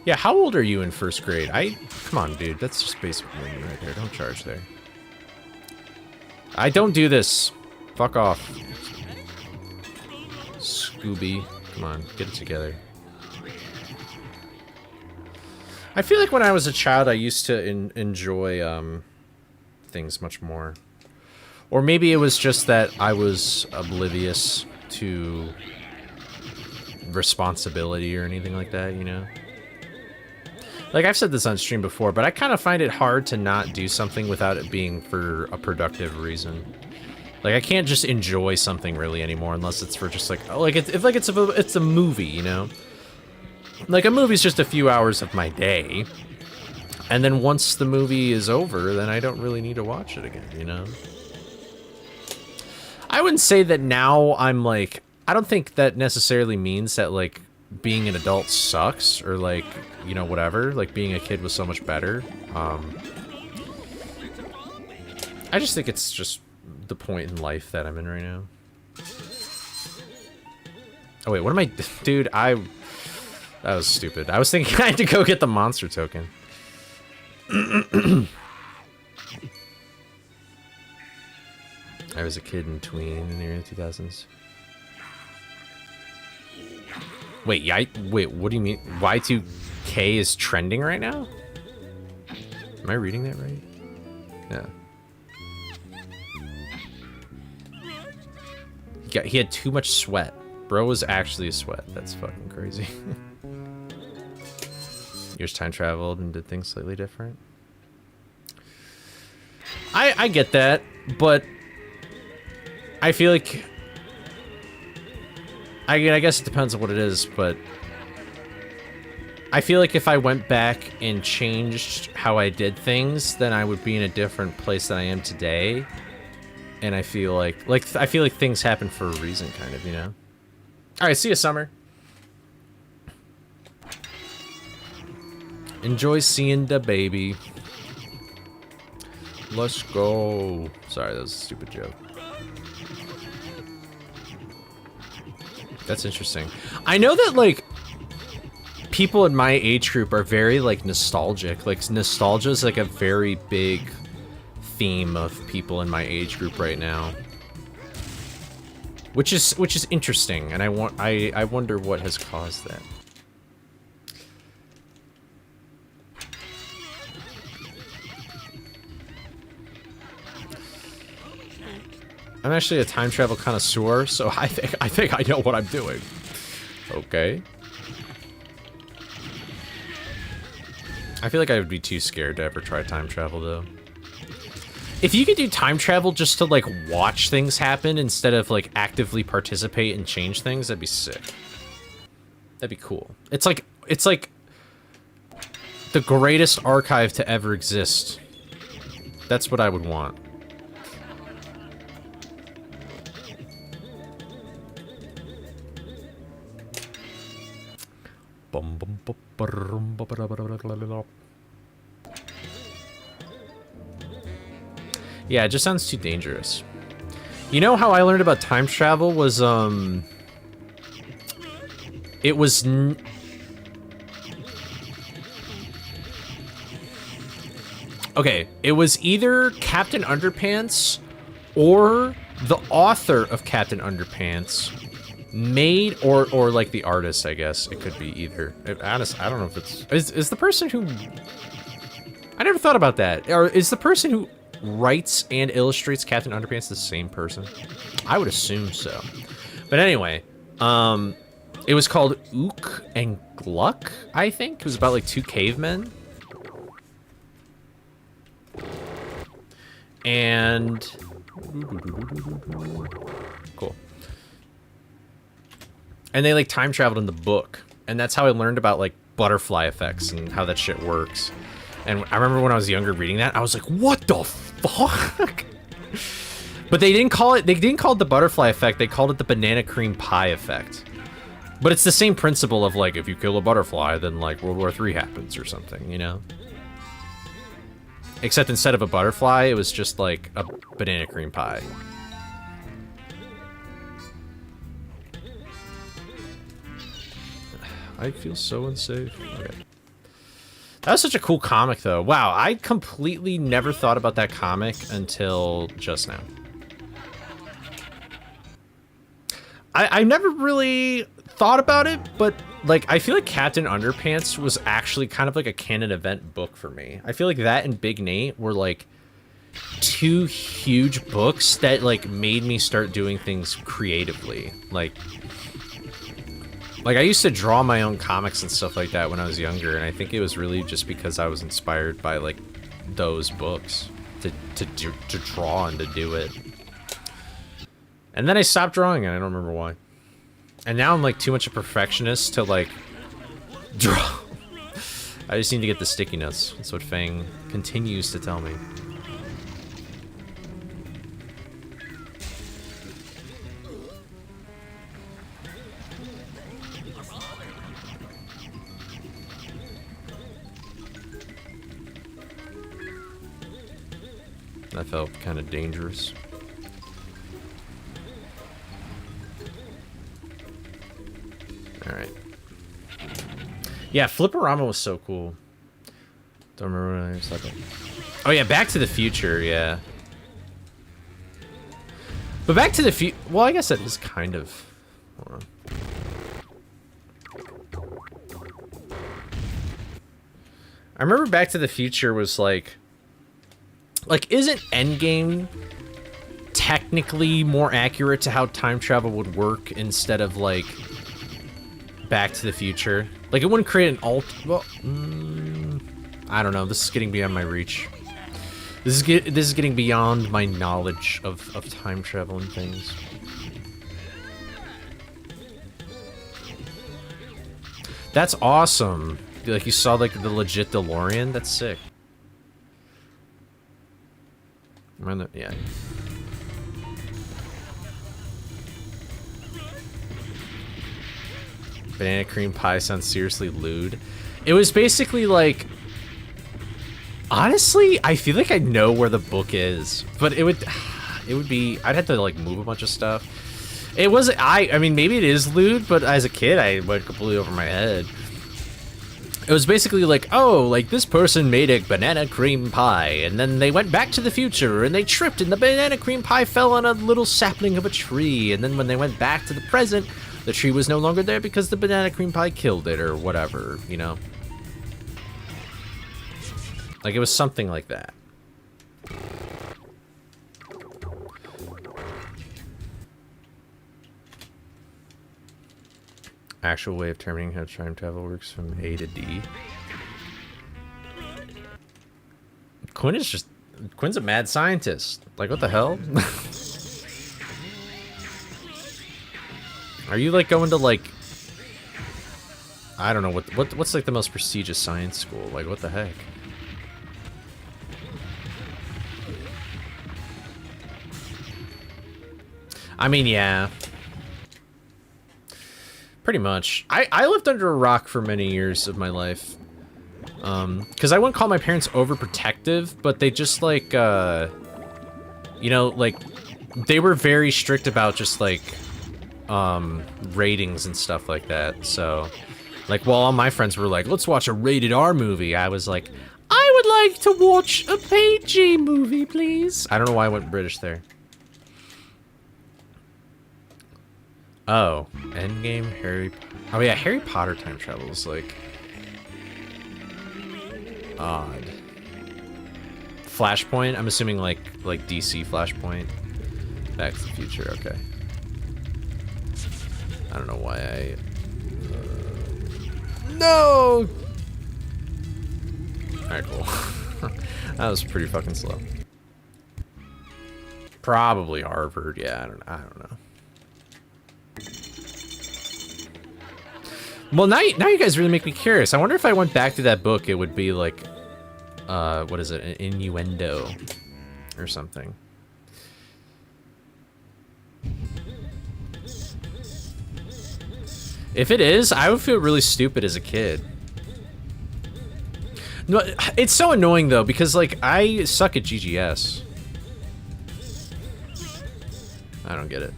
Yeah, how old are you in first grade? Come on, dude. That's just basic learning right there. Don't charge there. I don't do this. Fuck off. Scooby. Come on, get it together. I feel like when I was a child, I used to enjoy things much more. Or maybe it was just that I was oblivious to responsibility or anything like that, you know? Like, I've said this on stream before, but I kind of find it hard to not do something without it being for a productive reason. Like, I can't just enjoy something really anymore unless it's for just like, it's a movie, you know? Like, a movie's just a few hours of my day. And then once the movie is over, then I don't really need to watch it again, you know? I wouldn't say that now I'm like, I don't think that necessarily means that like being an adult sucks or like, you know, whatever. Like being a kid was so much better. I just think it's just the point in life that I'm in right now. Oh wait, what am I, dude, that was stupid. I was thinking I had to go get the monster token. I was a kid in tween in the early 2000s. Wait, wait, what do you mean? Y2K is trending right now? Am I reading that right? Yeah. He had too much sweat. Bro was actually a sweat. That's fucking crazy. Years time traveled and did things slightly different. I get that, but I feel like I guess it depends on what it is, but I feel like if I went back and changed how I did things, then I would be in a different place than I am today. And I feel like things happen for a reason, kind of, you know? Alright, see you, Summer. Enjoy seeing the baby. Let's go. Sorry, that was a stupid joke. That's interesting. I know that, like, people in my age group are very, like, nostalgic. Like, nostalgia is, like, a very big theme of people in my age group right now. Which is interesting, and I wonder what has caused that. I'm actually a time travel connoisseur, so I think I know what I'm doing. Okay. I feel like I would be too scared to ever try time travel, though. If you could do time travel just to, like, watch things happen instead of, like, actively participate and change things, that'd be sick. That'd be cool. It's like the greatest archive to ever exist. That's what I would want. Yeah, it just sounds too dangerous. You know how I learned about time travel was, it was... Okay, it was either Captain Underpants or the author of Captain Underpants made, or like the artist, I guess. It could be either. Honestly, I don't know if it's... Is the person who... I never thought about that. Or is the person who writes and illustrates Captain Underpants the same person? I would assume so. But anyway, it was called Ook and Gluck, I think. It was about like two cavemen. And... Cool. And they like time traveled in the book. And that's how I learned about like butterfly effects and how that shit works. And I remember when I was younger reading that, I was like, what the fuck? But they didn't call it the butterfly effect, they called it the banana cream pie effect. But it's the same principle of like, if you kill a butterfly, then like World War III happens or something, you know? Except instead of a butterfly, it was just like a banana cream pie. I feel so unsafe. Okay. That was such a cool comic, though. Wow, I completely never thought about that comic until just now. I never really thought about it, but like I feel like Captain Underpants was actually kind of like a canon event book for me. I feel like that and Big Nate were like two huge books that like made me start doing things creatively. Like Like, I used to draw my own comics and stuff like that when I was younger, and I think it was really just because I was inspired by, like, those books to draw and to do it. And then I stopped drawing it, I don't remember why. And now I'm, like, too much a perfectionist to, like, draw. I just need to get the sticky notes. That's what Fang continues to tell me. That felt kind of dangerous. Alright. Yeah, Flipperama was so cool. Don't remember what I was talking about. Oh yeah, Back to the Future, yeah. But Back to the Future... Well, I guess that is kind of... Hold on. I remember Back to the Future was like... Like, isn't Endgame technically more accurate to how time travel would work instead of, like, Back to the Future? Like, it wouldn't create an well, I don't know. This is getting beyond my reach. This is getting beyond my knowledge of time travel and things. That's awesome. Like, you saw, like, the legit DeLorean? That's sick. Yeah. Banana cream pie sounds seriously lewd. It was basically like... Honestly, I feel like I know where the book is. But it would be... I'd have to, like, move a bunch of stuff. It was... I mean, maybe it is lewd, but as a kid, I went completely over my head. It was basically like, oh, like, this person made a banana cream pie, and then they went back to the future, and they tripped, and the banana cream pie fell on a little sapling of a tree, and then when they went back to the present, the tree was no longer there because the banana cream pie killed it, or whatever, you know? Like, it was something like that. Actual way of determining how time travel works from A to D. Quinn's a mad scientist. Like, what the hell? Are you, like, going to, like... I don't know, what's, like, the most prestigious science school? Like, what the heck? I mean, yeah. Pretty much. I lived under a rock for many years of my life. Because I wouldn't call my parents overprotective, but they just, like, you know, like, they were very strict about just, like, ratings and stuff like that. So, like, while all my friends were like, let's watch a rated R movie, I was like, I would like to watch a PG movie, please. I don't know why I went British there. Oh, Endgame, Harry... Oh yeah, Harry Potter time travel is, like... odd. Flashpoint? I'm assuming, like DC Flashpoint. Back to the Future, okay. I don't know why I... No! Alright, cool. That was pretty fucking slow. Probably Harvard, yeah, I don't know. Well, now you guys really make me curious. I wonder if I went back to that book, it would be like, what is it, an innuendo or something. If it is, I would feel really stupid as a kid. No, it's so annoying though, because like, I suck at GGS. I don't get it.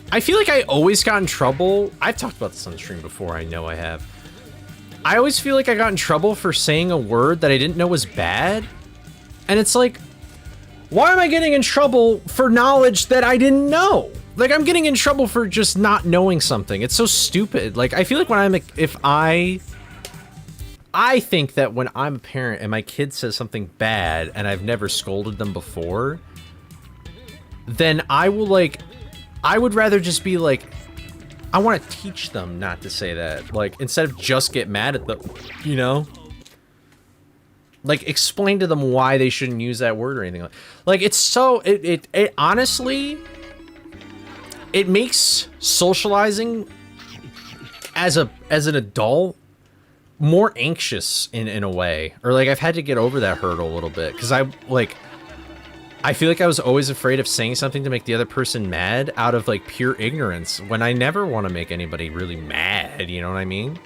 I feel like I always got in trouble. I've talked about this on the stream before, I know I have. I always feel like I got in trouble for saying a word that I didn't know was bad. And it's like, why am I getting in trouble for knowledge that I didn't know? Like, I'm getting in trouble for just not knowing something. It's so stupid. Like, I feel like when I'm, if I I think that when I'm a parent and my kid says something bad and I've never scolded them before, then I will, like, I would rather just be like, I want to teach them not to say that. Like, instead of just get mad at them, you know? Like, explain to them why they shouldn't use that word or anything. Like, it's so, it honestly, it makes socializing as an adult more anxious in a way. Or, like, I've had to get over that hurdle a little bit. Because I feel like I was always afraid of saying something to make the other person mad out of, like, pure ignorance, when I never want to make anybody really mad, you know what I mean?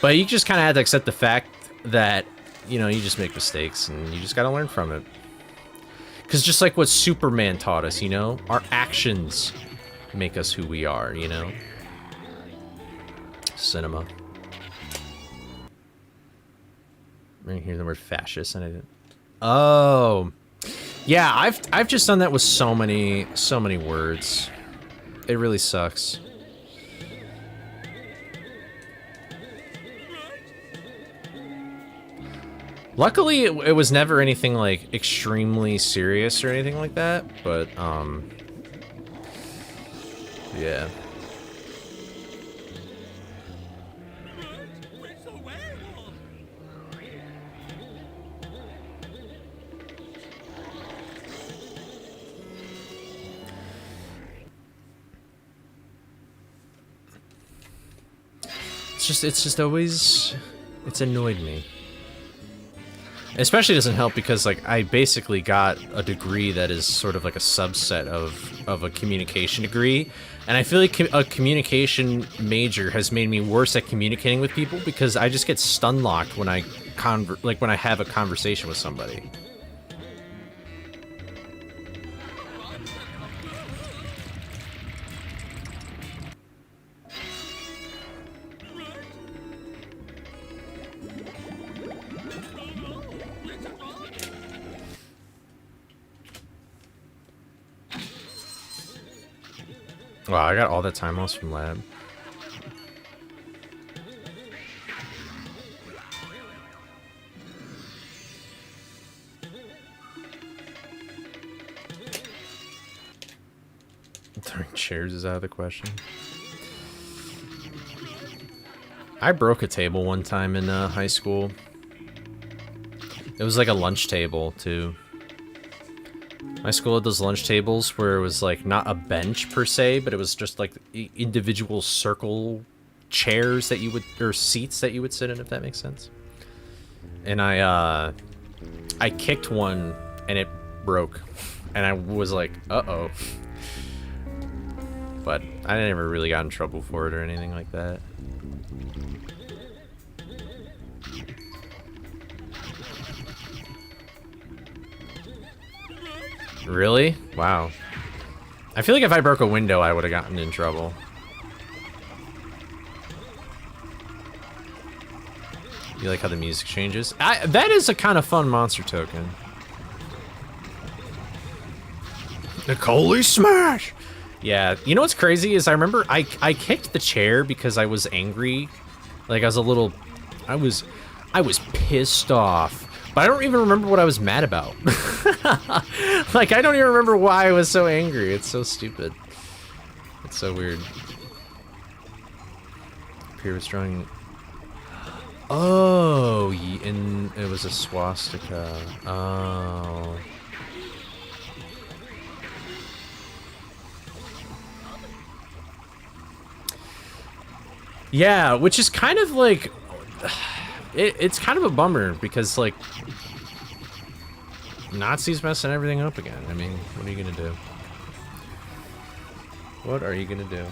But you just kind of have to accept the fact that, you know, you just make mistakes, and you just gotta learn from it. Because just like what Superman taught us, you know? Our actions make us who we are, you know? Cinema. I didn't hear the word fascist, and I didn't. Oh, yeah. I've just done that with so many words. It really sucks. Luckily, it was never anything like extremely serious or anything like that. But yeah. It's just always, it's annoyed me. Especially doesn't help because, like, I basically got a degree that is sort of like a subset of a communication degree, and I feel like a communication major has made me worse at communicating with people because I just get stun locked when I when I have a conversation with somebody. Wow, I got all that time loss from lab. Throwing chairs is out of the question. I broke a table one time in high school. It was like a lunch table, too. My school had those lunch tables where it was like not a bench per se, but it was just like individual circle chairs that you would, or seats that you would sit in, if that makes sense. And I kicked one and it broke, and I was like, uh-oh. But I never really got in trouble for it or anything like that. Really? Wow. I feel like if I broke a window, I would have gotten in trouble. You like how the music changes? That is a kind of fun monster token. The Coley smash! Yeah, you know what's crazy is I remember I kicked the chair because I was angry. Like I was a little... I was pissed off. But I don't even remember what I was mad about. Like, I don't even remember why I was so angry. It's so stupid. It's so weird. Peer was drawing... Oh, and it was a swastika. Oh. Yeah, which is kind of like... It's kind of a bummer because, like, Nazis messing everything up again. I mean, what are you gonna do? What are you gonna do?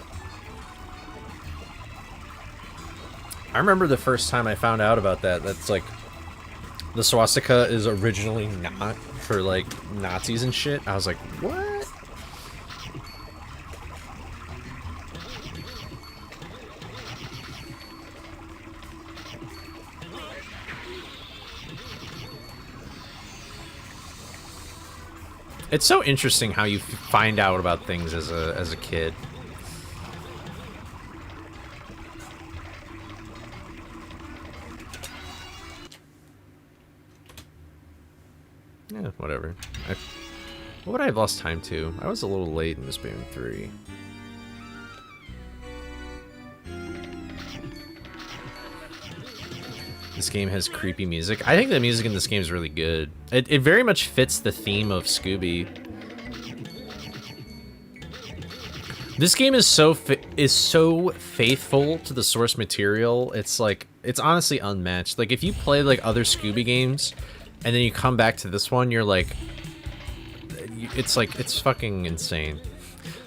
I remember the first time I found out about that. That's like, the swastika is originally not for, like, Nazis and shit. I was like, what? It's so interesting how you find out about things as a kid. Yeah, whatever. What would I have lost time to? I was a little late in Speedrun 3. This game has creepy music. I think the music in this game is really good. It very much fits the theme of Scooby. This game is so faithful to the source material. It's like, it's honestly unmatched. Like, if you play like other Scooby games and then you come back to this one, you're like, it's like, it's fucking insane.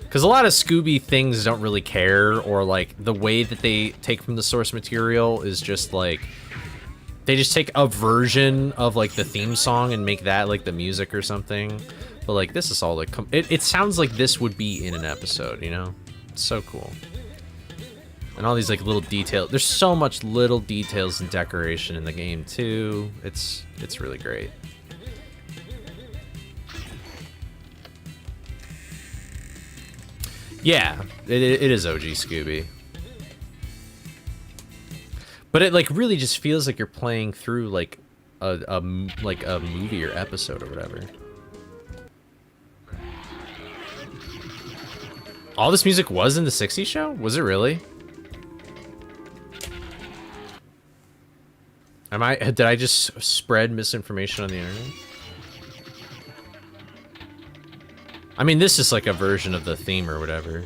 Because a lot of Scooby things don't really care, or like the way that they take from the source material is just like, they just take a version of like the theme song and make that like the music or something. But like, this is all like, it sounds like this would be in an episode, you know? It's so cool. And all these like little details. There's so much little details and decoration in the game too. It's really great. Yeah, it is OG Scooby. But it like really just feels like you're playing through like a movie or episode or whatever. All this music was in the 60s show? Was it really? Did I just spread misinformation on the internet? I mean, this is like a version of the theme or whatever.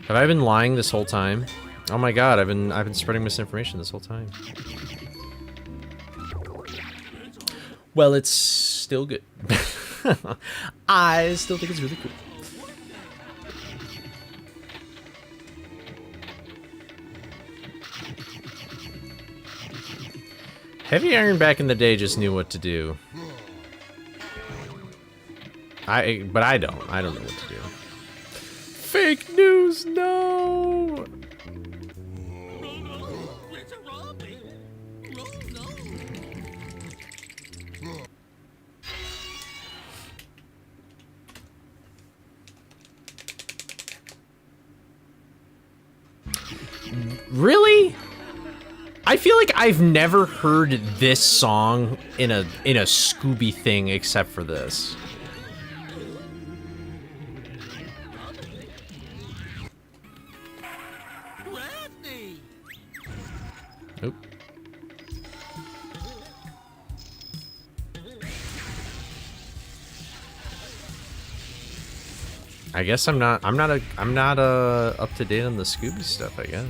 Have I been lying this whole time? Oh my god, I've been spreading misinformation this whole time. Well, it's still good. I still think it's really cool. Heavy Iron back in the day just knew what to do. But I don't know what to do. Fake news, no! Really? I feel like I've never heard this song in a Scooby thing except for this. Oop. I guess I'm not up to date on the Scooby stuff, I guess.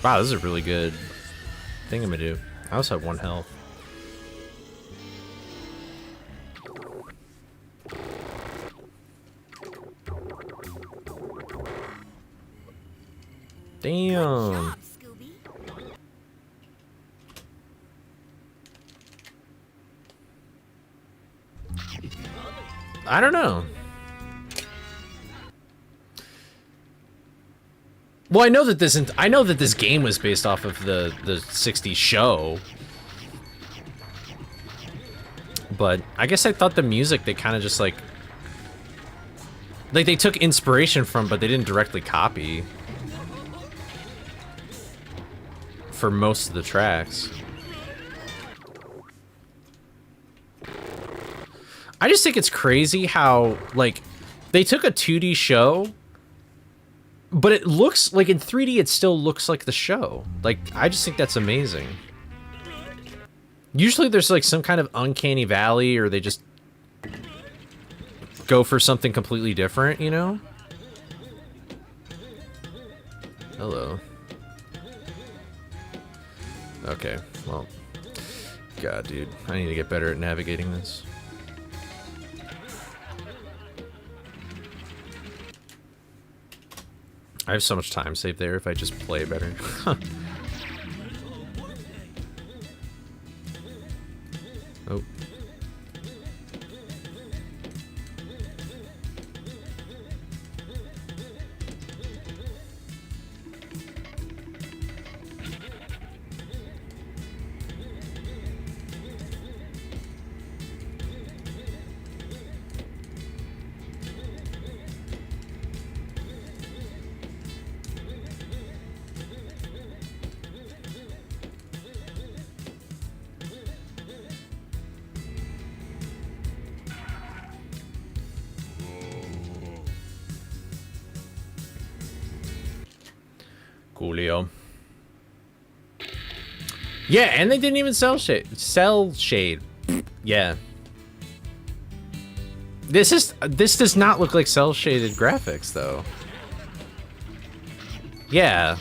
Wow, this is a really good thingamadoo. I also have 1 health. Damn. I don't know. Well, I know that this game was based off of the 60s show. But I guess I thought the music they kind of just like they took inspiration from, but they didn't directly copy for most of the tracks. I just think it's crazy how like they took a 2D show, but it looks like in 3D it still looks like the show. Like, I just think that's amazing. Usually there's like some kind of uncanny valley, or they just go for something completely different, you know? Hello. Okay, well. God, dude. I need to get better at navigating this. I have so much time saved there if I just play better. Oh. Coolio. Yeah, and they didn't even sell shade. Yeah. This does not look like cell shaded graphics though. Yeah.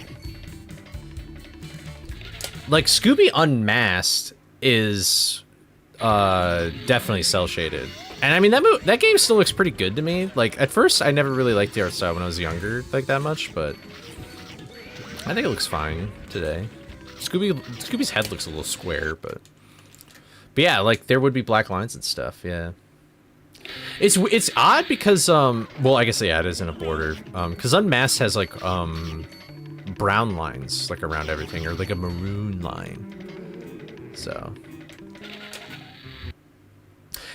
Like Scooby Unmasked is definitely cell shaded. And I mean that game still looks pretty good to me. Like at first I never really liked the art style when I was younger like that much, but I think it looks fine today. Scooby's head looks a little square, but yeah, like there would be black lines and stuff, yeah. It's odd because well, I guess yeah, it is in a border. Cuz Unmasked has like brown lines like around everything, or like a maroon line. So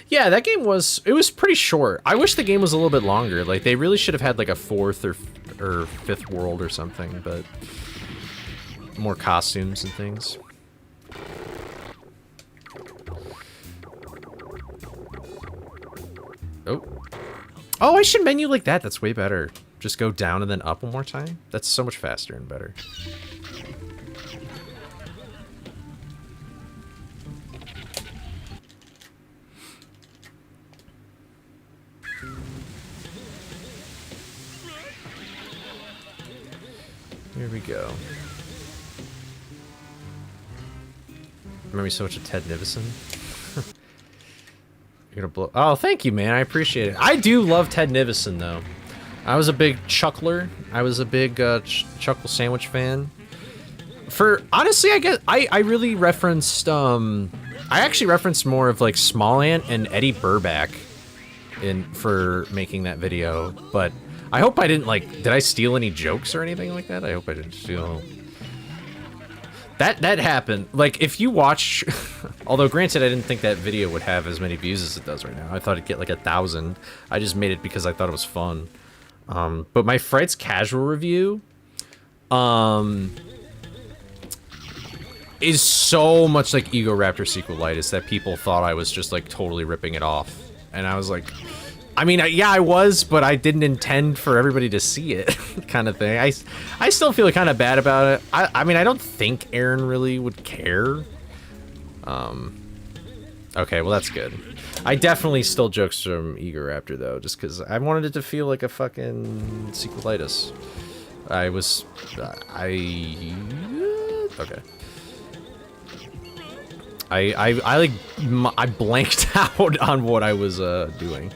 yeah, that game was pretty short. I wish the game was a little bit longer. Like they really should have had like a fourth or fifth world or something, but more costumes and things. Oh, I should menu like that. That's way better. Just go down and then up one more time. That's so much faster and better. Here we go. Remember me so much of Ted Nivison? You're gonna blow. Oh, thank you, man. I appreciate it. I do love Ted Nivison, though. I was a big Chuckler. I was a big Chuckle Sandwich fan. Honestly, I guess I really referenced. I actually referenced more of like Small Ant and Eddie Burback for making that video. But I hope I didn't did I steal any jokes or anything like that? I hope I didn't steal. That happened. Like, if you watch... Although, granted, I didn't think that video would have as many views as it does right now. I thought it'd get, like, 1,000. I just made it because I thought it was fun. But my Frights Casual review... is so much like Ego Raptor Sequelitis that people thought I was just, like, totally ripping it off. And I was like... I mean, yeah, I was, but I didn't intend for everybody to see it, kind of thing. I still feel kind of bad about it. I mean, I don't think Aaron really would care. Okay, well, that's good. I definitely stole jokes from Ego Raptor, though, just because I wanted it to feel like a fucking sequelitis. Okay. I blanked out on what I was doing.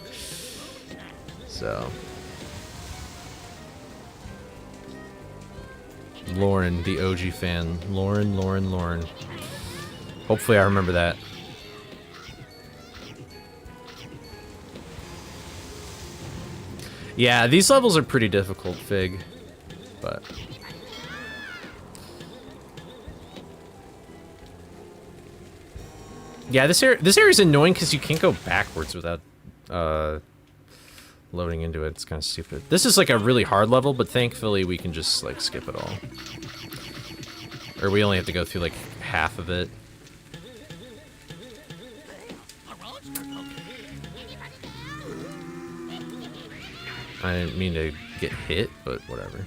So, Lauren, the OG fan. Lauren. Hopefully I remember that. Yeah, these levels are pretty difficult, Fig. But... yeah, this area's annoying because you can't go backwards without, loading into it. It's kind of stupid. This is like a really hard level, but thankfully we can just like skip it all. Or we only have to go through like half of it. I didn't mean to get hit, but whatever.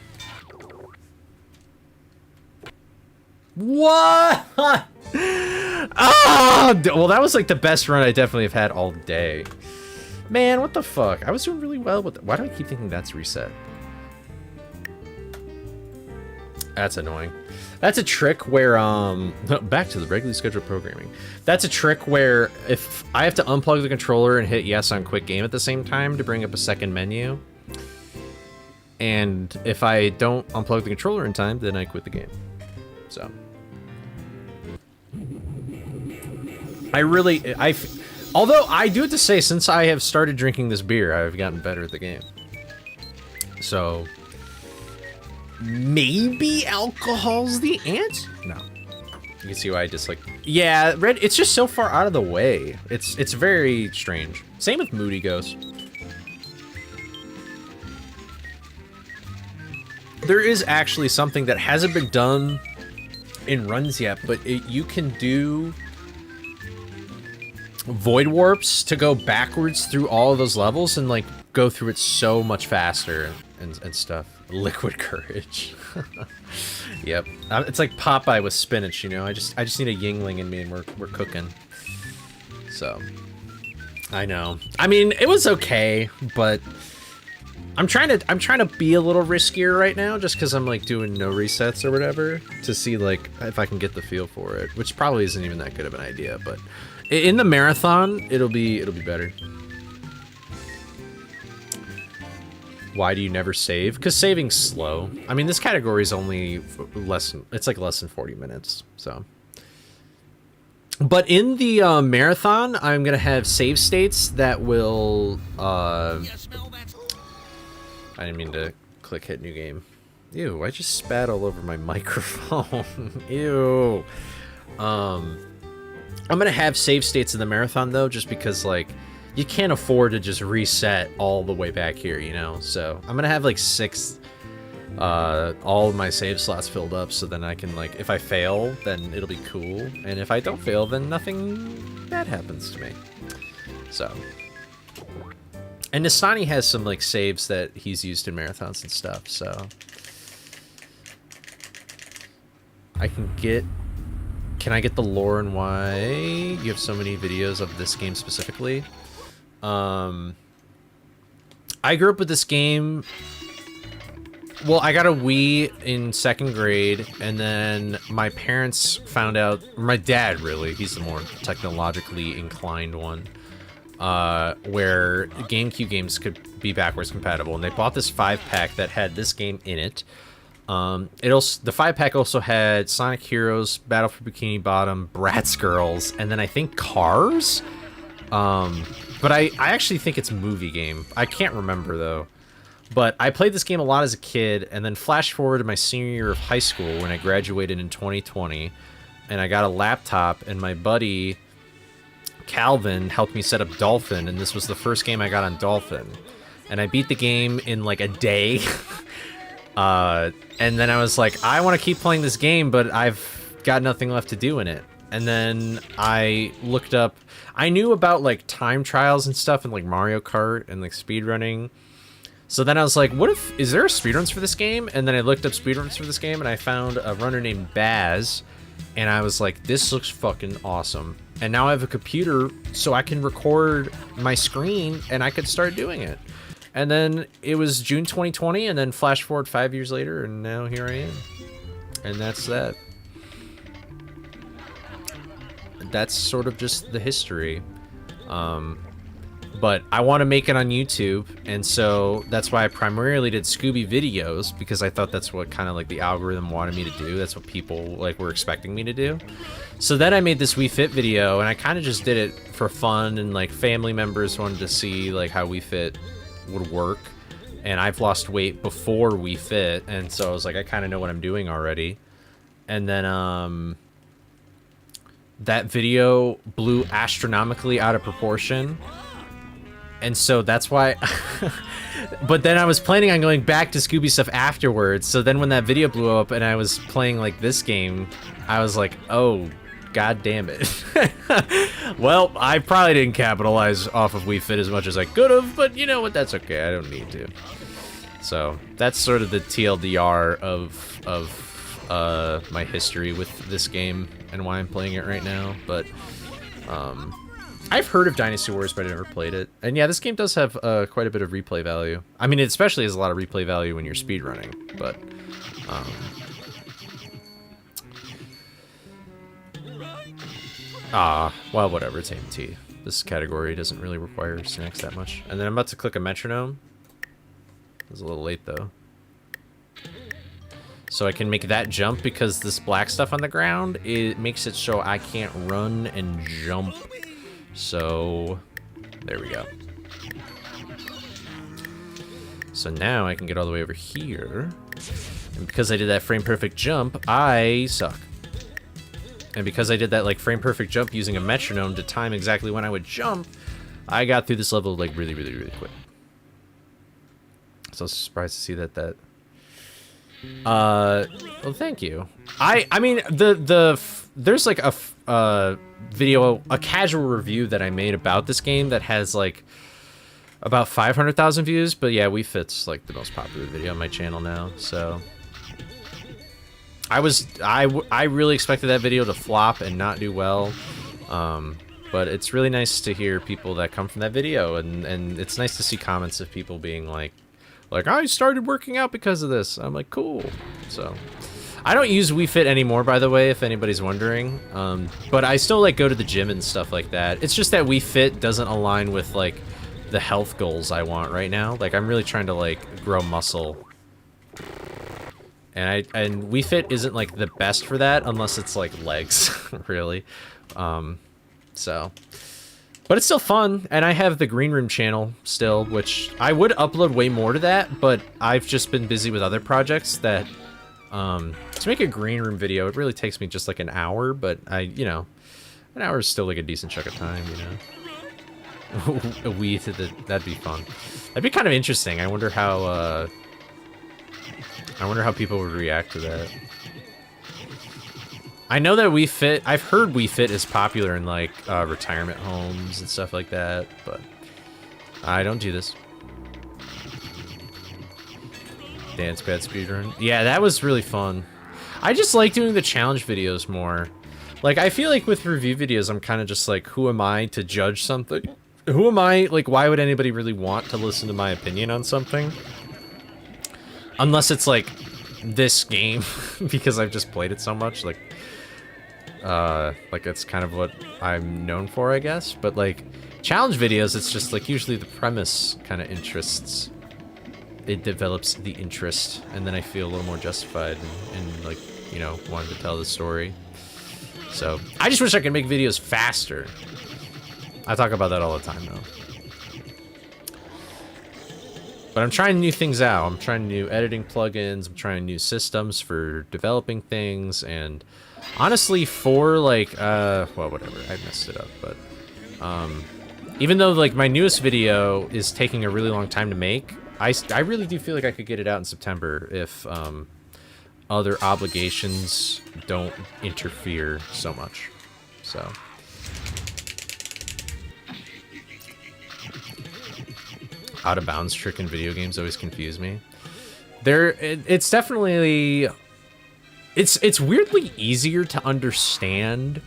What? Oh, well, that was like the best run I definitely have had all day. Man, what the fuck? I was doing really well with it. Why do I keep thinking that's reset? That's annoying. That's a trick where, back to the regularly scheduled programming. That's a trick where if I have to unplug the controller and hit yes on quick game at the same time to bring up a second menu. And if I don't unplug the controller in time, then I quit the game. So. Although I do have to say, since I have started drinking this beer, I've gotten better at the game. So, maybe alcohol's the answer? No. You can see why I dislike... yeah, Red, it's just so far out of the way. It's very strange. Same with Moody Ghost. There is actually something that hasn't been done in runs yet, but you can do... void warps to go backwards through all of those levels and like go through it so much faster and stuff. Liquid Courage. Yep. It's like Popeye with spinach, you know. I just need a Yingling in me, and we're cooking. So, I know. I mean, it was okay, but I'm trying to be a little riskier right now, just because I'm like doing no resets or whatever, to see like if I can get the feel for it, which probably isn't even that good of an idea. But in the marathon, it'll be better. Why do you never save? Because saving's slow. I mean, this category is only less than 40 minutes, so. But in the marathon, I'm gonna have save states that will, I didn't mean to click hit new game. Ew, I just spat all over my microphone. Ew. I'm gonna have save states in the marathon though, just because like, you can't afford to just reset all the way back here, you know? So I'm gonna have like 6, all of my save slots filled up, so then I can like, if I fail, then it'll be cool. And if I don't fail, then nothing bad happens to me. So. And Nastani has some like saves that he's used in marathons and stuff, so. Can I get the lore and why you have so many videos of this game specifically? I grew up with this game. Well, I got a Wii in 2nd grade, and then my parents found out, or my dad really, he's the more technologically inclined one, where GameCube games could be backwards compatible, and they bought this 5-pack that had this game in it. The 5-pack also had Sonic Heroes, Battle for Bikini Bottom, Bratz Girls, and then I think Cars? But I actually think it's a movie game. I can't remember, though. But I played this game a lot as a kid, and then flash forward to my senior year of high school when I graduated in 2020, and I got a laptop, and my buddy Calvin helped me set up Dolphin, and this was the first game I got on Dolphin. And I beat the game in like a day. And then I was like, I want to keep playing this game, but I've got nothing left to do in it. And then I looked up, I knew about like time trials and stuff and like Mario Kart and like speedrunning. So then I was like, is there a speedruns for this game? And then I looked up speedruns for this game and I found a runner named Baz. And I was like, this looks fucking awesome. And now I have a computer so I can record my screen and I could start doing it. And then it was June 2020 and then flash forward 5 years later and now here I am. And that's that. That's sort of just the history. But I want to make it on YouTube, and so that's why I primarily did Scooby videos, because I thought that's what kind of like the algorithm wanted me to do. That's what people like were expecting me to do. So then I made this Wii Fit video, and I kind of just did it for fun, and like family members wanted to see like how Wii Fit would work. And I've lost weight before Wii Fit, and so I was like, I kind of know what I'm doing already. And then that video blew astronomically out of proportion. And so that's why, but then I was planning on going back to Scooby stuff afterwards. So then when that video blew up and I was playing like this game, I was like, oh, god damn it. Well, I probably didn't capitalize off of Wii Fit as much as I could have, but you know what, that's okay, I don't need to. So that's sort of the TLDR of my history with this game and why I'm playing it right now. But I've heard of Dynasty Wars, but I never played it. And yeah, this game does have quite a bit of replay value. I mean, it especially has a lot of replay value when you're speedrunning, but well, whatever, it's AMT. This category doesn't really require syntax that much. And then I'm about to click a metronome. It was a little late, though. So I can make that jump because this black stuff on the ground, it makes it so I can't run and jump. So there we go. So now I can get all the way over here. And because I did that frame perfect jump, I suck. And because I did that like frame perfect jump using a metronome to time exactly when I would jump, I got through this level like really, really, really quick. So I was surprised to see that well, thank you. I mean, there's like a video, a casual review that I made about this game that has like about 500,000 views, but yeah, Wii Fit's like the most popular video on my channel now, so I really expected that video to flop and not do well. But it's really nice to hear people that come from that video, and it's nice to see comments of people being like I started working out because of this. I'm like, cool. So I don't use Wii Fit anymore, by the way, if anybody's wondering. But I still like go to the gym and stuff like that. It's just that Wii Fit doesn't align with like the health goals I want right now. Like I'm really trying to like grow muscle. And Wii Fit isn't like the best for that unless it's like legs, really. So, but it's still fun, and I have the Green Room channel still, which I would upload way more to that, but I've just been busy with other projects that, to make a Green Room video, it really takes me just like an hour, but you know, an hour is still like a decent chunk of time, you know. A Wii to that'd be fun. That'd be kind of interesting. I wonder how people would react to that. I know that Wii Fit, I've heard Wii Fit is popular in like retirement homes and stuff like that, but I don't do this. Dance Pad Speedrun. Yeah, that was really fun. I just like doing the challenge videos more. Like, I feel like with review videos, I'm kind of just like, who am I to judge something? Who am I, like, why would anybody really want to listen to my opinion on something? Unless it's like this game, because I've just played it so much, like it's kind of what I'm known for, I guess. But like challenge videos, it's just like usually the premise kind of interests. It develops the interest, and then I feel a little more justified and like, you know, wanting to tell the story. So I just wish I could make videos faster. I talk about that all the time though. But I'm trying new things out. I'm trying new editing plugins. I'm trying new systems for developing things. And honestly, for like, well, whatever. I messed it up. But even though like my newest video is taking a really long time to make, I really do feel like I could get it out in September if other obligations don't interfere so much. So. Out of bounds trick in video games always confuse me. It's definitely, it's weirdly easier to understand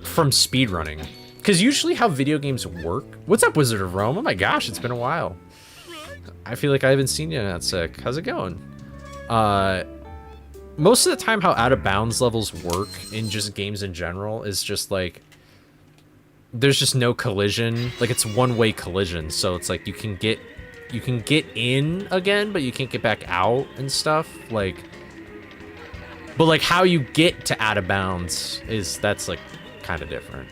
from speedrunning, because usually how video games work. What's up, Wizard of Rome? Oh my gosh, it's been a while. I feel like I haven't seen you in that sec. How's it going? Most of the time, how out of bounds levels work in just games in general is just like, there's just no collision. Like, it's one-way collision, so it's like you can get in again, but you can't get back out and stuff. Like, but like how you get to out of bounds that's like kind of different.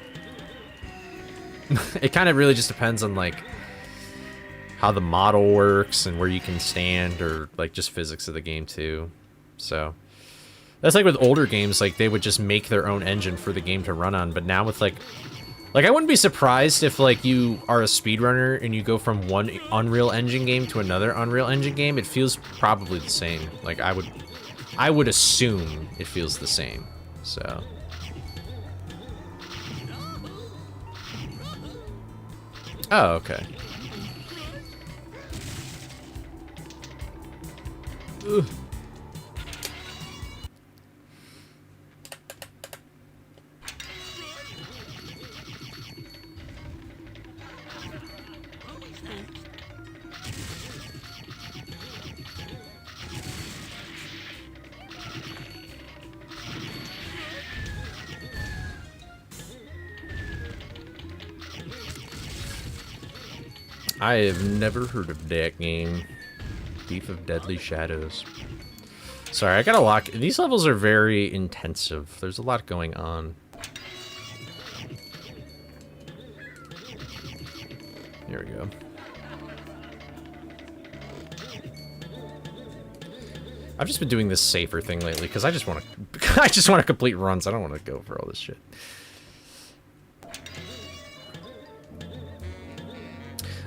It kind of really just depends on like how the model works and where you can stand, or like just physics of the game too. So that's like with older games, like they would just make their own engine for the game to run on. But now with like I wouldn't be surprised if, like, you are a speedrunner and you go from one Unreal Engine game to another Unreal Engine game. It feels probably the same. Like, I would assume it feels the same. So. Oh, okay. Ugh. I have never heard of that game. Thief of Deadly Shadows. Sorry, I gotta lock. These levels are very intensive. There's a lot going on. Here we go. I've just been doing this safer thing lately because I just want to complete runs. I don't want to go for all this shit.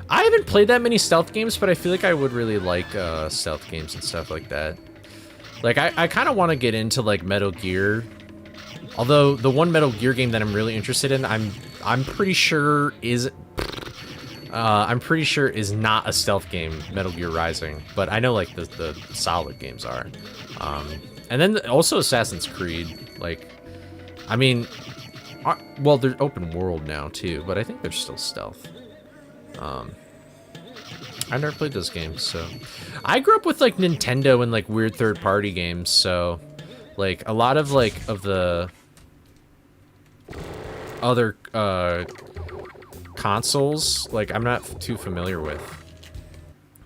I haven't played that many stealth games, but I feel like I would really like stealth games and stuff like that. Like, I kind of want to get into, like, Metal Gear. Although, the one Metal Gear game that I'm really interested in, I'm pretty sure is not a stealth game, Metal Gear Rising. But I know, like, the solid games are. And then also Assassin's Creed, like, I mean, well, they're open world now too, but I think they're still stealth. I never played those games, so I grew up with like Nintendo and like weird third-party games, so like a lot of like of the other consoles, like I'm not too familiar with,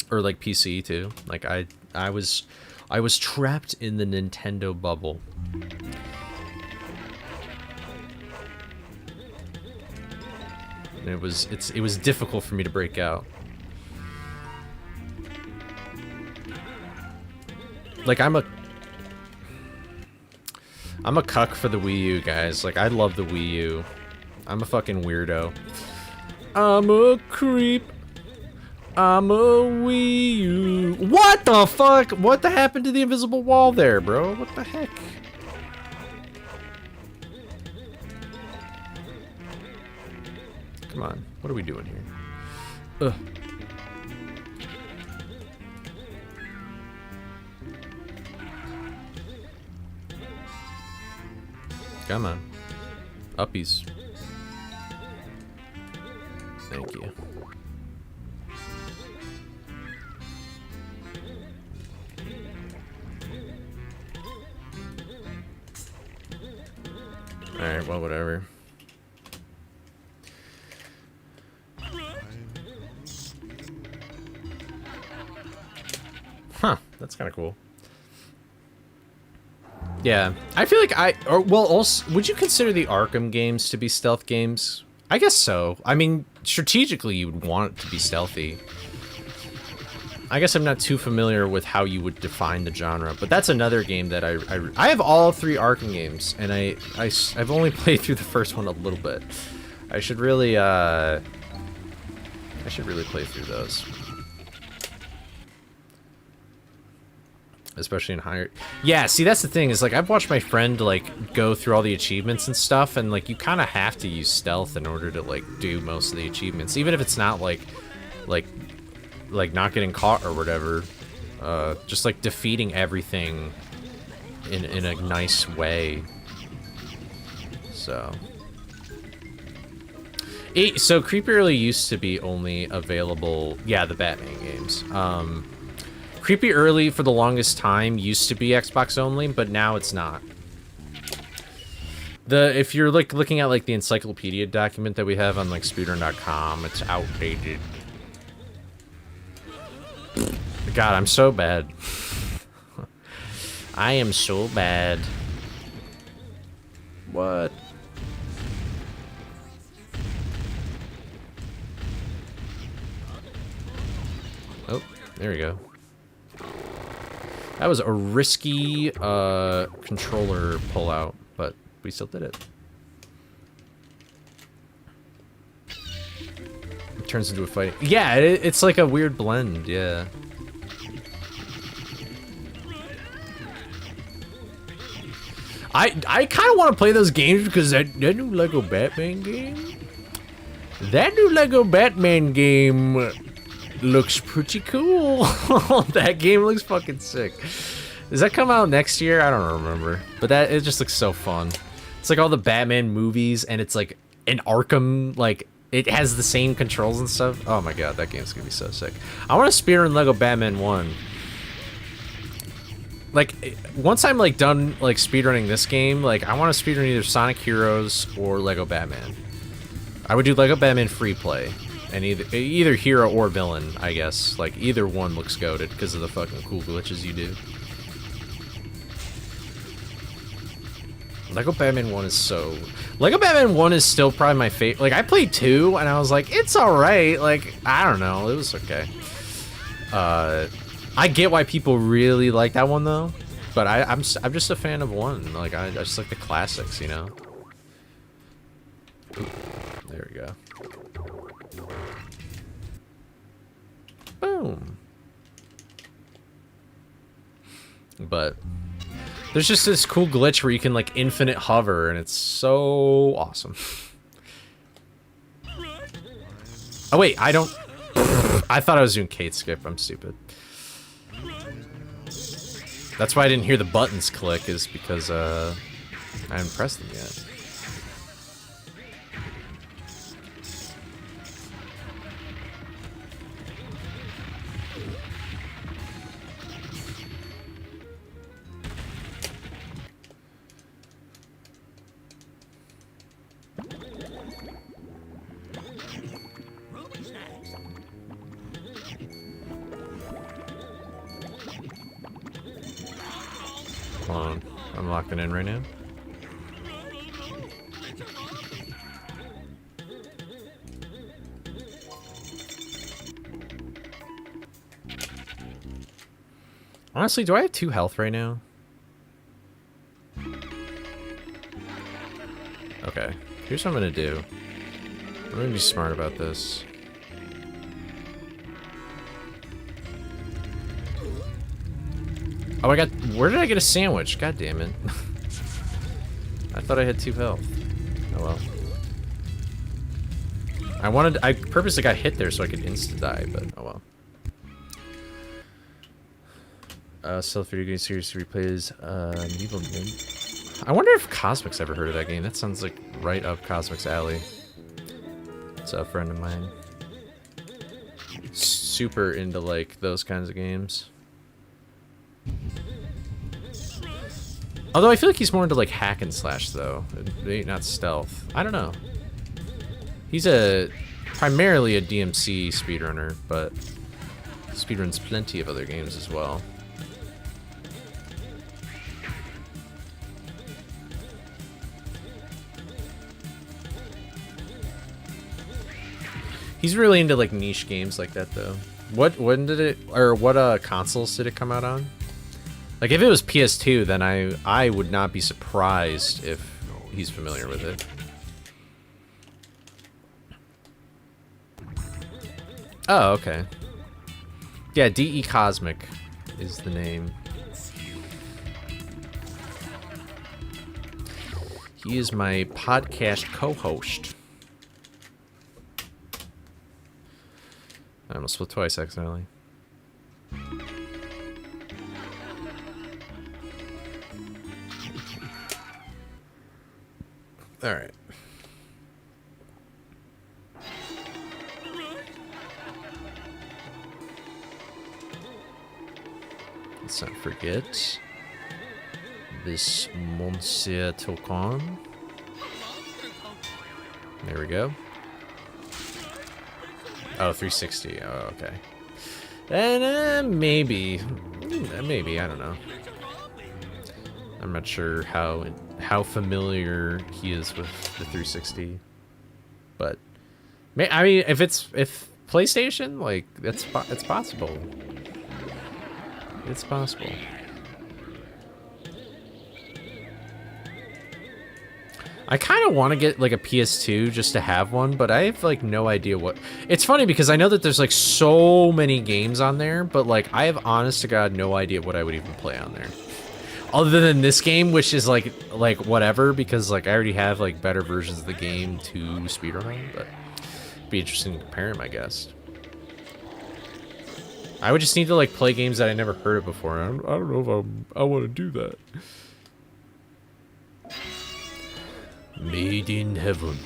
or like PC too. Like I was trapped in the Nintendo bubble. And it was difficult for me to break out. Like I'm a cuck for the Wii U, guys. Like I love the Wii U. I'm a fucking weirdo. I'm a creep. I'm a Wii U. What the fuck? What the happened to the invisible wall there, bro? What the heck? Come on. What are we doing here? Ugh. Come on. Uppies. Thank you. Alright, well, whatever. Huh, that's kind of cool. Yeah, I feel like also, would you consider the Arkham games to be stealth games? I guess so. I mean, strategically, you would want it to be stealthy. I guess I'm not too familiar with how you would define the genre, but that's another game that I have all 3 Arkham games, and I've only played through the first one a little bit. I should really play through those. Especially in higher... Yeah, see, that's the thing, is, like, I've watched my friend, like, go through all the achievements and stuff, and, like, you kind of have to use stealth in order to, like, do most of the achievements. Even if it's not, like not getting caught or whatever. Just, like, defeating everything in a nice way. So... So, Creepy Early used to be only available... Yeah, the Batman games. Creepy Early, for the longest time, used to be Xbox only, but now it's not. If you're like looking at like the encyclopedia document that we have on like Speedrun.com, it's outdated. God, I'm so bad. I am so bad. What? Oh, there we go. That was a risky controller pullout, but we still did it. It turns into a fight. Yeah, it's like a weird blend, yeah. I kind of want to play those games because that new Lego Batman game... That new Lego Batman game... looks pretty cool. That game looks fucking sick. Does that come out next year? I don't remember. But it just looks so fun. It's like all the Batman movies, and it's like an Arkham, like, it has the same controls and stuff. Oh my god, that game's gonna be so sick. I want to speedrun Lego Batman 1. Like, once I'm, like, done, like, speedrunning this game, like, I want to speedrun either Sonic Heroes or Lego Batman. I would do Lego Batman free play. And either hero or villain, I guess. Like, either one looks goated because of the fucking cool glitches you do. Lego Batman 1 is so... Lego Batman 1 is still probably my favorite. Like, I played 2, and I was like, it's alright. Like, I don't know. It was okay. I get why people really like that one, though. But I'm just a fan of 1. Like, I just like the classics, you know? Ooh, there we go. Boom. But there's just this cool glitch where you can like infinite hover, and it's so awesome. Oh wait, I don't... I thought I was doing Kate skip. I'm stupid. That's why I didn't hear the buttons click, is because I haven't pressed them yet. Hold on, I'm locking in right now. Honestly, do I have 2 health right now? Okay, here's what I'm gonna do. I'm gonna be smart about this. Oh, where did I get a sandwich? God damn it. I thought I had 2 health. Oh well. I purposely got hit there so I could insta-die, but oh well. Stealth video game series replays, Medieval Mint. I wonder if Cosmic's ever heard of that game. That sounds like right up Cosmic's alley. It's a friend of mine. Super into, like, those kinds of games. Although I feel like he's more into like hack and slash though, not stealth. I don't know. He's primarily a DMC speedrunner, but speedruns plenty of other games as well. He's really into like niche games like that though. What consoles did it come out on? Like, if it was PS2, then I would not be surprised if he's familiar with it. Oh, okay. Yeah, DE Cosmic is the name. He is my podcast co-host. I almost split twice accidentally. All right. Let's not forget this Monsieur Tokan. There we go. Oh, 360. Oh, okay. And maybe, I don't know. I'm not sure how familiar he is with the 360, but I mean, if PlayStation, like, it's possible. It's possible. I kind of want to get like a PS2 just to have one, but I have like no idea what. It's funny because I know that there's like so many games on there, but like I have honest to God no idea what I would even play on there. Other than this game, which is like whatever, because like I already have like better versions of the game to speedrun, but it'd be interesting to compare them, I guess. I would just need to like play games that I never heard of before. I don't know if I want to do that. Made in heaven.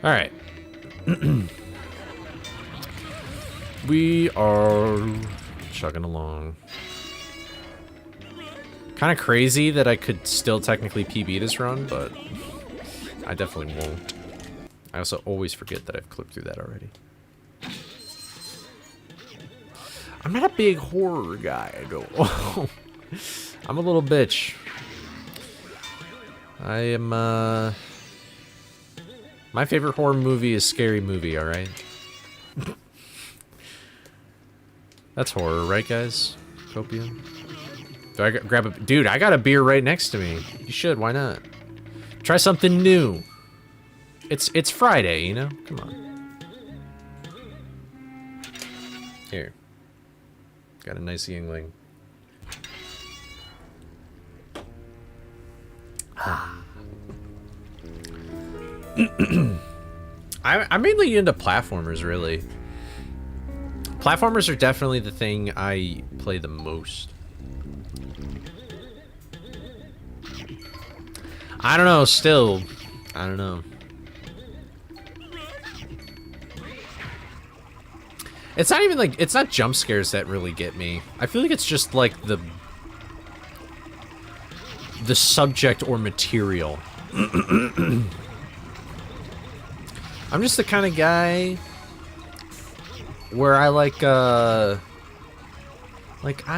All right. We are chugging along. Kind of crazy that I could still technically PB this run, but I definitely won't. I also always forget that I've clipped through that already. I'm not a big horror guy, though. I'm a little bitch. I am, my favorite horror movie is Scary Movie, alright? That's horror, right, guys? Copium? Do I grab a... Dude, I got a beer right next to me. You should, why not? Try something new. It's Friday, you know? Come on. Here. Got a nice Yingling. I'm mainly into platformers, really. Platformers are definitely the thing I play the most. I don't know, still. I don't know. It's not even like, it's not jump scares that really get me. I feel like it's just like the subject or material. I'm just the kind of guy where I like I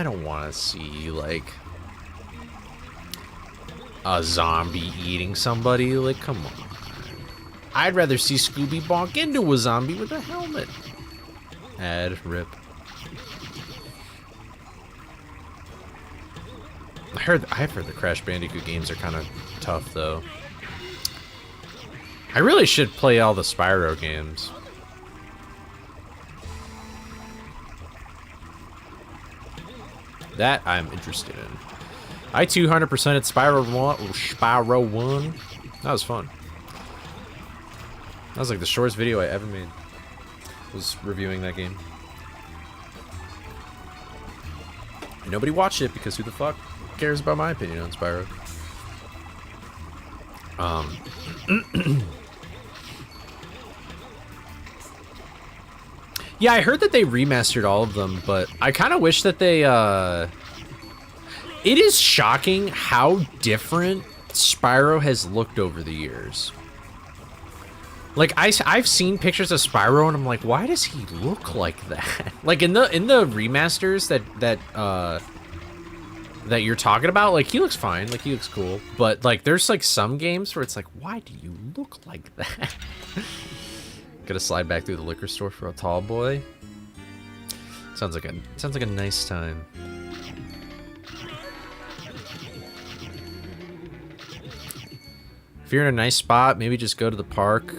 don't want to see like a zombie eating somebody. Like, come on. I'd rather see Scooby bonk into a zombie with a helmet. Ad rip. I've heard the Crash Bandicoot games are kind of tough though. I really should play all the Spyro games. That I'm interested in. I 200%ed Spyro 1. That was fun. That was like the shortest video I ever made. Was reviewing that game. And nobody watched it because who the fuck cares about my opinion on Spyro? Yeah, I heard that they remastered all of them, but I kind of wish that they, it is shocking how different Spyro has looked over the years. Like, I've seen pictures of Spyro and I'm like, why does he look like that? Like, in the remasters that you're talking about, like, he looks fine, like, he looks cool. But, like, there's, like, some games where it's like, why do you look like that? Gotta slide back through the liquor store for a tall boy. Sounds like a nice time. If you're in a nice spot, maybe just go to the park.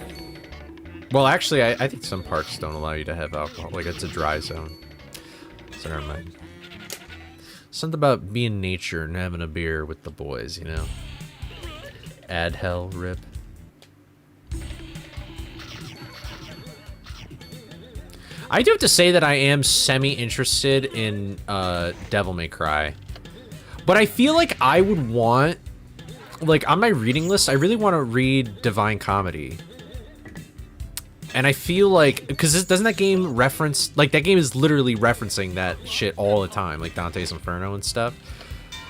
Well, actually, I think some parks don't allow you to have alcohol. Like, it's a dry zone. So never mind. Something about being in nature and having a beer with the boys, you know? Ad hell rip. I do have to say that I am semi-interested in Devil May Cry. But I feel like I would want... Like, on my reading list, I really want to read Divine Comedy. And I feel like... Because doesn't that game reference... Like, that game is literally referencing that shit all the time. Like, Dante's Inferno and stuff.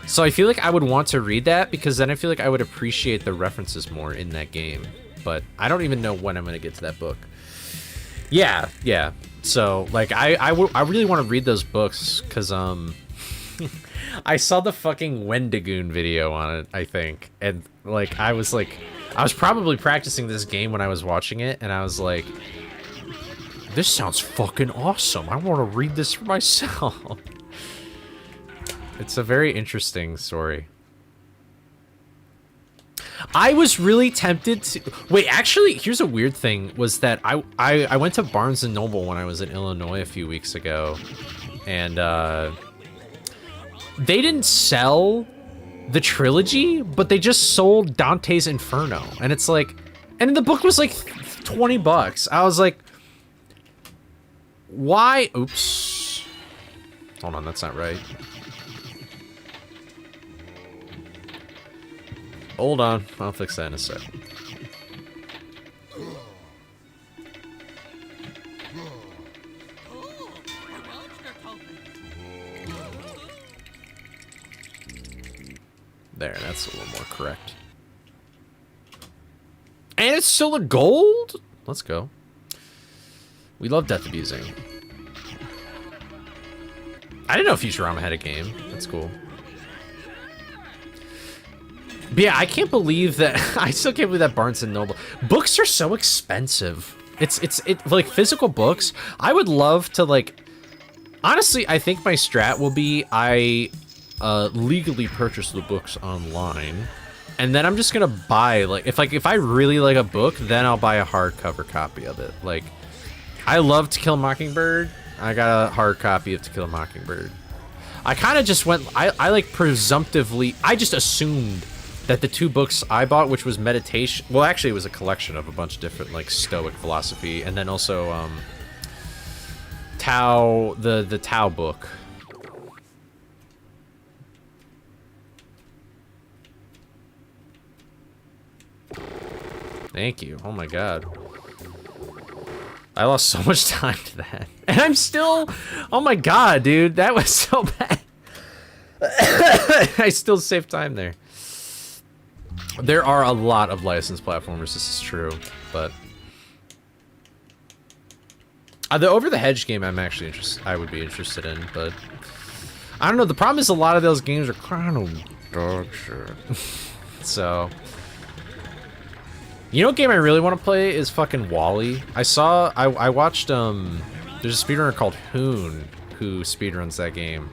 So I feel like I would want to read that, because then I feel like I would appreciate the references more in that game. But I don't even know when I'm going to get to that book. Yeah. So, like, I really want to read those books, because, I saw the fucking Wendigoon video on it, I think. And, like, I was probably practicing this game when I was watching it, and I was like, this sounds fucking awesome. I want to read this for myself. It's a very interesting story. I was really tempted to... Wait, actually, here's a weird thing, was that I went to Barnes & Noble when I was in Illinois a few weeks ago, and, they didn't sell the trilogy, but they just sold Dante's Inferno. And it's like... And the book was like $20. I was like... Why? Oops. Hold on, that's not right. Hold on, I'll fix that in a sec. There, that's a little more correct. And it's still a gold? Let's go. We love death abusing. I didn't know Futurama had a game. That's cool. But yeah, I can't believe that. I still can't believe that Barnes & Noble. Books are so expensive. It's like physical books. I would love to, like, honestly, I think my strat will be I legally purchase the books online, and then I'm just gonna buy, like, if I really like a book, then I'll buy a hardcover copy of it. Like, I love To Kill a Mockingbird. I got a hard copy of To Kill a Mockingbird. I kind of just went, I like presumptively, I just assumed that the 2 books I bought, which was meditation, well, actually it was a collection of a bunch of different like Stoic philosophy, and then also Tao, the Tao book. Thank you. Oh my god. I lost so much time to that. And I'm still... Oh my god, dude. That was so bad. I still saved time there. There are a lot of licensed platformers, this is true, but... the Over the Hedge game I'm actually interested... I would be interested in, but... I don't know, the problem is a lot of those games are kind of dog shit. So... You know what game I really want to play is fucking Wall-E. I watched, there's a speedrunner called Hoon who speedruns that game.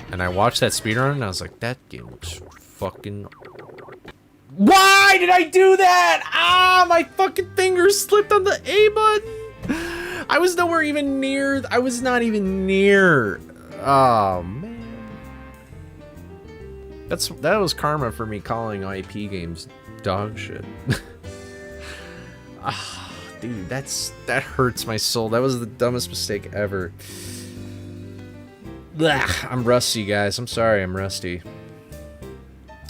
And I watched that speedrun and I was like, that game looks fucking... Why did I do that? Ah, my fucking finger slipped on the A button. I was nowhere even near, I was not even near. Oh, man. That was karma for me calling IP games dog shit. Ah, dude, that hurts my soul. That was the dumbest mistake ever. Blah, I'm rusty, guys. I'm sorry, I'm rusty.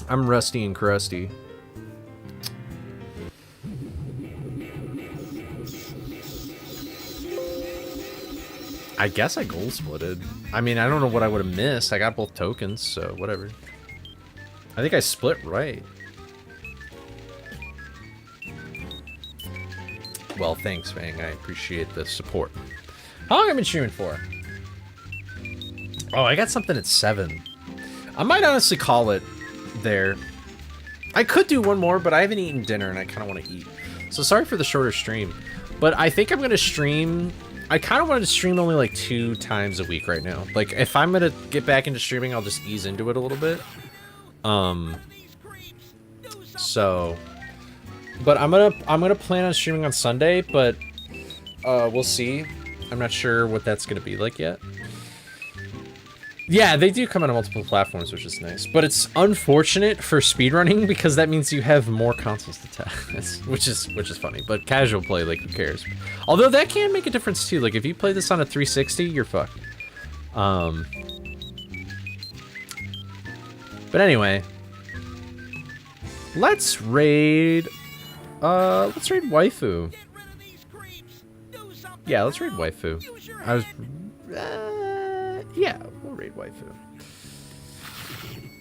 I'm rusty and crusty. I guess I goal splitted. I mean, I don't know what I would have missed. I got both tokens, so whatever. I think I split right. Well, thanks, Fang. I appreciate the support. How long have I been streaming for? Oh, I got something at 7. I might honestly call it there. I could do one more, but I haven't eaten dinner and I kind of want to eat. So sorry for the shorter stream. But I think I'm going to stream... I kind of wanted to stream only like 2 times a week right now. Like, if I'm going to get back into streaming, I'll just ease into it a little bit. So... But I'm gonna plan on streaming on Sunday, but we'll see. I'm not sure what that's gonna be like yet. Yeah, they do come out on multiple platforms, which is nice. But it's unfortunate for speedrunning because that means you have more consoles to test, which is funny. But casual play, like, who cares? Although that can make a difference too. Like, if you play this on a 360, you're fucked. But anyway, let's raid Waifu. Yeah, let's raid Waifu. Yeah, we'll raid Waifu.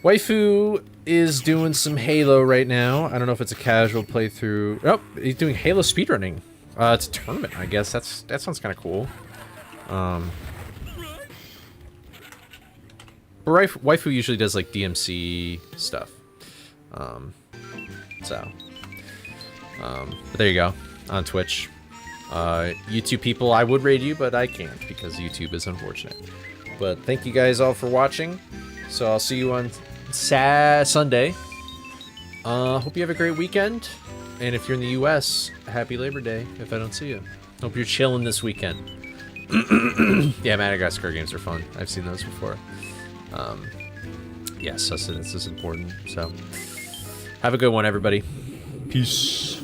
Waifu is doing some Halo right now. I don't know if it's a casual playthrough. Oh, he's doing Halo speedrunning. It's a tournament, I guess. That sounds kind of cool. But Waifu usually does like DMC stuff. But there you go, on Twitch. YouTube people, I would raid you, but I can't because YouTube is unfortunate. But thank you guys all for watching. So I'll see you on Sunday. Hope you have a great weekend. And if you're in the US, happy Labor Day if I don't see you. Hope you're chilling this weekend. Yeah, Madagascar games are fun. I've seen those before. Yeah, sustenance is important. So have a good one, everybody. Peace.